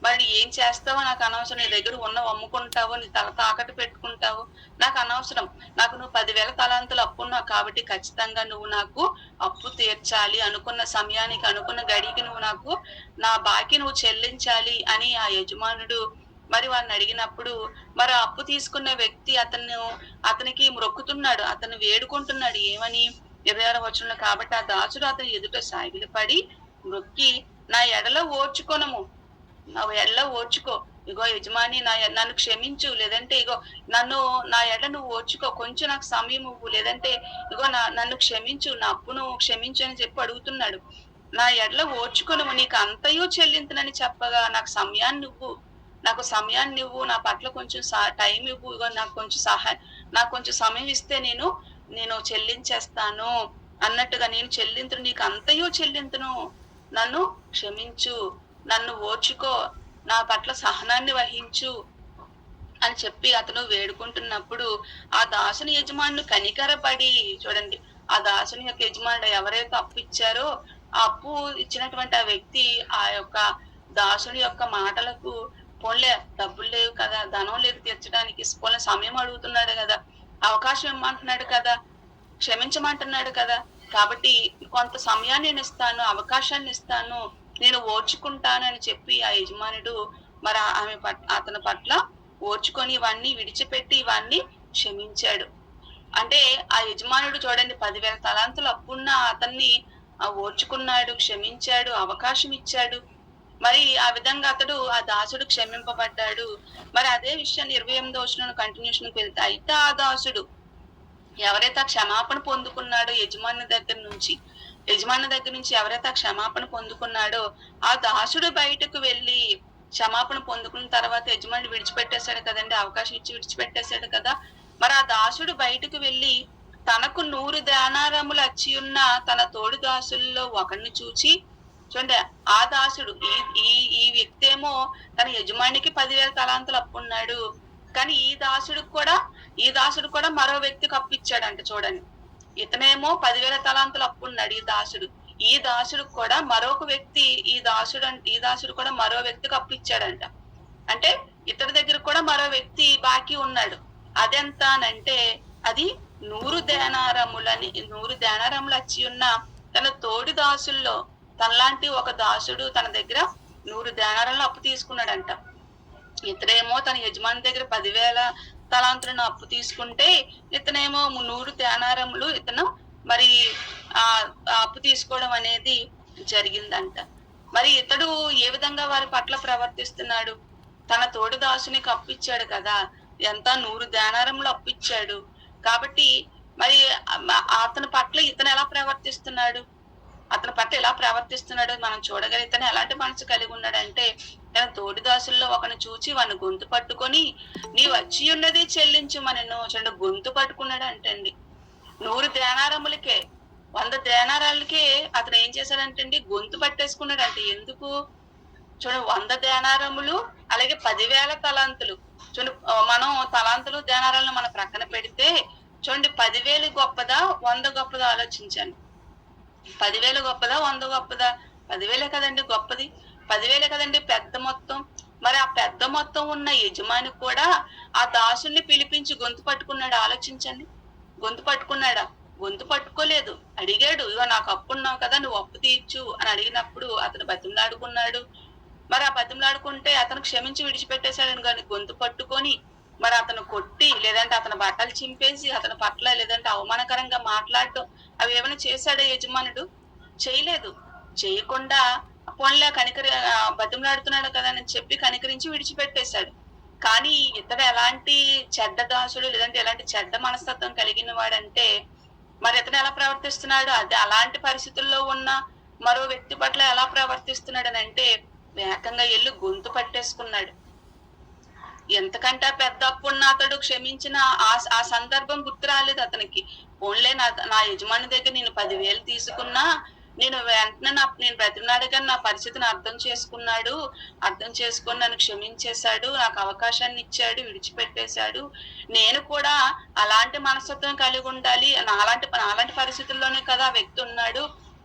మరి ఏం చేస్తావో నాకు అనవసరం, నీ దగ్గర ఉన్నవి అమ్ముకుంటావు, నీ తల తాకట్టు పెట్టుకుంటావు, నాకు అనవసరం, నాకు నువ్వు 10,000 తలాంతులు అప్పున్నావు కాబట్టి ఖచ్చితంగా నువ్వు నాకు అప్పు తీర్చాలి, అనుకున్న సమయానికి, అనుకున్న గడికి నువ్వు నాకు నా బాకీ నువ్వు చెల్లించాలి అని ఆ యజమానుడు మరి వారిని అడిగినప్పుడు, మరి అప్పు తీసుకున్న వ్యక్తి అతనికి మొక్కుతున్నాడు, అతను వేడుకుంటున్నాడు. ఏమని 26వ వచనంలో, కాబట్టి ఆ దాసుడు అతని ఎదుట సాగిలపడి మొక్కి, నా ఎడలో ఓర్చుకొనము, నా ఎడలో ఓర్చుకో, ఇగో యజమాని నన్ను క్షమించు, లేదంటే ఇగో నా ఎడ నువ్వు ఓర్చుకో, కొంచెం నాకు సమయం ఇవ్వు, లేదంటే ఇగో నన్ను క్షమించు, నా అప్పును క్షమించు అని చెప్పి అడుగుతున్నాడు. నా ఎడల ఓర్చుకొనుము, నీకు అంతయు చెల్లింతునని చెప్పగా, నాకు సమయాన్ని నువ్వు నా పట్ల కొంచెం టైం ఇవ్వు, నాకు కొంచెం సమయం ఇస్తే నేను చెల్లించేస్తాను అన్నట్టుగా, నేను చెల్లింతును, నీకు అంతయు చెల్లింతును, నన్ను క్షమించు, నన్ను ఓర్చుకో, నా పట్ల సహనాన్ని వహించు అని చెప్పి అతను వేడుకుంటున్నప్పుడు ఆ దాసుని యజమానులు కనికరపడి, చూడండి, ఆ దాసుని యొక్క యజమానుడు ఎవరైతే అప్పు ఇచ్చారో ఆ అప్పు ఇచ్చినటువంటి ఆ వ్యక్తి ఆ యొక్క దాసుని యొక్క మాటలకు, పోన్లే డబ్బులు లేవు కదా, ధనం లేదు తీర్చడానికి, పోన్లే సమయం అడుగుతున్నాడు కదా, అవకాశం ఇమ్మంటున్నాడు కదా, క్షమించమంటున్నాడు కదా, కాబట్టి కొంత సమయాన్ని నేను ఇస్తాను, అవకాశాన్ని ఇస్తాను, నేను ఓర్చుకుంటాను అని చెప్పి ఆ యజమానుడు మరి అతని పట్ల ఓర్చుకొని ఇవన్నీ విడిచిపెట్టి ఇవన్నీ క్షమించాడు. అంటే ఆ యజమానుడు చూడండి 10,000 తలాంతులు అప్పున్న అతన్ని ఓర్చుకున్నాడు, క్షమించాడు, అవకాశం ఇచ్చాడు. మరి ఆ విధంగా ఆ దాసుడు క్షమింపబడ్డాడు. మరి అదే విషయాన్ని 28వ వచనం కంటిన్యూషన్ వెళ్తే, అయితే ఆ దాసుడు ఎవరైతే ఆ క్షమాపణ పొందుకున్నాడో యజమాని దగ్గర నుంచి ఎవరైతే ఆ క్షమాపణ పొందుకున్నాడో ఆ దాసుడు బయటకు వెళ్ళి క్షమాపణ పొందుకున్న తర్వాత యజమాని విడిచిపెట్టేశాడు కదండి, అవకాశం ఇచ్చి విడిచిపెట్టేశాడు కదా. మరి ఆ దాసుడు బయటకు వెళ్ళి తనకు 100 దేనారములు అచ్చి ఉన్న తన తోడు దాసుల్లో ఒకరిని చూచి, చూడండి, ఆ దాసుడు ఈ వ్యక్తి ఏమో తన యజమానికి 10,000 తలాంతులు అప్పు ఉన్నాడు, కానీ ఈ దాసుడు కూడా మరో వ్యక్తికి అప్పు ఇచ్చాడంట. చూడండి, ఇతనేమో 10,000 తలాంతులు అప్పు ఉన్నాడు ఈ దాసుడు కూడా మరొక వ్యక్తి, ఈ దాసుడు కూడా మరో వ్యక్తికి అప్పు ఇచ్చాడంట. అంటే ఇతడి దగ్గర కూడా మరో వ్యక్తి బాకీ ఉన్నాడు. అదెంత అనంటే అది 100 దేనారములు అచ్చి ఉన్న తన తోడి దాసుల్లో తనలాంటి ఒక దాసుడు తన దగ్గర 100 దేనారాలను అప్పు తీసుకున్నాడంట. ఇతడేమో తన యజమాని దగ్గర 10,000 తలాంతులను అప్పు తీసుకుంటే ఇతనేమో 100 దేనారములు ఇతను మరి ఆ అప్పు తీసుకోవడం అనేది జరిగిందంట. మరి ఇతడు ఏ విధంగా వారి పట్ల ప్రవర్తిస్తున్నాడు? తన తోడు దాసునికి అప్పు ఇచ్చాడు కదా, ఎంత 100 దేనారములు అప్పు ఇచ్చాడు కాబట్టి మరి అతని పట్ల ఇతను ఎలా ప్రవర్తిస్తున్నాడు? మనం చూడగలిగితే ఇతను ఎలాంటి మనసు కలిగి ఉన్నాడంటే, తన తోడి దాసుల్లో ఒకని చూచి వాడిని గొంతు పట్టుకొని నీ వచ్చి ఉన్నది చెల్లించుమనెను. చూడండి, గొంతు పట్టుకున్నాడు అంటండి. 100 దేనారములకే 100 దేనారాలకే అతను ఏం చేశాడంటండి, గొంతు పట్టేసుకున్నాడంటే. ఎందుకు? చూడండి, 100 దేనారములు అలాగే 10,000 తలాంతులు. చూడండి, మనం తలాంతులు దేనారాలను మన ప్రక్కన పెడితే చూడండి, 10,000 గొప్పదా 100 గొప్పదా ఆలోచించండి. 10,000 గొప్పదా 100 గొప్పదా? 10,000 కదండి గొప్పది, 10,000 కదండి పెద్ద మొత్తం. మరి ఆ పెద్ద మొత్తం ఉన్న యజమాని కూడా ఆ దాసుని పిలిపించి గొంతు పట్టుకున్నాడు. ఆలోచించండి, గొంతు పట్టుకున్నాడా? గొంతు పట్టుకోలేదు. అడిగాడు, ఇగో నాకు అప్పు ఉన్నావు కదా, నువ్వు అప్పు తీర్చు అని అడిగినప్పుడు అతను బతిమలాడుకున్నాడు. మరి ఆ బతిమలాడుకుంటే అతను క్షమించి విడిచిపెట్టేశాడని కానీ గొంతు పట్టుకొని మరి అతను కొట్టి, లేదంటే అతని బట్టలు చింపేసి అతని పట్ల లేదంటే అవమానకరంగా మాట్లాడటం అవి ఏమైనా చేశాడా యజమానుడు? చేయలేదు. చేయకుండా పోన్లే బతిమలాడుతున్నాడు కదా అని చెప్పి కనికరించి విడిచిపెట్టేశాడు. కానీ ఇతడు ఎలాంటి చెడ్డ దాసుడు, లేదంటే ఎలాంటి చెడ్డ మనస్తత్వం కలిగిన వాడంటే, మరి ఇతను ఎలా ప్రవర్తిస్తున్నాడు? అది అలాంటి పరిస్థితుల్లో ఉన్న మరో వ్యక్తి పట్ల ఎలా ప్రవర్తిస్తున్నాడు అని అంటే, వేగంగా ఎల్లు గొంతు పట్టేసుకున్నాడు. ఎంతకంటే పెద్ద అప్పు ఉన్న అతడు క్షమించిన ఆ సందర్భం గుర్తు రాలేదు అతనికి. ఓన్లే నా యజమాని దగ్గర నేను 10,000 తీసుకున్నా, నేను వెంటనే నేను బ్రతిమలాడగా నా పరిస్థితిని అర్థం చేసుకొని నన్ను క్షమించేశాడు, నాకు అవకాశాన్ని ఇచ్చాడు, విడిచిపెట్టేశాడు. నేను కూడా అలాంటి మనస్తత్వం కలిగి ఉండాలి. నాలాంటి పరిస్థితుల్లోనే కదా ఆ వ్యక్తి ఉన్నాడు,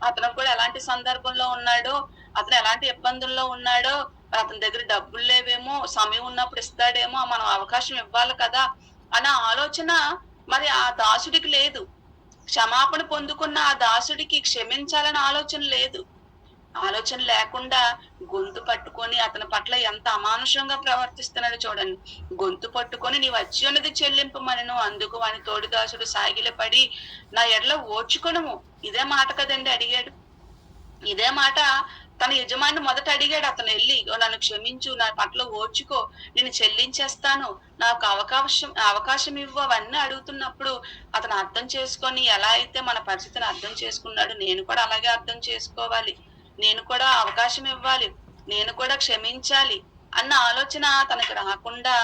అతను కూడా ఎలాంటి సందర్భంలో ఉన్నాడో, అతను ఎలాంటి ఇబ్బందుల్లో ఉన్నాడో, అతని దగ్గర డబ్బులు లేవేమో, సమయం ఉన్నప్పుడు ఇస్తాడేమో, మనం అవకాశం ఇవ్వాలి కదా అన్న ఆలోచన మరి ఆ దాసుడికి లేదు. క్షమాపణ పొందుకున్న ఆ దాసుడికి క్షమించాలన్న ఆలోచన లేదు. ఆలోచన లేకుండా గొంతు పట్టుకొని అతని పట్ల ఎంత అమానుషంగా ప్రవర్తిస్తున్నాడు చూడండి. గొంతు పట్టుకొని నీ వచ్చి ఉన్నది చెల్లింపమనెను. అందుకు వాని తోడి దాసుడు సాగిలపడి నా ఎడల ఓర్చుకొనుము. ఇదే మాట కదండి అడిగాడు. ఇదే మాట తన యజమాని మొదట అడిగాడు. అతను వెళ్ళి, నన్ను క్షమించు, నా పట్ల ఓర్చుకో, నేను చెల్లించేస్తాను, నాకు అవకాశం ఇవ్వు అవన్నీ అడుగుతున్నప్పుడు అతను అర్థం చేసుకొని ఎలా అయితే మన పరిస్థితిని అర్థం చేసుకున్నాడు, నేను కూడా అలాగే అర్థం చేసుకోవాలి. నేను కూడా అవకాశం ఇవ్వాలి, నేను కూడా క్షమించాలి అన్న ఆలోచన తనకు రాకుండా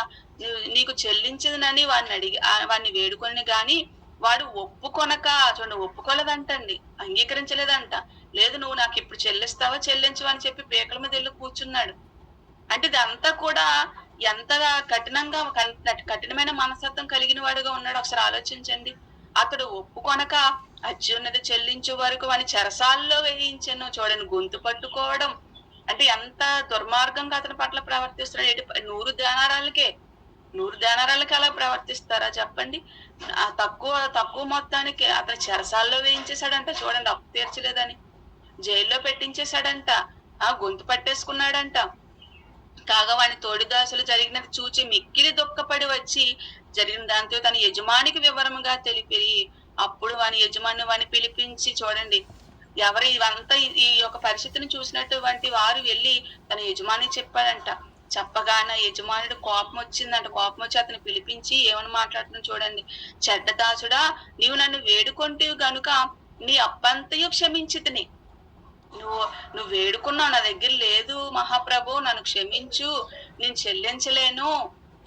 నీకు చెల్లించదనని వాడిని వేడుకొని గాని వాడు ఒప్పుకొనక, చూడండి ఒప్పుకోలేదంటండి, అంగీకరించలేదంట. లేదు నువ్వు నాకు ఇప్పుడు చెల్లిస్తావా చెల్లించవా అని చెప్పి పీకల మీద వెళ్ళి కూర్చున్నాడు. అంటే ఇదంతా కూడా ఎంతగా కఠినమైన మనస్తత్వం కలిగిన వాడుగా ఉన్నాడు ఒకసారి ఆలోచించండి. అతడు ఒప్పుకొనక అత్యున్నది చెల్లించే వరకు వాని చెరసాల్లో వేయించాను. చూడండి, గొంతు పట్టుకోవడం అంటే ఎంత దుర్మార్గంగా అతని పట్ల ప్రవర్తిస్తున్నాడు. 100 దేనారాలకి అలా ప్రవర్తిస్తారా చెప్పండి? ఆ తక్కువ మొత్తానికి అతని చెరసాల్లో వేయించేశాడంట. చూడండి, అప్పు తీర్చలేదని జైల్లో పెట్టించేశాడంట. గొంతు పట్టేసుకున్నాడంట. కాగా వాని తోడిదాసులు జరిగినది చూచి మిక్కిలి దుఃఖపడి వచ్చి జరిగిన దాంతో తన యజమానికి వివరముగా తెలిపిరి. అప్పుడు వాని యజమాని వాని పిలిపించి, చూడండి, ఎవరు ఇవంతా ఈ యొక్క పరిస్థితిని చూసినటువంటి వారు వెళ్ళి తన యజమాని చెప్పాడంట. చెప్పగానే యజమానుడు కోపం వచ్చిందంట. కోపం వచ్చి అతను పిలిపించి ఏమని మాట్లాడుతున్నాడు చూడండి. చెడ్డదాసుడా, నీవు నన్ను వేడుకొంటివి గనుక నీ అప్పంతయు క్షమించితిని. నువ్వు వేడుకున్నావు, నా దగ్గర లేదు మహాప్రభు నన్ను క్షమించు, నేను చెల్లించలేను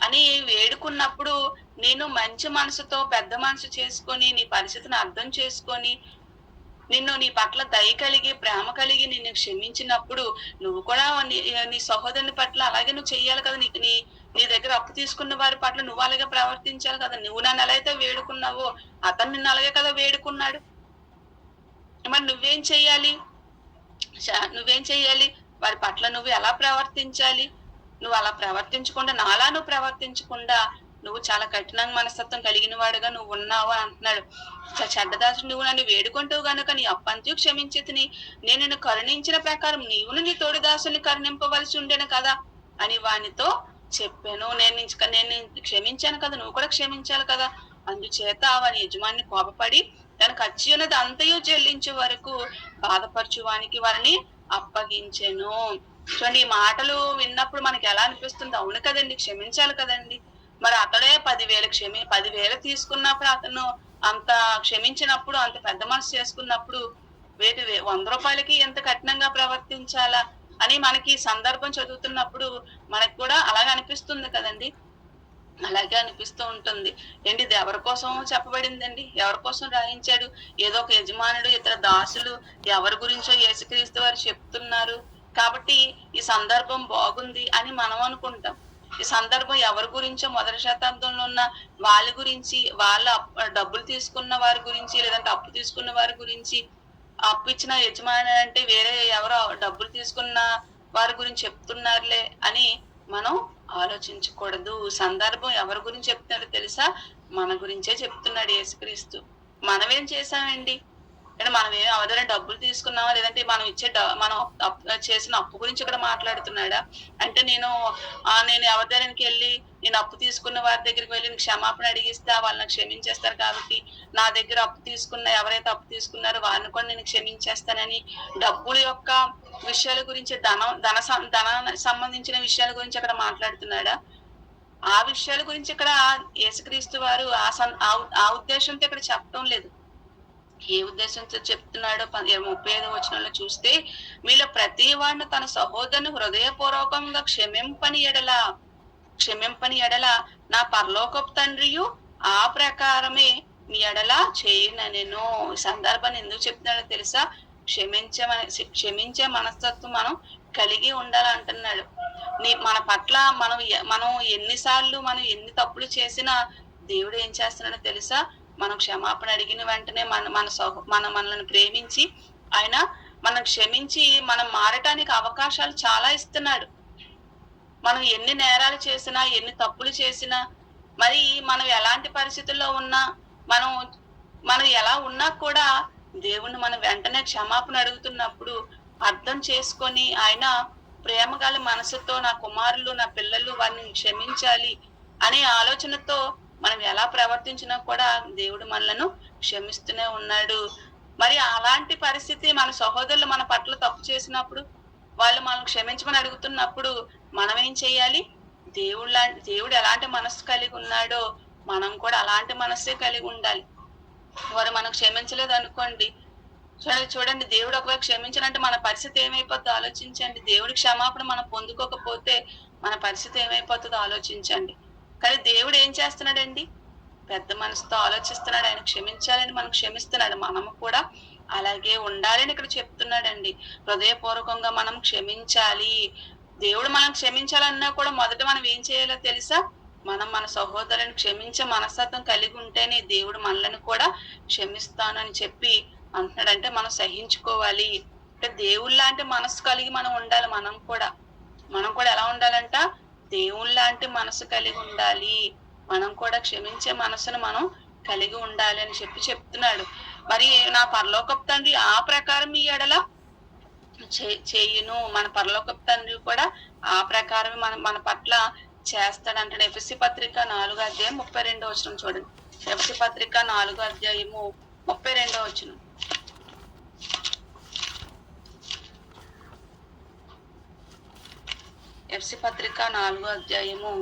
అని వేడుకున్నప్పుడు నేను మంచి మనసుతో పెద్ద మనసు చేసుకొని నీ పరిస్థితిని అర్థం చేసుకొని నీ పట్ల దయ కలిగి ప్రేమ కలిగి నిన్ను క్షమించినప్పుడు నువ్వు కూడా నీ సహోదరుని పట్ల అలాగే నువ్వు చెయ్యాలి కదా. నీ దగ్గర అప్పు తీసుకున్న వారి పట్ల నువ్వు అలాగే ప్రవర్తించాలి కదా. నువ్వు నన్ను ఎలా అయితే వేడుకున్నావో అతను నిన్ను అలాగే కదా వేడుకున్నాడు. మరి నువ్వేం చెయ్యాలి? వారి పట్ల నువ్వు ఎలా ప్రవర్తించాలి? నువ్వు అలా ప్రవర్తించకుండా, నాలా నువ్వు ప్రవర్తించకుండా నువ్వు చాలా కఠినంగా మనస్తత్వం కలిగిన వాడుగా నువ్వు ఉన్నావు అని అంటున్నాడు. చెడ్డదాసుడు, నువ్వు నన్ను వేడుకుంటావు గనుక నీ అప్పంతయు క్షమించితిని. నేను నిన్ను కరుణించిన ప్రకారం నీవును నీ తోడి దాసుని కరుణింపవలసి ఉండేను కదా అని వానితో చెప్పాను. నేను క్షమించాను కదా, నువ్వు కూడా క్షమించాలి కదా. అందుచేత వాని యజమాని కోపపడి తనకు వచ్చి ఉన్నది అంతయు చెల్లించే వరకు బాధపరచువానికి వారిని అప్పగించెను. చూడండి, ఈ మాటలు విన్నప్పుడు మనకి ఎలా అనిపిస్తుంది? అవును కదండి, క్షమించాలి కదండి. మరి అతడే 10,000 తీసుకున్నప్పుడు అతను అంత క్షమించినప్పుడు, అంత పెద్ద మనసు చేసుకున్నప్పుడు 100 రూపాయలకి ఎంత కఠినంగా ప్రవర్తించాలా అని మనకి సందర్భం చదువుతున్నప్పుడు మనకు కూడా అలాగే అనిపిస్తుంది కదండి. అలాగే అనిపిస్తూ ఉంటుంది. ఏంటి, ఇది ఎవరి కోసం చెప్పబడిందండి? ఎవరి కోసం రాయించాడు? ఏదో ఒక యజమానుడు, ఇతర దాసులు ఎవరి గురించో యేసుక్రీస్తు వారు చెప్తున్నారు కాబట్టి ఈ సందర్భం బాగుంది అని మనం అనుకుంటాం. ఈ సందర్భం ఎవరి గురించో మొదటి శతాబ్దంలో ఉన్న వాళ్ళ గురించి, వాళ్ళ డబ్బులు తీసుకున్న వారి గురించి, లేదంటే అప్పు తీసుకున్న వారి గురించి, అప్పు ఇచ్చిన యజమాని అంటే వేరే ఎవరో డబ్బులు తీసుకున్న వారి గురించి చెప్తున్నారులే అని మనం ఆలోచించకూడదు. సందర్భం ఎవరి గురించి చెప్తున్నాడో తెలుసా? మన గురించే చెప్తున్నాడు యేసుక్రీస్తు. మనమేం చేశామండి? అంటే మనం ఏమి అవతల డబ్బులు తీసుకున్నామా, లేదంటే మనం చేసిన అప్పు గురించి ఇక్కడ మాట్లాడుతున్నాడా? అంటే నేను ఎవరిదానికి వెళ్ళి నేను అప్పు తీసుకున్న వారి దగ్గరికి వెళ్ళి క్షమాపణ అడిగిస్తే వాళ్ళని క్షమించేస్తారు కాబట్టి నా దగ్గర ఎవరైతే అప్పు తీసుకున్నారో వారిని కూడా నేను క్షమించేస్తానని డబ్బుల యొక్క విషయాల గురించి, ధనానికి సంబంధించిన విషయాల గురించి అక్కడ మాట్లాడుతున్నాడా? ఆ విషయాల గురించి ఇక్కడ యేసుక్రీస్తు వారు ఆ ఉద్దేశంతో ఇక్కడ చెప్పడం లేదు. ఏ ఉద్దేశంతో చెప్తున్నాడో 35వ వచనంలో చూస్తే, మీలో ప్రతి వాడిని తన సహోదరుని హృదయపూర్వకంగా క్షమింపని ఎడల నా పరలోకపు తండ్రియు ఆ ప్రకారమే మీ ఎడల చేయనెను. ఈ సందర్భాన్ని ఎందుకు చెప్తున్నాడో తెలుసా? క్షమించే మనస్తత్వం మనం కలిగి ఉండాలంటున్నాడు. మన పట్ల మనం ఎన్నిసార్లు మనం ఎన్ని తప్పులు చేసినా దేవుడు ఏం చేస్తున్నాడో తెలుసా? మనం క్షమాపణ అడిగిన వెంటనే మనల్ని ప్రేమించి ఆయన మనం క్షమించి మనం మారటానికి అవకాశాలు చాలా ఇస్తున్నాడు. మనం ఎన్ని నేరాలు చేసినా, ఎన్ని తప్పులు చేసినా, మరి మనం ఎలాంటి పరిస్థితుల్లో ఉన్నా, మనం ఎలా ఉన్నా కూడా దేవుణ్ణి మనం వెంటనే క్షమాపణ అడుగుతున్నప్పుడు అర్థం చేసుకొని ఆయన ప్రేమ గల మనసుతో నా కుమారులు, నా పిల్లలు వారిని క్షమించాలి అనే ఆలోచనతో మనం ఎలా ప్రవర్తించినా కూడా దేవుడు మనలను క్షమిస్తూనే ఉన్నాడు. మరి అలాంటి పరిస్థితి మన సహోదరులు మన పట్ల తప్పు చేసినప్పుడు వాళ్ళు మనం క్షమించమని అడుగుతున్నప్పుడు మనం ఏం చేయాలి? దేవుడు ఎలాంటి మనస్సు కలిగి ఉన్నాడో మనం కూడా అలాంటి మనస్సే కలిగి ఉండాలి. వారు మనం క్షమించలేదు అనుకోండి, చూడండి, దేవుడు ఒకవేళ క్షమించాలంటే మన పరిస్థితి ఏమైపోతుందో ఆలోచించండి. దేవుడి క్షమాపణ మనం పొందుకోకపోతే మన పరిస్థితి ఏమైపోతుందో ఆలోచించండి. కానీ దేవుడు ఏం చేస్తున్నాడండి? పెద్ద మనసుతో ఆలోచిస్తున్నాడు. ఆయన క్షమించాలని మనం క్షమిస్తున్నాడు. మనము కూడా అలాగే ఉండాలని ఇక్కడ చెప్తున్నాడండి. హృదయపూర్వకంగా మనం క్షమించాలి. దేవుడు మనం క్షమించాలన్నా కూడా మొదట మనం ఏం చేయాలో తెలుసా? మనం మన సహోదరుని క్షమించే మనస్తత్వం కలిగి ఉంటేనే దేవుడు మనల్ని కూడా క్షమిస్తానని చెప్పి అంటున్నాడు. అంటే మనం సహించుకోవాలి. అంటే దేవుళ్ళలాంటి మనసు కలిగి మనం ఉండాలి. మనం కూడా ఎలా ఉండాలంట? దేవుళ్ళలాంటి మనసు కలిగి ఉండాలి. మనం కూడా క్షమించే మనసును మనం కలిగి ఉండాలి అని చెప్తున్నాడు. మరి నా పరలోకపు తండ్రి ఆ ప్రకారం ఈ ఎడల చేయును. మన పరలోకపు తండ్రి కూడా ఆ ప్రకారం మన పట్ల చేస్తాడంటాడు. ఎఫెసీ పత్రిక 4:32 చూడండి. ఎఫెసీ పత్రిక 4:32. ఎఫెసీ పత్రిక 4:32.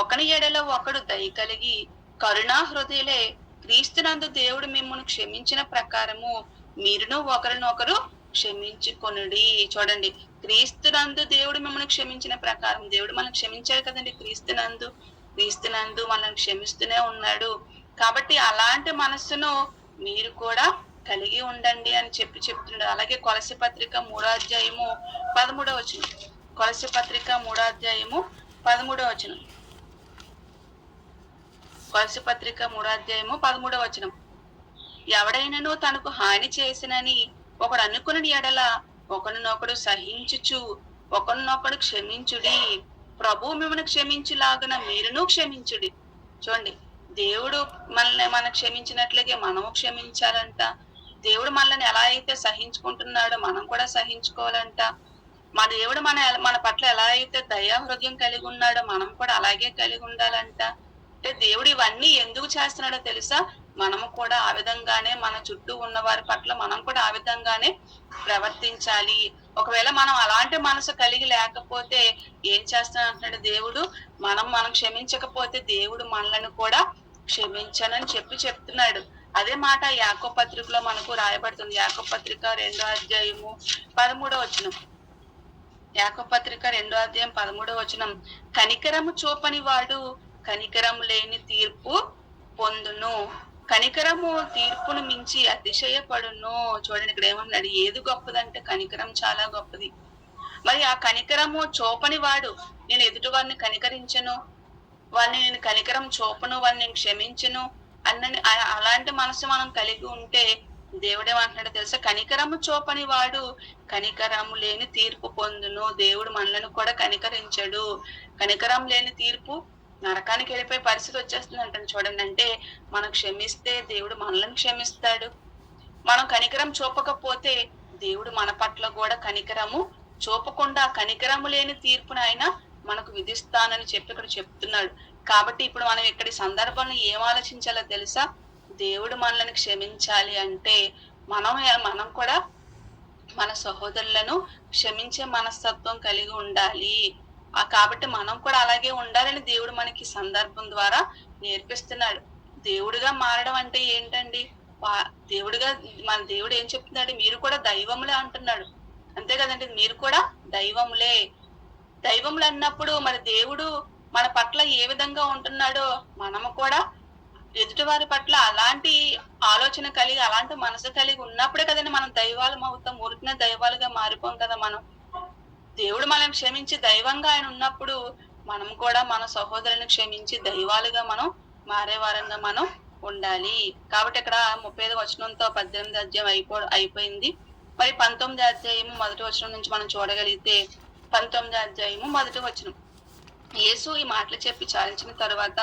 ఒకని ఎడల ఒకడు దయ కలిగి కరుణా హృదయులే క్రీస్తునందు దేవుడు మిమ్మల్ని క్షమించిన ప్రకారము మీరును ఒకరినొకరు క్షమించుకొనుడి. చూడండి, క్రీస్తునందు దేవుడు మిమ్మల్ని క్షమించిన ప్రకారం, దేవుడు మనల్ని క్షమించారు కదండి. క్రీస్తునందు మనల్ని క్షమిస్తూనే ఉన్నాడు. కాబట్టి అలాంటి మనస్సును మీరు కూడా కలిగి ఉండండి అని చెప్తున్నాడు. అలాగే కొలసి పత్రిక 3:13. కొలసి పత్రిక 3:13. కొలసి పత్రిక 3:13. ఎవడైనను తనకు హాని చేసినని ఒకడు అనుకుని ఎడల ఒకరినొకడు సహించుచు ఒకరినొకడు క్షమించుడి. ప్రభు మిమ్మల్ని క్షమించులాగున మీరును క్షమించుడి. చూడండి, దేవుడు మనం క్షమించినట్లుగే మనము క్షమించాలంట. దేవుడు మనల్ని ఎలా అయితే సహించుకుంటున్నాడో మనం కూడా సహించుకోవాలంట. మన దేవుడు మన పట్ల ఎలా అయితే దయా హృదయం కలిగి ఉన్నాడో మనం కూడా అలాగే కలిగి ఉండాలంట. అంటే దేవుడు ఇవన్నీ ఎందుకు చేస్తున్నాడో తెలుసా? మనము కూడా ఆ విధంగానే మన చుట్టూ ఉన్న వారి పట్ల మనం కూడా ఆ విధంగానే ప్రవర్తించాలి. ఒకవేళ మనం అలాంటి మనసు కలిగి లేకపోతే ఏం చేస్తానంటున్నాడు దేవుడు? మనం క్షమించకపోతే దేవుడు మనల్ని కూడా క్షమించనని చెప్తున్నాడు. అదే మాట యాకోబు పత్రికలో మనకు రాయబడుతుంది. యాకోబు పత్రిక 2:13. యాకోబు పత్రిక 2:13. కనికరము చూపని వాడు కనికరము లేని తీర్పు పొందును. కనికరము తీర్పును మించి అతిశయపడును. చూడండి, ఇక్కడ ఏమన్నాడు? ఏది గొప్పదంటే కనికరం చాలా గొప్పది. మరి ఆ కనికరము చూపని వాడు, నేను ఎదుటి వారిని కనికరించను, వారిని నేను కనికరం చూపను, వారిని నేను క్షమించను అలాంటి మనసు మనం కలిగి ఉంటే దేవుడేమంటున్నాడు తెలుసా? కనికరము చూపని వాడు కనికరము లేని తీర్పు పొందును. దేవుడు మనల్ని కూడా కనికరించడు. కనికరం లేని తీర్పు నరకానికి వెళ్ళిపోయే పరిస్థితి వచ్చేస్తుంది అంటాను. చూడండి, అంటే మనం క్షమిస్తే దేవుడు మనల్ని క్షమిస్తాడు. మనం కనికరం చూపకపోతే దేవుడు మన పట్ల కూడా కనికరము చూపకుండా కనికరము లేని తీర్పును ఆయన మనకు విధిస్తానని చెప్పి ఇక్కడ చెప్తున్నాడు. కాబట్టి ఇప్పుడు మనం ఇక్కడి సందర్భంలో ఏం ఆలోచించాలో తెలుసా? దేవుడు మనల్ని క్షమించాలి అంటే మనం కూడా మన సహోదరులను క్షమించే మనస్తత్వం కలిగి ఉండాలి. కాబట్టి మనం కూడా అలాగే ఉండాలని దేవుడు మనకి సందర్భం ద్వారా నేర్పిస్తున్నాడు. దేవుడిగా మారడం అంటే ఏంటండి? మన దేవుడు ఏం చెప్తున్నాడు? మీరు కూడా దైవములే అంటున్నాడు. అంతే కదండి, మీరు కూడా దైవములు అన్నప్పుడు మరి దేవుడు మన పట్ల ఏ విధంగా ఉంటున్నాడో మనము కూడా ఎదుటి వారి పట్ల అలాంటి ఆలోచన కలిగి అలాంటి మనసు కలిగి ఉన్నప్పుడే కదండి మనం దైవాలం అవుతాం. ఊరికినే దైవాలుగా మారిపోం కదా. దేవుడు మనం క్షమించి దైవంగా ఆయన ఉన్నప్పుడు మనం కూడా మన సహోదరుని క్షమించి దైవాలుగా మనం మారేవారంగా మనం ఉండాలి. కాబట్టి ఇక్కడ 35వ వచనంతో 18వ అధ్యాయం అయిపోయింది. మరి 19వ అధ్యాయము 1వ వచనం నుంచి మనం చూడగలిగితే 19వ అధ్యాయము 1వ వచనం. యేసు ఈ మాటలు చెప్పి చాలించిన తరువాత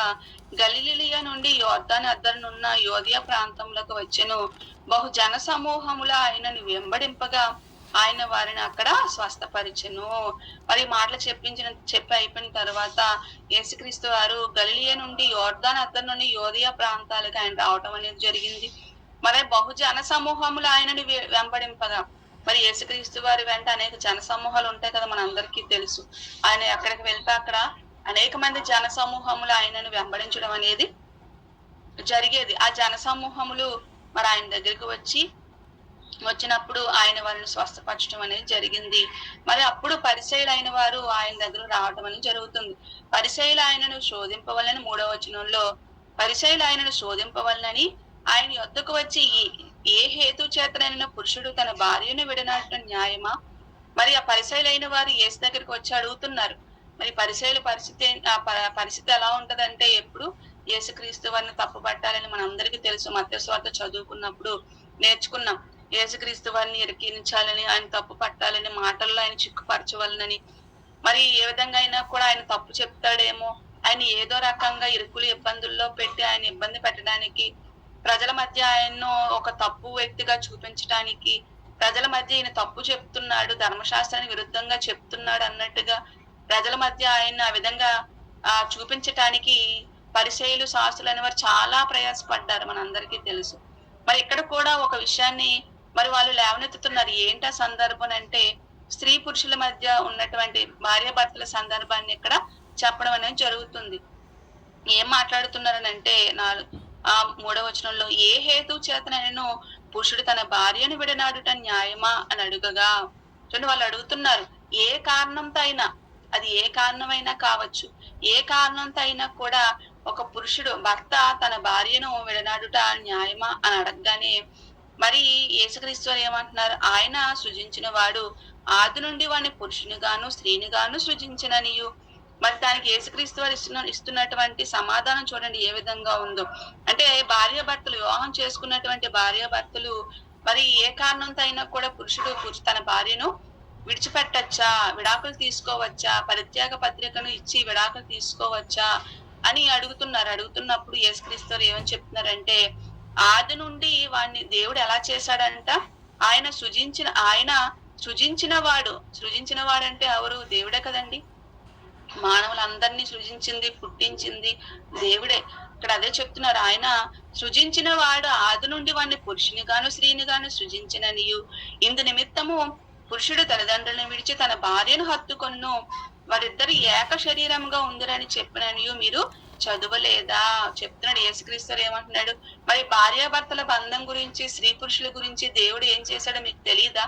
గలిలియా నుండి యోర్దాను అద్దరునున్న యోదియా ప్రాంతంలోకి వచ్చెను. బహు జన సమూహముల ఆయనను వెంబడింపగా ఆయన వారిని అక్కడ స్వస్థపరిచెను. మరి మాటలు చెప్పి అయిపోయిన తర్వాత యేసుక్రీస్తు వారు గలిలియా నుండి యోర్దాను అద్దరు నుండి యోదియా ప్రాంతాలకు ఆయన రావటం అనేది జరిగింది. మరి బహుజన సమూహములు ఆయనని వెంబడింపగా, మరి యేసుక్రీస్తు వారి వెంట అనేక జన సమూహాలు ఉంటాయి కదా, మన అందరికీ తెలుసు. ఆయన ఎక్కడికి వెళ్తే అక్కడ అనేక మంది జన సమూహములు ఆయనను వెంబడించడం అనేది జరిగేది. ఆ జన సమూహములు మరి ఆయన దగ్గరికి వచ్చినప్పుడు ఆయన వాళ్ళని స్వస్థపరచడం అనేది జరిగింది. మరి అప్పుడు పరిసయ్యులైన వారు ఆయన దగ్గర రావడం అనేది జరుగుతుంది. పరిసయ్యులు ఆయనను శోధింపవలనని 3వ వచనంలో పరిసయ్యులు ఆయనను శోధింపవలనని ఆయన యొద్దకు వచ్చి ఏ హేతు చేతనైన పురుషుడు తన భార్యను విడనాడటం న్యాయమా? మరి ఆ పరిసయ్యులైన వారు యేసు దగ్గరికి వచ్చి అడుగుతున్నారు. మరి పరిసయ్యుల పరిస్థితి ఎలా ఉంటదంటే, ఎప్పుడు యేసుక్రీస్తు వారిని తప్పు పట్టాలని మనందరికీ తెలుసు. మత్తయి సువార్త చదువుకున్నప్పుడు నేర్చుకున్నాం. యేసుక్రీస్తు వారిని ఇరికించాలని, ఆయన తప్పు పట్టాలని, మాటల్లో ఆయన చిక్కుపరచవలనని, మరి ఏ విధంగా అయినా కూడా ఆయన తప్పు చెప్తాడేమో, ఆయన ఏదో రకంగా ఇరుకులు ఇబ్బందుల్లో పెట్టి ఆయన ఇబ్బంది పెట్టడానికి, ప్రజల మధ్య ఆయన్ను ఒక తప్పు వ్యక్తిగా చూపించడానికి, ప్రజల మధ్య ఈయన తప్పు చెప్తున్నాడు, ధర్మశాస్త్రానికి విరుద్ధంగా చెప్తున్నాడు అన్నట్టుగా ప్రజల మధ్య ఆయన ఆ విధంగా చూపించటానికి పరిసయ్యులు శాస్త్రులు అనేవారు చాలా ప్రయాసపడ్డారు, మనందరికీ తెలుసు. మరి ఇక్కడ కూడా ఒక విషయాన్ని మరి వాళ్ళు లేవనెత్తుతున్నారు. ఏంటా సందర్భం అంటే, స్త్రీ పురుషుల మధ్య ఉన్నటువంటి భార్యాభర్తల సందర్భాన్ని ఇక్కడ చెప్పడం అనేది జరుగుతుంది. ఏం మాట్లాడుతున్నారనంటే 3వ వచనంలో ఏ హేతు చేతనైనను పురుషుడు తన భార్యను విడనాడుట న్యాయమా అని అడుగగా, చూడండి వాళ్ళు అడుగుతున్నారు, ఏ కారణంతో అయినా, అది ఏ కారణమైనా కావచ్చు, ఏ కారణంతో అయినా కూడా ఒక పురుషుడు భర్త తన భార్యను విడనాడుట న్యాయమా అని అడగగానే మరి యేసుక్రీస్తు వారు ఏమంటున్నారు, ఆయన సృజించిన వాడు ఆది నుండి వాడిని పురుషుని గాను స్త్రీని గాను సృజించిననియు. మరి దానికి యేసుక్రీస్తు వారు ఇస్తున్నటువంటి సమాధానం చూడండి ఏ విధంగా ఉందో. అంటే భార్యాభర్తలు, వివాహం చేసుకున్నటువంటి భార్యాభర్తలు మరి ఏ కారణంతో అయినా కూడా పురుషుడు తన భార్యను విడిచిపెట్టచ్చా, విడాకులు తీసుకోవచ్చా, పరిత్యాగ పత్రికను ఇచ్చి విడాకులు తీసుకోవచ్చా అని అడుగుతున్నప్పుడు యేసుక్రీస్తు వారు ఏమని చెప్తున్నారంటే, ఆది నుండి వాడిని దేవుడు ఎలా చేశాడంట, ఆయన సృజించిన వాడంటే ఎవరు? దేవుడే కదండి. మానవులందరినీ సృజించింది, పుట్టించింది దేవుడే. ఇక్కడ అదే చెప్తున్నారు, ఆయన సృజించిన వాడు ఆది నుండి వాడిని పురుషుని గాను స్త్రీని గాను సృజించిననియు. ఇందు నిమిత్తము పురుషుడు తల్లిదండ్రులను విడిచి తన భార్యను హత్తుకొను, వారిద్దరు ఏక శరీరంగా ఉందిరని చెప్పిననియు మీరు చదువలేదా? చెప్తున్నాడు యేసుక్రీస్తు ఏమంటున్నాడు, మరి భార్యాభర్తల బంధం గురించి, స్త్రీ పురుషుల గురించి దేవుడు ఏం చేశాడో మీకు తెలియదా?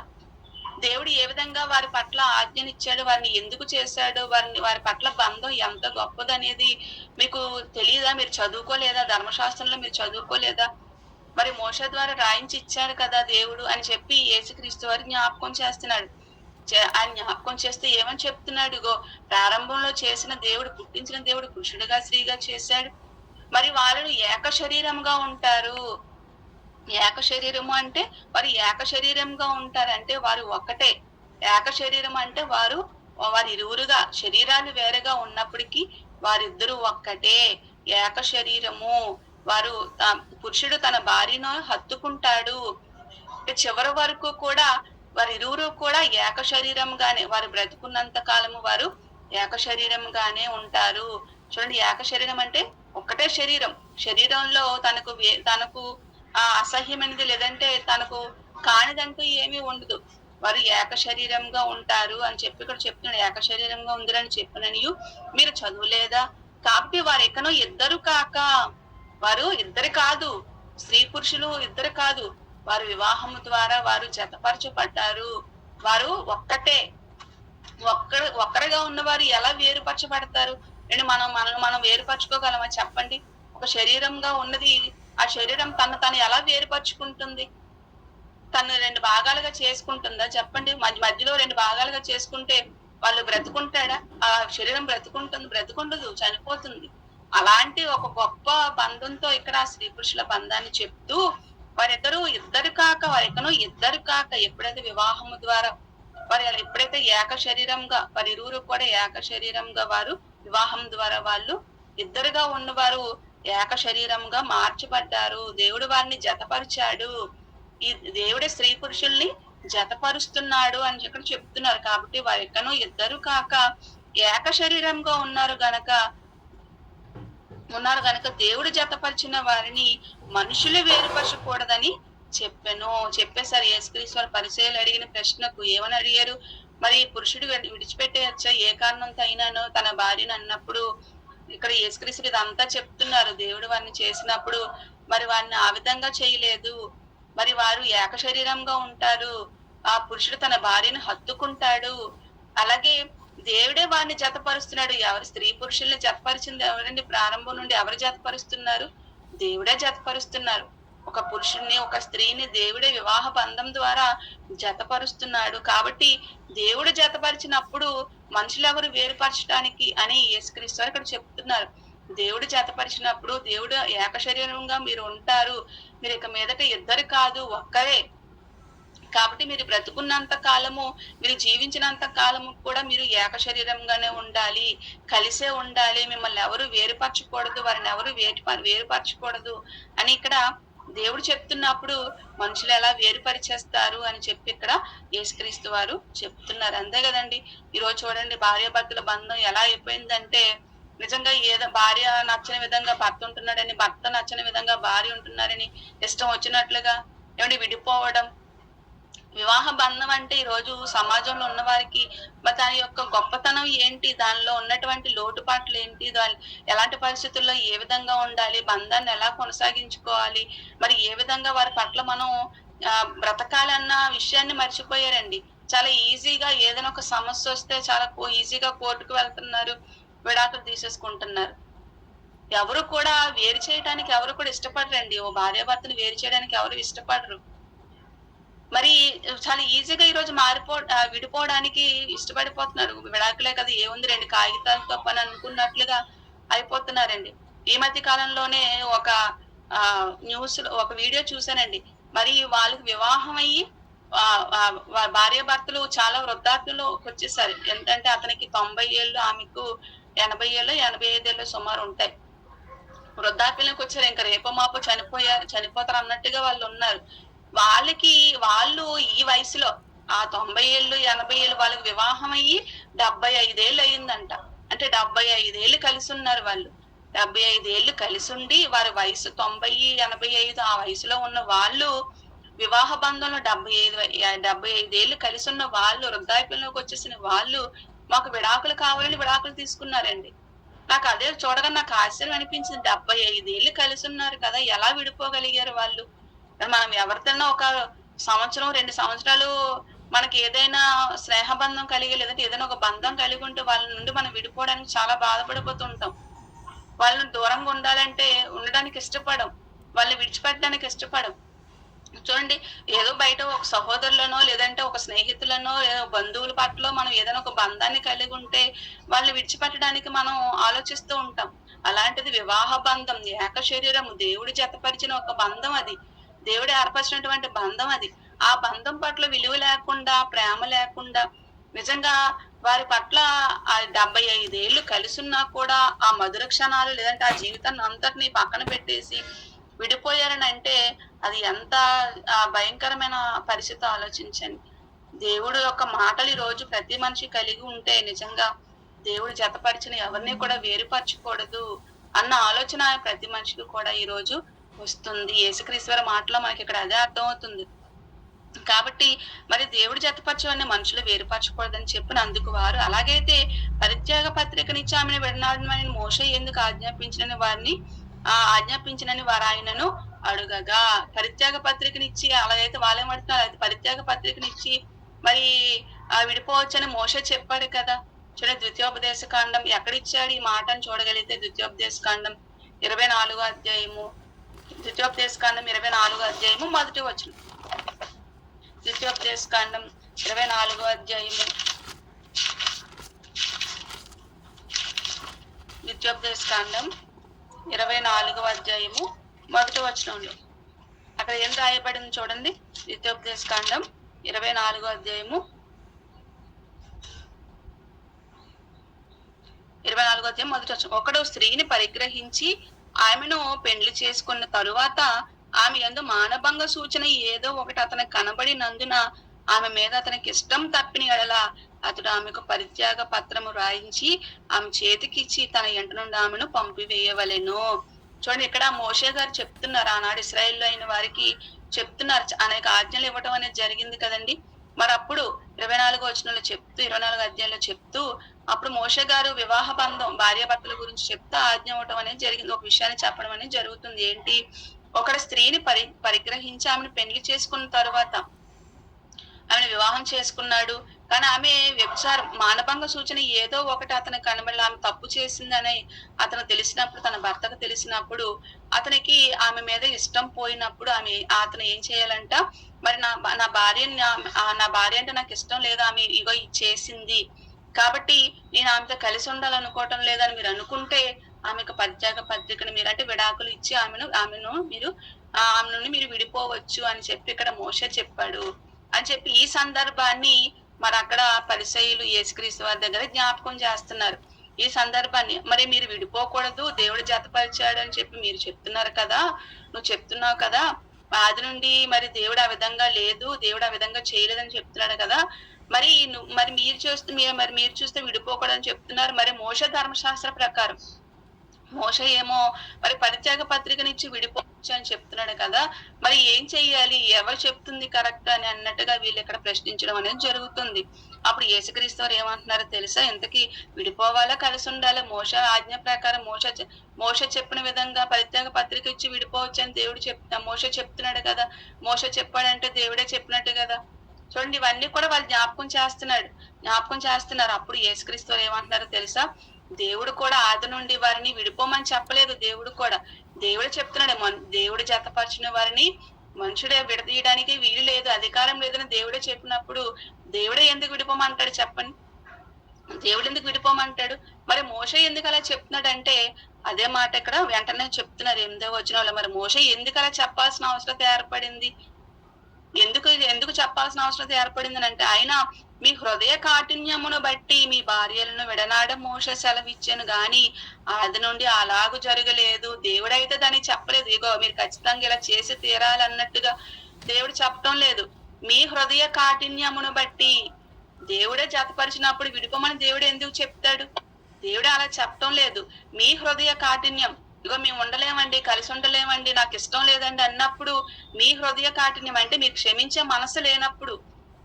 దేవుడు ఏ విధంగా వారి పట్ల ఆజ్ఞనిచ్చాడు, వారిని ఎందుకు చేశాడు, వారి పట్ల బంధం ఎంత గొప్పదనేది మీకు తెలియదా? మీరు చదువుకోలేదా? ధర్మశాస్త్రంలో మీరు చదువుకోలేదా? మరి మోషే ద్వారా రాయించి ఇచ్చాడు కదా దేవుడు అని చెప్పి యేసుక్రీస్తు వారి జ్ఞాపకం చేస్తున్నాడు. ఆయన జ్ఞాపకం చేస్తే ఏమని చెప్తున్నాడు, ఇగో ప్రారంభంలో చేసిన దేవుడు, పుట్టించిన దేవుడు పురుషుడిగా స్త్రీగా చేశాడు. మరి వాళ్ళు ఏక శరీరంగా ఉంటారు. ఏక శరీరము అంటే వారు ఏక శరీరంగా ఉంటారంటే వారు ఒక్కటే. ఏక శరీరం అంటే వారు ఇరువురుగా, శరీరాలు వేరేగా ఉన్నప్పటికీ వారిద్దరూ ఒక్కటే, ఏక శరీరము. వారు పురుషుడు తన భార్యను హత్తుకుంటాడు. చివరి వరకు కూడా వారిరువురు కూడా ఏక శరీరంగానే, వారు బ్రతుకున్నంత కాలము వారు ఏక శరీరంగానే ఉంటారు. చూడండి, ఏక శరీరం అంటే ఒక్కటే శరీరం. శరీరంలో తనకు అసహ్యమైనది లేదంటే తనకు కానిదంటూ ఏమీ ఉండదు. వారు ఏక శరీరంగా ఉంటారు అని చెప్పి ఇక్కడ చెప్తున్నాడు. ఏక శరీరంగా ఉందిరని చెప్పిననియు మీరు చదువులేదా? కాబట్టి వారు ఎక్కనో ఇద్దరు కాక, వారు ఇద్దరు కాదు, స్త్రీ పురుషులు ఇద్దరు కాదు, వారు వివాహము ద్వారా వారు జతపరచబడ్డారు. వారు ఒక్కటే. ఒక్కరుగా ఉన్నవారు ఎలా వేరుపరచబడతారు? మనం వేరుపరచుకోగలమా చెప్పండి? ఒక శరీరంగా ఉన్నది, ఆ శరీరం తను ఎలా వేరుపరుచుకుంటుంది? తను 2 భాగాలుగా చేసుకుంటుందా చెప్పండి? మధ్యలో 2 భాగాలుగా చేసుకుంటే వాళ్ళు బ్రతుకుంటాడా? ఆ శరీరం బ్రతుకుండదు, చనిపోతుంది. అలాంటి ఒక గొప్ప బంధంతో ఇక్కడ స్త్రీ పురుషుల బంధాన్ని చెప్తూ, వారెక్కనో ఇద్దరు కాక ఎప్పుడైతే వివాహము ద్వారా వారు ఎప్పుడైతే ఏక శరీరంగా, వారిరువురు కూడా ఏక శరీరంగా, వారు వివాహం ద్వారా వాళ్ళు ఇద్దరుగా ఉన్నవారు ఏక శరీరంగా మార్చబడ్డారు. దేవుడు వారిని జతపరిచాడు. ఈ దేవుడే స్త్రీ పురుషుల్ని జతపరుస్తున్నాడు అని ఇక్కడ చెప్తున్నారు. కాబట్టి వారు ఎక్కనో ఇద్దరు కాక ఏక శరీరంగా ఉన్నారు గనక దేవుడు జతపరిచిన వారిని మనుషులు వేరుపరచకూడదని చెప్పేశారు. యేసుక్రీస్తు వారు పరిసయ్యులు అడిగిన ప్రశ్నకు ఏమని అడిగారు? మరి పురుషుడు విడిచిపెట్టేయచ్చా ఏ కారణంతో అయినానో తన భార్యను అన్నప్పుడు ఇక్కడ యేసుక్రీస్తు ఇదంతా చెప్తున్నారు. దేవుడు వారిని చేసినప్పుడు మరి వారిని ఆ విధంగా చేయలేదు. మరి వారు ఏక శరీరంగా ఉంటారు. ఆ పురుషుడు తన భార్యను హత్తుకుంటాడు. అలాగే దేవుడే వారిని జతపరుస్తున్నాడు. ఎవరు స్త్రీ పురుషుల్ని జతపరిచింది ఎవరండి? ప్రారంభం నుండి ఎవరు జతపరుస్తున్నారు? దేవుడే జతపరుస్తున్నారు. ఒక పురుషుణ్ణి ఒక స్త్రీని దేవుడే వివాహ బంధం ద్వారా జతపరుస్తున్నాడు. కాబట్టి దేవుడు జతపరిచినప్పుడు మనుషులెవరు వేరుపరచడానికి అని యేసుక్రీస్తు వారు ఇక్కడ చెప్తున్నారు. దేవుడు జతపరిచినప్పుడు దేవుడు ఏక శరీరంగా మీరు ఉంటారు. మీరు ఇక మీదట ఇద్దరు కాదు ఒక్కరే. కాబట్టి మీరు బ్రతుకున్నంత కాలము, మీరు జీవించినంత కాలము కూడా మీరు ఏక శరీరంగానే ఉండాలి, కలిసే ఉండాలి. మిమ్మల్ని ఎవరు వేరుపరచకూడదు, వారిని ఎవరు వేరుపరచకూడదు అని ఇక్కడ దేవుడు చెప్తున్నప్పుడు మనుషులు ఎలా వేరుపరిచేస్తారు అని చెప్పి ఇక్కడ యేసుక్రీస్తు వారు చెప్తున్నారు. అంతే కదండి. ఈరోజు చూడండి, భార్యాభర్తల బంధం ఎలా అయిపోయిందంటే, నిజంగా ఏదో భార్య నచ్చని విధంగా భర్త ఉంటున్నాడని, భర్త నచ్చని విధంగా భార్య ఉంటున్నారని ఇష్టం వచ్చినట్లుగా ఏమంటే విడిపోవడం. వివాహ బంధం అంటే ఈరోజు సమాజంలో ఉన్న వారికి మరి దాని యొక్క గొప్పతనం ఏంటి, దానిలో ఉన్నటువంటి లోటుపాట్లు ఏంటి, దాని ఎలాంటి పరిస్థితుల్లో ఏ విధంగా ఉండాలి, బంధాన్ని ఎలా కొనసాగించుకోవాలి, మరి ఏ విధంగా వారి పట్ల మనం బ్రతకాలన్న విషయాన్ని మర్చిపోయారండి. చాలా ఈజీగా ఏదైనా ఒక సమస్య వస్తే చాలా ఈజీగా కోర్టుకు వెళ్తున్నారు, విడాకులు తీసేసుకుంటున్నారు. ఎవరు కూడా వేరు చేయడానికి ఎవరు కూడా ఇష్టపడరండి. ఓ భార్యాభర్తను వేరు చేయడానికి ఎవరు ఇష్టపడరు. మరి చాలా ఈజీగా ఈరోజు విడిపోవడానికి ఇష్టపడిపోతున్నారు. విడాకులే కదా, ఏముంది, 2 కాగితాలతో పని అనుకున్నట్లుగా అయిపోతున్నారండి. ఈ మధ్య కాలంలోనే ఒక న్యూస్ ఒక వీడియో చూసానండి. మరి వాళ్ళకి వివాహం అయ్యి భార్యాభర్తలు చాలా వృద్ధాప్యంలో వచ్చేసారు. ఎంతంటే అతనికి 90 ఏళ్ళు, ఆమెకు 80 ఏళ్ళు 85 ఏళ్ళు సుమారు ఉంటాయి. వృద్ధాప్యంలోకి వచ్చారు. ఇంకా రేపో మాపో చనిపోతారు అన్నట్టుగా వాళ్ళు ఉన్నారు. వాళ్ళు ఈ వయసులో ఆ 90 ఏళ్ళు 80 ఏళ్ళు వాళ్ళకి వివాహం అయ్యి 75 ఏళ్ళు అయిందంట. అంటే 75 ఏళ్ళు కలిసి ఉన్నారు వాళ్ళు. 75 ఏళ్ళు కలిసి ఉండి వారి వయసు 90 85 ఆ వయసులో ఉన్న వాళ్ళు వివాహ బంధంలో 75 ఏళ్ళు కలిసి ఉన్న వాళ్ళు, వృద్ధాప్యంలోకి వచ్చేసిన వాళ్ళు మాకు విడాకులు కావాలని విడాకులు తీసుకున్నారండి. నాకు అదే చూడగా నాకు ఆశ్చర్యం అనిపించింది. 75 ఏళ్ళు కలిసి ఉన్నారు కదా, ఎలా విడిపోగలిగారు వాళ్ళు? మనం ఎవరితోనో ఒక సంవత్సరం 2 సంవత్సరాలు మనకి ఏదైనా స్నేహబంధం కలిగి, లేదంటే ఏదైనా ఒక బంధం కలిగి ఉంటే వాళ్ళ నుండి మనం విడిపోవడానికి చాలా బాధపడిపోతుంటాం. వాళ్ళని దూరంగా ఉండడానికి ఇష్టపడం, వాళ్ళని విడిచిపెట్టడానికి ఇష్టపడం. చూడండి, ఏదో బయట ఒక సహోదరులనో లేదంటే ఒక స్నేహితులనో బంధువుల పట్ల మనం ఏదైనా ఒక బంధాన్ని కలిగి ఉంటే వాళ్ళని విడిచిపెట్టడానికి మనం ఆలోచిస్తూ ఉంటాం. అలాంటిది వివాహ బంధం, ఏక శరీరము, దేవుడు జతపరిచిన ఒక బంధం, అది దేవుడు ఏర్పరిచినటువంటి బంధం. అది ఆ బంధం పట్ల విలువ లేకుండా, ప్రేమ లేకుండా, నిజంగా వారి పట్ల ఆ 75 ఏళ్ళు కలిసి ఉన్నా కూడా ఆ మధుర క్షణాలు లేదంటే ఆ జీవితాన్ని అంతటినీ పక్కన పెట్టేసి విడిపోయారని అంటే అది ఎంత భయంకరమైన పరిస్థితి ఆలోచించండి. దేవుడు యొక్క మాటలు ఈ రోజు ప్రతి మనిషి కలిగి ఉంటే నిజంగా దేవుడు జతపరిచిన ఎవరిని కూడా వేరుపరచకూడదు అన్న ఆలోచన ప్రతి మనిషికి కూడా ఈ రోజు వస్తుంది. యేసుక్రీస్తు మాటలో మనకి ఇక్కడ అదే అర్థం అవుతుంది. కాబట్టి మరి దేవుడు జతపరచవని మనుషులు వేరుపరచకూడదని చెప్పినందుకు వారు, అలాగైతే పరిత్యాగ పత్రికనిచ్చి ఆమెను విడనాడమని మోషే ఎందుకు ఆజ్ఞాపించినని వారు ఆయనను అడుగగా, పరిత్యాగ పత్రికనిచ్చి అలాగైతే వాళ్ళేమడుతున్నారు, అయితే పరిత్యాగ పత్రికనిచ్చి మరి విడిపోవచ్చని మోషే చెప్పాడు కదా. చూడండి, ద్వితీయోపదేశ కాండం ఎక్కడిచ్చాడు ఈ మాటను చూడగలిగితే ద్వితీయోపదేశ కాండం 24వ అధ్యాయము, ద్వితీయోపదేశ కాండం 24వ అధ్యాయము 1వ వచనం. ద్వితీయోపదేశ కాండం 24వ అధ్యాయము, ద్వితీయోపదేశ కాండం 24వ అధ్యాయము 1వ వచనంలో అక్కడ ఏం రాయబడింది చూడండి. ద్వితీయోపదేశ కాండం 24వ అధ్యాయము 24వ అధ్యాయం 1వ వచనం. ఒకడు స్త్రీని పరిగ్రహించి ఆమెను పెండ్లి చేసుకున్న తరువాత ఆమె యందు మానభంగ సూచన ఏదో ఒకటి అతనికి కనబడినందున ఆమె మీద అతనికి ఇష్టం తప్పిన ఎడల అతడు ఆమెకు పరిత్యాగ పత్రము రాయించి ఆమె చేతికిచ్చి తన ఇంటి నుండి ఆమెను పంపివేయవలెను. చూడండి, ఇక్కడ మోషే గారు చెప్తున్నారు, ఆనాడు ఇశ్రాయేల్లో అయిన వారికి చెప్తున్నారు, అనేక ఆజ్ఞలు ఇవ్వటం అనేది జరిగింది కదండి. మరి అప్పుడు 24వ వచనంలో చెప్తూ 24వ అధ్యాయంలో చెప్తూ అప్పుడు మోషే గారు వివాహ బంధం భార్యాభర్తల గురించి చెప్తూ ఆజ్ఞ ఇవ్వటం అనేది జరిగింది. ఒక విషయాన్ని చెప్పడం అనేది జరుగుతుంది. ఏంటి, ఒకడు స్త్రీని పరిగ్రహించి ఆమెను పెళ్లి చేసుకున్న తర్వాత ఆమెను వివాహం చేసుకున్నాడు. కానీ ఆమె వ్యభిచారం మానభంగ సూచన ఏదో ఒకటి అతను కనబడి ఆమె తప్పు చేసిందని అతను తెలిసినప్పుడు, తన భర్తకు తెలిసినప్పుడు, అతనికి ఆమె మీద ఇష్టం పోయినప్పుడు అతను ఏం చేయాలంట, మరి నా భార్య అంటే నాకు ఇష్టం లేదు, ఆమె ఇగో ఇది చేసింది కాబట్టి నేను ఆమెతో కలిసి ఉండాలనుకోవటం లేదని మీరు అనుకుంటే ఆమెకు పరిత్యాగ పత్రికను మీరు అంటే విడాకులు ఇచ్చి ఆమె నుండి మీరు విడిపోవచ్చు అని చెప్పి ఇక్కడ మోషే చెప్పాడు అని చెప్పి ఈ సందర్భాన్ని మరి అక్కడ పరిసయ్యులు యేసుక్రీస్తు వారి దగ్గర జ్ఞాపకం చేస్తున్నారు. ఈ సందర్భాన్ని మరి మీరు విడిపోకూడదు, దేవుడు జతపరిచాడు అని చెప్పి మీరు చెప్తున్నారు కదా, నువ్వు చెప్తున్నావు కదా, ఆది నుండి మరి దేవుడు ఆ విధంగా లేదు, దేవుడు ఆ విధంగా చేయలేదని చెప్తున్నాడు కదా, మరి మీరు చూస్తే విడిపోకూడదని చెప్తున్నారు. మరి మోషే ధర్మశాస్త్ర ప్రకారం మోషే ఏమో మరి పరిత్యాగ పత్రికనిచ్చి విడిపోవచ్చు అని చెప్తున్నాడు కదా, మరి ఏం చెయ్యాలి, ఎవరు చెప్తుంది కరెక్ట్ అని అన్నట్టుగా వీళ్ళు ఇక్కడ ప్రశ్నించడం అనేది జరుగుతుంది. అప్పుడు యేసుక్రీస్తు వారు ఏమంటున్నారో తెలుసా, ఇంతకీ విడిపోవాలా కలిసి ఉండాలా? మోషే ఆజ్ఞ ప్రకారం మోషే చెప్పిన విధంగా పరిత్యాగ పత్రిక ఇచ్చి విడిపోవచ్చు అని మోషే చెప్తున్నాడు కదా, మోషే చెప్పాడంటే దేవుడే చెప్పినట్టు కదా. చూడండి, ఇవన్నీ కూడా వాళ్ళు జ్ఞాపకం చేస్తున్నారు. అప్పుడు యేసుక్రీస్తు వారు ఏమంటున్నారో తెలుసా, దేవుడు కూడా ఆది నుండి వారిని విడిపోమని చెప్పలేదు. దేవుడు చెప్తున్నాడు, దేవుడు జతపరిచిన వారిని మనుషుడే విడదీయడానికి వీలు లేదు, అధికారం లేదని దేవుడే చెప్పినప్పుడు దేవుడే ఎందుకు విడిపోమంటాడు చెప్పండి? దేవుడు ఎందుకు విడిపోమంటాడు? మరి మోషే ఎందుకు అలా చెప్తున్నాడు అంటే అదే మాట ఇక్కడ వెంటనే చెప్తున్నారు 8వ వచనంలో. మరి మోషే ఎందుకు అలా చెప్పాల్సిన అవసరం ఏర్పడింది? ఎందుకు చెప్పాల్సిన అవసరం ఏర్పడింది అంటే, ఆయన మీ హృదయ కాఠిన్యమును బట్టి మీ భార్యలను విడనాడ మోషే సెలవిచ్చాను గాని అది నుండి అలాగూ జరగలేదు. దేవుడైతే దాన్ని చెప్పలేదు, ఇగో మీరు ఖచ్చితంగా ఇలా చేసి తీరాలన్నట్టుగా దేవుడు చెప్పటం లేదు. మీ హృదయ కాఠిన్యమును బట్టి దేవుడే జతపరిచినప్పుడు విడిపోమని దేవుడు ఎందుకు చెప్తాడు? దేవుడే అలా చెప్పటం లేదు. మీ హృదయ కాఠిన్యం, ఇగో మేము ఉండలేమండి, కలిసి ఉండలేమండి, నాకు ఇష్టం లేదండి అన్నప్పుడు మీ హృదయ కాఠిన్యం అంటే మీరు క్షమించే మనసు లేనప్పుడు,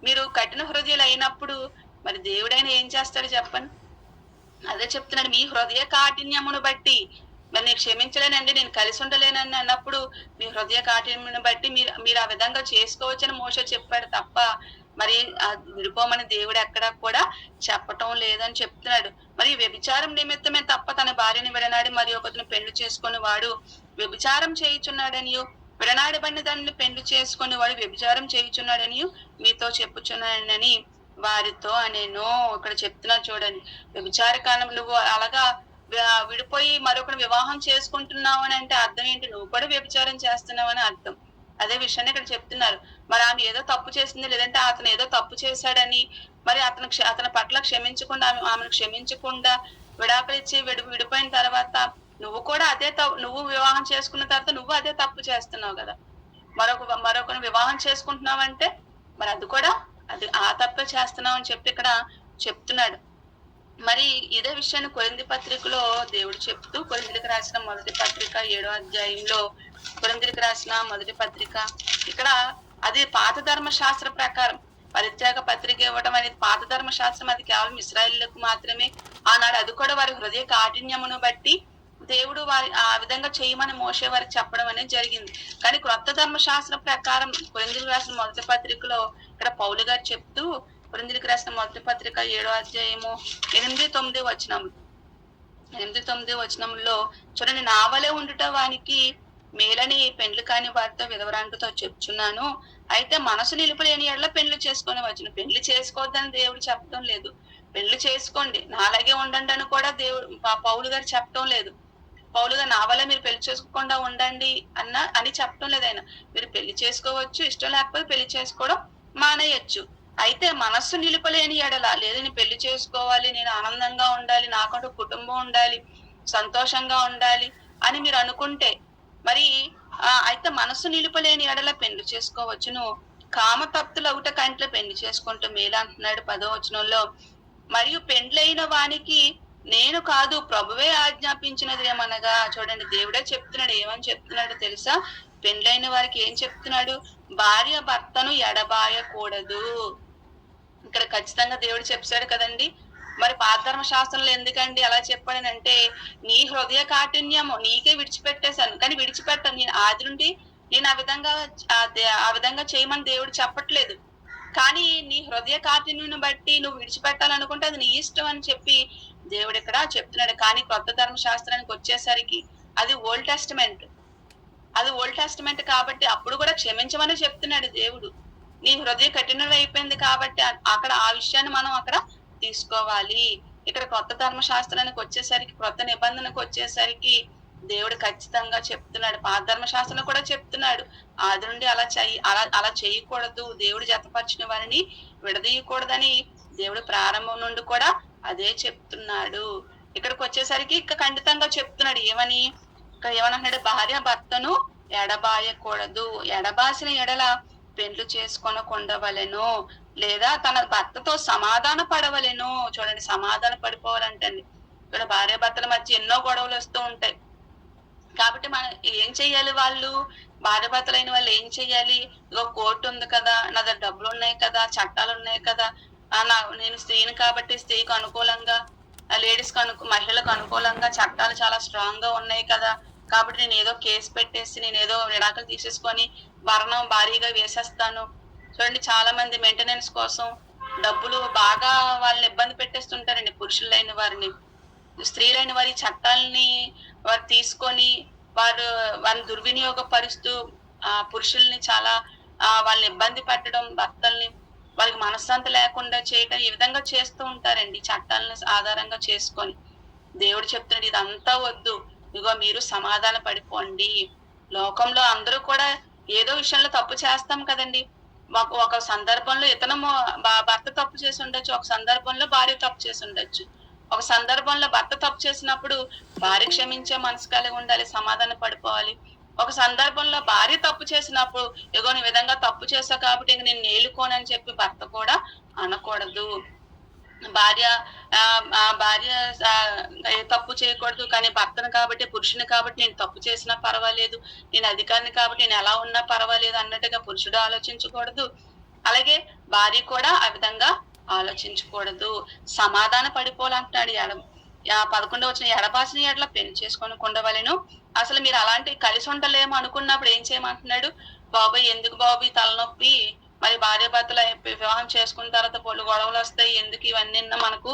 మీరు కఠిన హృదయాలు అయినప్పుడు మరి దేవుడైనా ఏం చేస్తాడు చెప్పండి? అదే చెప్తున్నాడు, మీ హృదయ కాఠిన్యమును బట్టి మరి నేను క్షమించలేనండి, నేను కలిసి ఉండలేనని అన్నప్పుడు మీ హృదయ కాఠిన్యమును బట్టి మీరు ఆ విధంగా చేసుకోవచ్చని మోషే చెప్పాడు తప్ప మరి విడిపోమని దేవుడు ఎక్కడా కూడా చెప్పటం లేదని చెప్తున్నాడు. మరి వ్యభిచారం నిమిత్తమే తప్ప తన భార్యని విడనాడి మరి ఒకరిని పెళ్లి చేసుకుని వాడు వ్యభిచారం చేయుచున్నాడనియు, విడనాడబడిన దాన్ని పెళ్లి చేసుకుని వాడు వ్యభిచారం చేయుచున్నాడనియు మీతో చెప్పుచున్నానని వారితో అనేను. ఇక్కడ చెప్తున్నా చూడండి, వ్యభిచార కాలం నువ్వు అలాగా విడిపోయి మరొకరు వివాహం చేసుకుంటున్నావు అని అంటే అర్థం ఏంటి? నువ్వు కూడా వ్యభిచారం చేస్తున్నావు అని అర్థం. అదే విషయాన్ని ఇక్కడ చెప్తున్నారు. మరి ఆమె ఏదో తప్పు చేసింది, లేదంటే అతను ఏదో తప్పు చేశాడని మరి అతని పట్ల క్షమించకుండా ఆమెను క్షమించకుండా విడాకులు ఇచ్చి విడిపోయిన తర్వాత నువ్వు కూడా నువ్వు వివాహం చేసుకున్న తర్వాత నువ్వు అదే తప్పు చేస్తున్నావు కదా. మరొకరు వివాహం చేసుకుంటున్నావు అంటే మరి అది ఆ తప్పే చేస్తున్నావు అని చెప్పి ఇక్కడ చెప్తున్నాడు. మరి ఇదే విషయాన్ని కొరింథీ పత్రికలో దేవుడు చెప్తూ, కొరింథీలకు రాసిన మొదటి పత్రిక 7వ అధ్యాయంలో, కొరింథీలకు రాసిన మొదటి పత్రిక ఇక్కడ అది పాత ధర్మశాస్త్ర ప్రకారం పరిత్యాగ పత్రిక ఇవ్వడం అనేది పాత ధర్మశాస్త్రం, అది కేవలం ఇశ్రాయేలులకు మాత్రమే. ఆనాడు అది కూడా వారి హృదయ కాఠిన్యమును బట్టి దేవుడు ఆ విధంగా చేయమని మోషే వారికి చెప్పడం అనేది జరిగింది. కానీ క్రొత్త ధర్మశాస్త్ర ప్రకారం కొరింథీలకు రాసిన మొదటి పత్రికలో ఇక్కడ పౌలు గారు చెప్తూ, కొరింథీలకు రాసిన మొదటి పత్రిక 7వ అధ్యాయము 8-9 వచనంలో చూడండి, నా వలె ఉండుట వానికి మేలని పెండ్లు కాని వారితో విధవరాంటితో చెప్తున్నాను. అయితే మనసు నిలుపులేని ఎడల పెండ్లు చేసుకొని వచ్చును. పెండ్లు చేసుకోవద్దని దేవుడు చెప్పడం లేదు, పెండ్లు చేసుకోండి నాలాగే ఉండండి అని కూడా పౌలు గారు చెప్పడం లేదు. పౌలు గారు నా వల్ల మీరు పెళ్లి చేసుకోకుండా ఉండండి అని చెప్పడం లేదు. ఆయన మీరు పెళ్లి చేసుకోవచ్చు, ఇష్టం లేకపోతే పెళ్లి చేసుకోవడం మానేయచ్చు. అయితే మనస్సు నిలుపలేని ఎడల, లేదు నేను పెళ్లి చేసుకోవాలి, నేను ఆనందంగా ఉండాలి, నాకంటూ కుటుంబం ఉండాలి, సంతోషంగా ఉండాలి అని మీరు అనుకుంటే మరి అయితే మనస్సు నిలుపలేని ఎడల పెళ్లి చేసుకోవచ్చును. కామతప్తులు అవుట కంట్లో పెళ్లి చేసుకుంటూ మేలు అంటున్నాడు 10వ వచనంలో. మరియు పెండ్లైన వానికి నేను కాదు ప్రభువే ఆజ్ఞాపించినది ఏమనగా, చూడండి దేవుడే చెప్తున్నాడు. ఏమని చెప్తున్నాడు తెలుసా? పెండ్లైన వారికి ఏం చెప్తున్నాడు? భార్య భర్తను ఎడబాయకూడదు. ఇక్కడ ఖచ్చితంగా దేవుడు చెప్పాడు కదండి, మరి పాత ధర్మశాస్త్రంలో ఎందుకండి అలా చెప్పాడనంటే, నీ హృదయ కాఠిన్యము నీకే విడిచిపెట్టేశాను, కానీ విడిచిపెట్టాను నేను ఆది నుండి. నేను ఆ విధంగా చేయమని దేవుడు చెప్పట్లేదు. కానీ నీ హృదయ కాఠిన్యం బట్టి నువ్వు విడిచిపెట్టాలనుకుంటే అది నీ ఇష్టం అని చెప్పి దేవుడు ఇక్కడ చెప్తున్నాడు. కానీ కొత్త ధర్మశాస్త్రానికి వచ్చేసరికి అది ఓల్డ్ టెస్టమెంట్. అది ఓల్డ్ టెస్టమెంట్ కాబట్టి అప్పుడు కూడా క్షమించమని చెప్తున్నాడు దేవుడు. నీ హృదయ కఠినం అయిపోయింది కాబట్టి అక్కడ ఆ విషయాన్ని మనం అక్కడ తీసుకోవాలి. ఇక్కడ కొత్త ధర్మశాస్త్రానికి వచ్చేసరికి, కొత్త నిబంధనకు వచ్చేసరికి దేవుడు ఖచ్చితంగా చెప్తున్నాడు. పాత ధర్మశాస్త్రం కూడా చెప్తున్నాడు, ఆది నుండి అలా చేయకూడదు, దేవుడు జతపరిచిన వారిని విడదీయకూడదని దేవుడు ప్రారంభం నుండి కూడా అదే చెప్తున్నాడు. ఇక్కడికి వచ్చేసరికి ఇక ఖండితంగా చెప్తున్నాడు. ఇక్కడ ఏమనంటున్నాడు, భార్య భర్తను ఎడబాయకూడదు, ఎడబాసిన ఎడల పెండ్లు చేసుకొనకుండవలెను, లేదా తన భర్తతో సమాధాన పడవలెను. చూడండి, సమాధాన పడిపోవాలంటే ఇక్కడ భార్య భర్తల మధ్య ఎన్నో గొడవలు వస్తూ ఉంటాయి. కాబట్టి మనం ఏం చెయ్యాలి? భార్య భర్తలైన వాళ్ళు ఏం చెయ్యాలి? ఇగో కోర్టు ఉంది కదా, నా దగ్గర డబ్బులు ఉన్నాయి కదా, చట్టాలు ఉన్నాయి కదా, నేను స్త్రీని కాబట్టి స్త్రీకి అనుకూలంగా, మహిళలకు అనుకూలంగా చట్టాలు చాలా స్ట్రాంగ్ గా ఉన్నాయి కదా, కాబట్టి నేను ఏదో కేసు పెట్టేసి నేను ఏదో విడాకులు తీసేసుకొని భరణం భారీగా వేసేస్తాను. చూడండి, చాలా మంది మెయింటెనెన్స్ కోసం డబ్బులు బాగా వాళ్ళని ఇబ్బంది పెట్టేస్తుంటారండి. పురుషులైన వారిని, స్త్రీలైన వారి చట్టాలని వారు తీసుకొని వారిని దుర్వినియోగపరుస్తూ పురుషుల్ని చాలా వాళ్ళని ఇబ్బంది పెట్టడం, భర్తల్ని వాళ్ళకి మనశ్శాంతి లేకుండా చేయడం, ఈ విధంగా చేస్తూ ఉంటారండి చట్టాలను ఆధారంగా చేసుకొని. దేవుడు చెప్తున్నాడు, ఇదంతా వద్దు, ఇగో మీరు సమాధాన పడిపోండి. లోకంలో అందరూ కూడా ఏదో విషయంలో తప్పు చేస్తాం కదండి. ఒక సందర్భంలో భర్త తప్పు చేసి ఉండొచ్చు, ఒక సందర్భంలో భార్య తప్పు చేసి ఉండొచ్చు. ఒక సందర్భంలో భర్త తప్పు చేసినప్పుడు భార్య క్షమించే మనసు కలిగి ఉండాలి, సమాధాన పడిపోవాలి. ఒక సందర్భంలో భార్య తప్పు చేసినప్పుడు, ఇగో నీ విధంగా తప్పు చేశావు కాబట్టి ఇంక నేను నేలుకోనని చెప్పి భర్త కూడా అనకూడదు. భార్య తప్పు చేయకూడదు, కానీ భర్తను కాబట్టి, పురుషుని కాబట్టి నేను తప్పు చేసినా పర్వాలేదు, నేను అధికారిని కాబట్టి నేను ఎలా ఉన్నా పర్వాలేదు అన్నట్టుగా పురుషుడు ఆలోచించకూడదు. అలాగే భార్య కూడా ఆ విధంగా ఆలోచించకూడదు. సమాధాన పడిపోవాలంటున్నాడు. 11వ వచనం, ఎడబాసిన ఎడల పెళ్లి చేసుకొని ఉండవలెను. అసలు మీరు అలాంటి కలిసి ఉండలేము అనుకున్నప్పుడు ఏం చేయమంటున్నాడు? బాబాయ్ ఎందుకు బాబాయ్ తలనొప్పి, మరి భార్య భర్తలు వివాహం చేసుకున్న తర్వాత పొల్లు గొడవలు వస్తాయి, ఎందుకు ఇవన్నీ మనకు,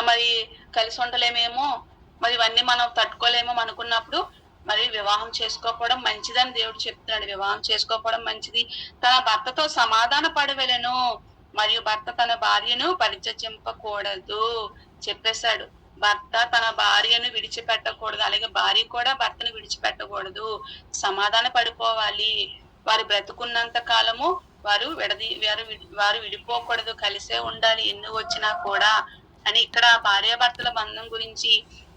మరి కలిసి ఉండలేమేమో, మరి ఇవన్నీ మనం తట్టుకోలేమో అనుకున్నప్పుడు మరి వివాహం చేసుకోకపోవడం మంచిదని దేవుడు చెప్తున్నాడు. వివాహం చేసుకోకపోవడం మంచిది. తన భర్తతో సమాధాన పడవలెను, మరియు భర్త తన భార్యను పరిత్యజింపకూడదు చెప్పేశాడు. భర్త తన భార్యను విడిచిపెట్టకూడదు, అలాగే భార్య కూడా భర్తను విడిచిపెట్టకూడదు. సమాధాన పడిపోవాలి. వారు బ్రతుకున్నంత కాలము వారు విడిపోకూడదు, కలిసే ఉండాలి ఎన్ని వచ్చినా కూడా అని ఇక్కడ భార్యాభర్తల బంధం గురించి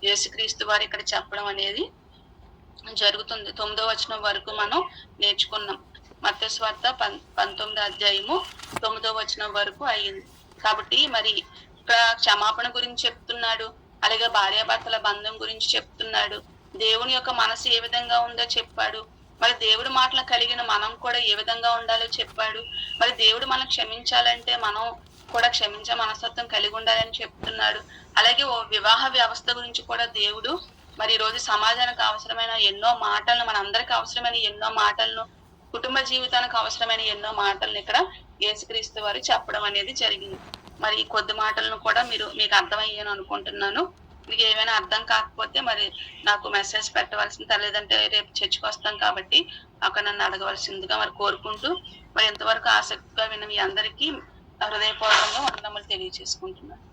యేసుక్రీస్తు వారు ఇక్కడ చెప్పడం అనేది జరుగుతుంది. 9వ వచనం వరకు మనం నేర్చుకున్నాం. మత్తయి సువార్త 19వ అధ్యాయము 9వ వచనం వరకు అయ్యింది. కాబట్టి మరి ఇక్కడ క్షమాపణ గురించి చెప్తున్నాడు, అలాగే భార్యాభర్తల బంధం గురించి చెప్తున్నాడు. దేవుని యొక్క మనసు ఏ విధంగా ఉందో చెప్పాడు. మరి దేవుడు మాటలు కలిగిన మనం కూడా ఏ విధంగా ఉండాలో చెప్పాడు. మరి దేవుడు మనం క్షమించాలంటే మనం కూడా క్షమించే మనస్తత్వం కలిగి ఉండాలని చెప్తున్నాడు. అలాగే వివాహ వ్యవస్థ గురించి కూడా దేవుడు మరి ఈ రోజు సమాజానికి అవసరమైన ఎన్నో మాటలను, మనందరికి అవసరమైన ఎన్నో మాటలను, కుటుంబ జీవితానికి అవసరమైన ఎన్నో మాటలను ఇక్కడ యేసుక్రీస్తు వారు చెప్పడం అనేది జరిగింది. మరి ఈ కొద్ది మాటలను కూడా మీకు అర్థమయ్యాను అనుకుంటున్నాను. మీకు ఏమైనా అర్థం కాకపోతే మరి నాకు మెసేజ్ పెట్టవలసింది, లేదంటే రేపు చర్చికి వస్తాం కాబట్టి అక్కడ నన్ను అడగవలసిందిగా మరి కోరుకుంటూ, మరి ఎంతవరకు ఆసక్తిగా విన్న మీ అందరికీ హృదయపూర్వకంగా వందనములు తెలియజేసుకుంటున్నాను.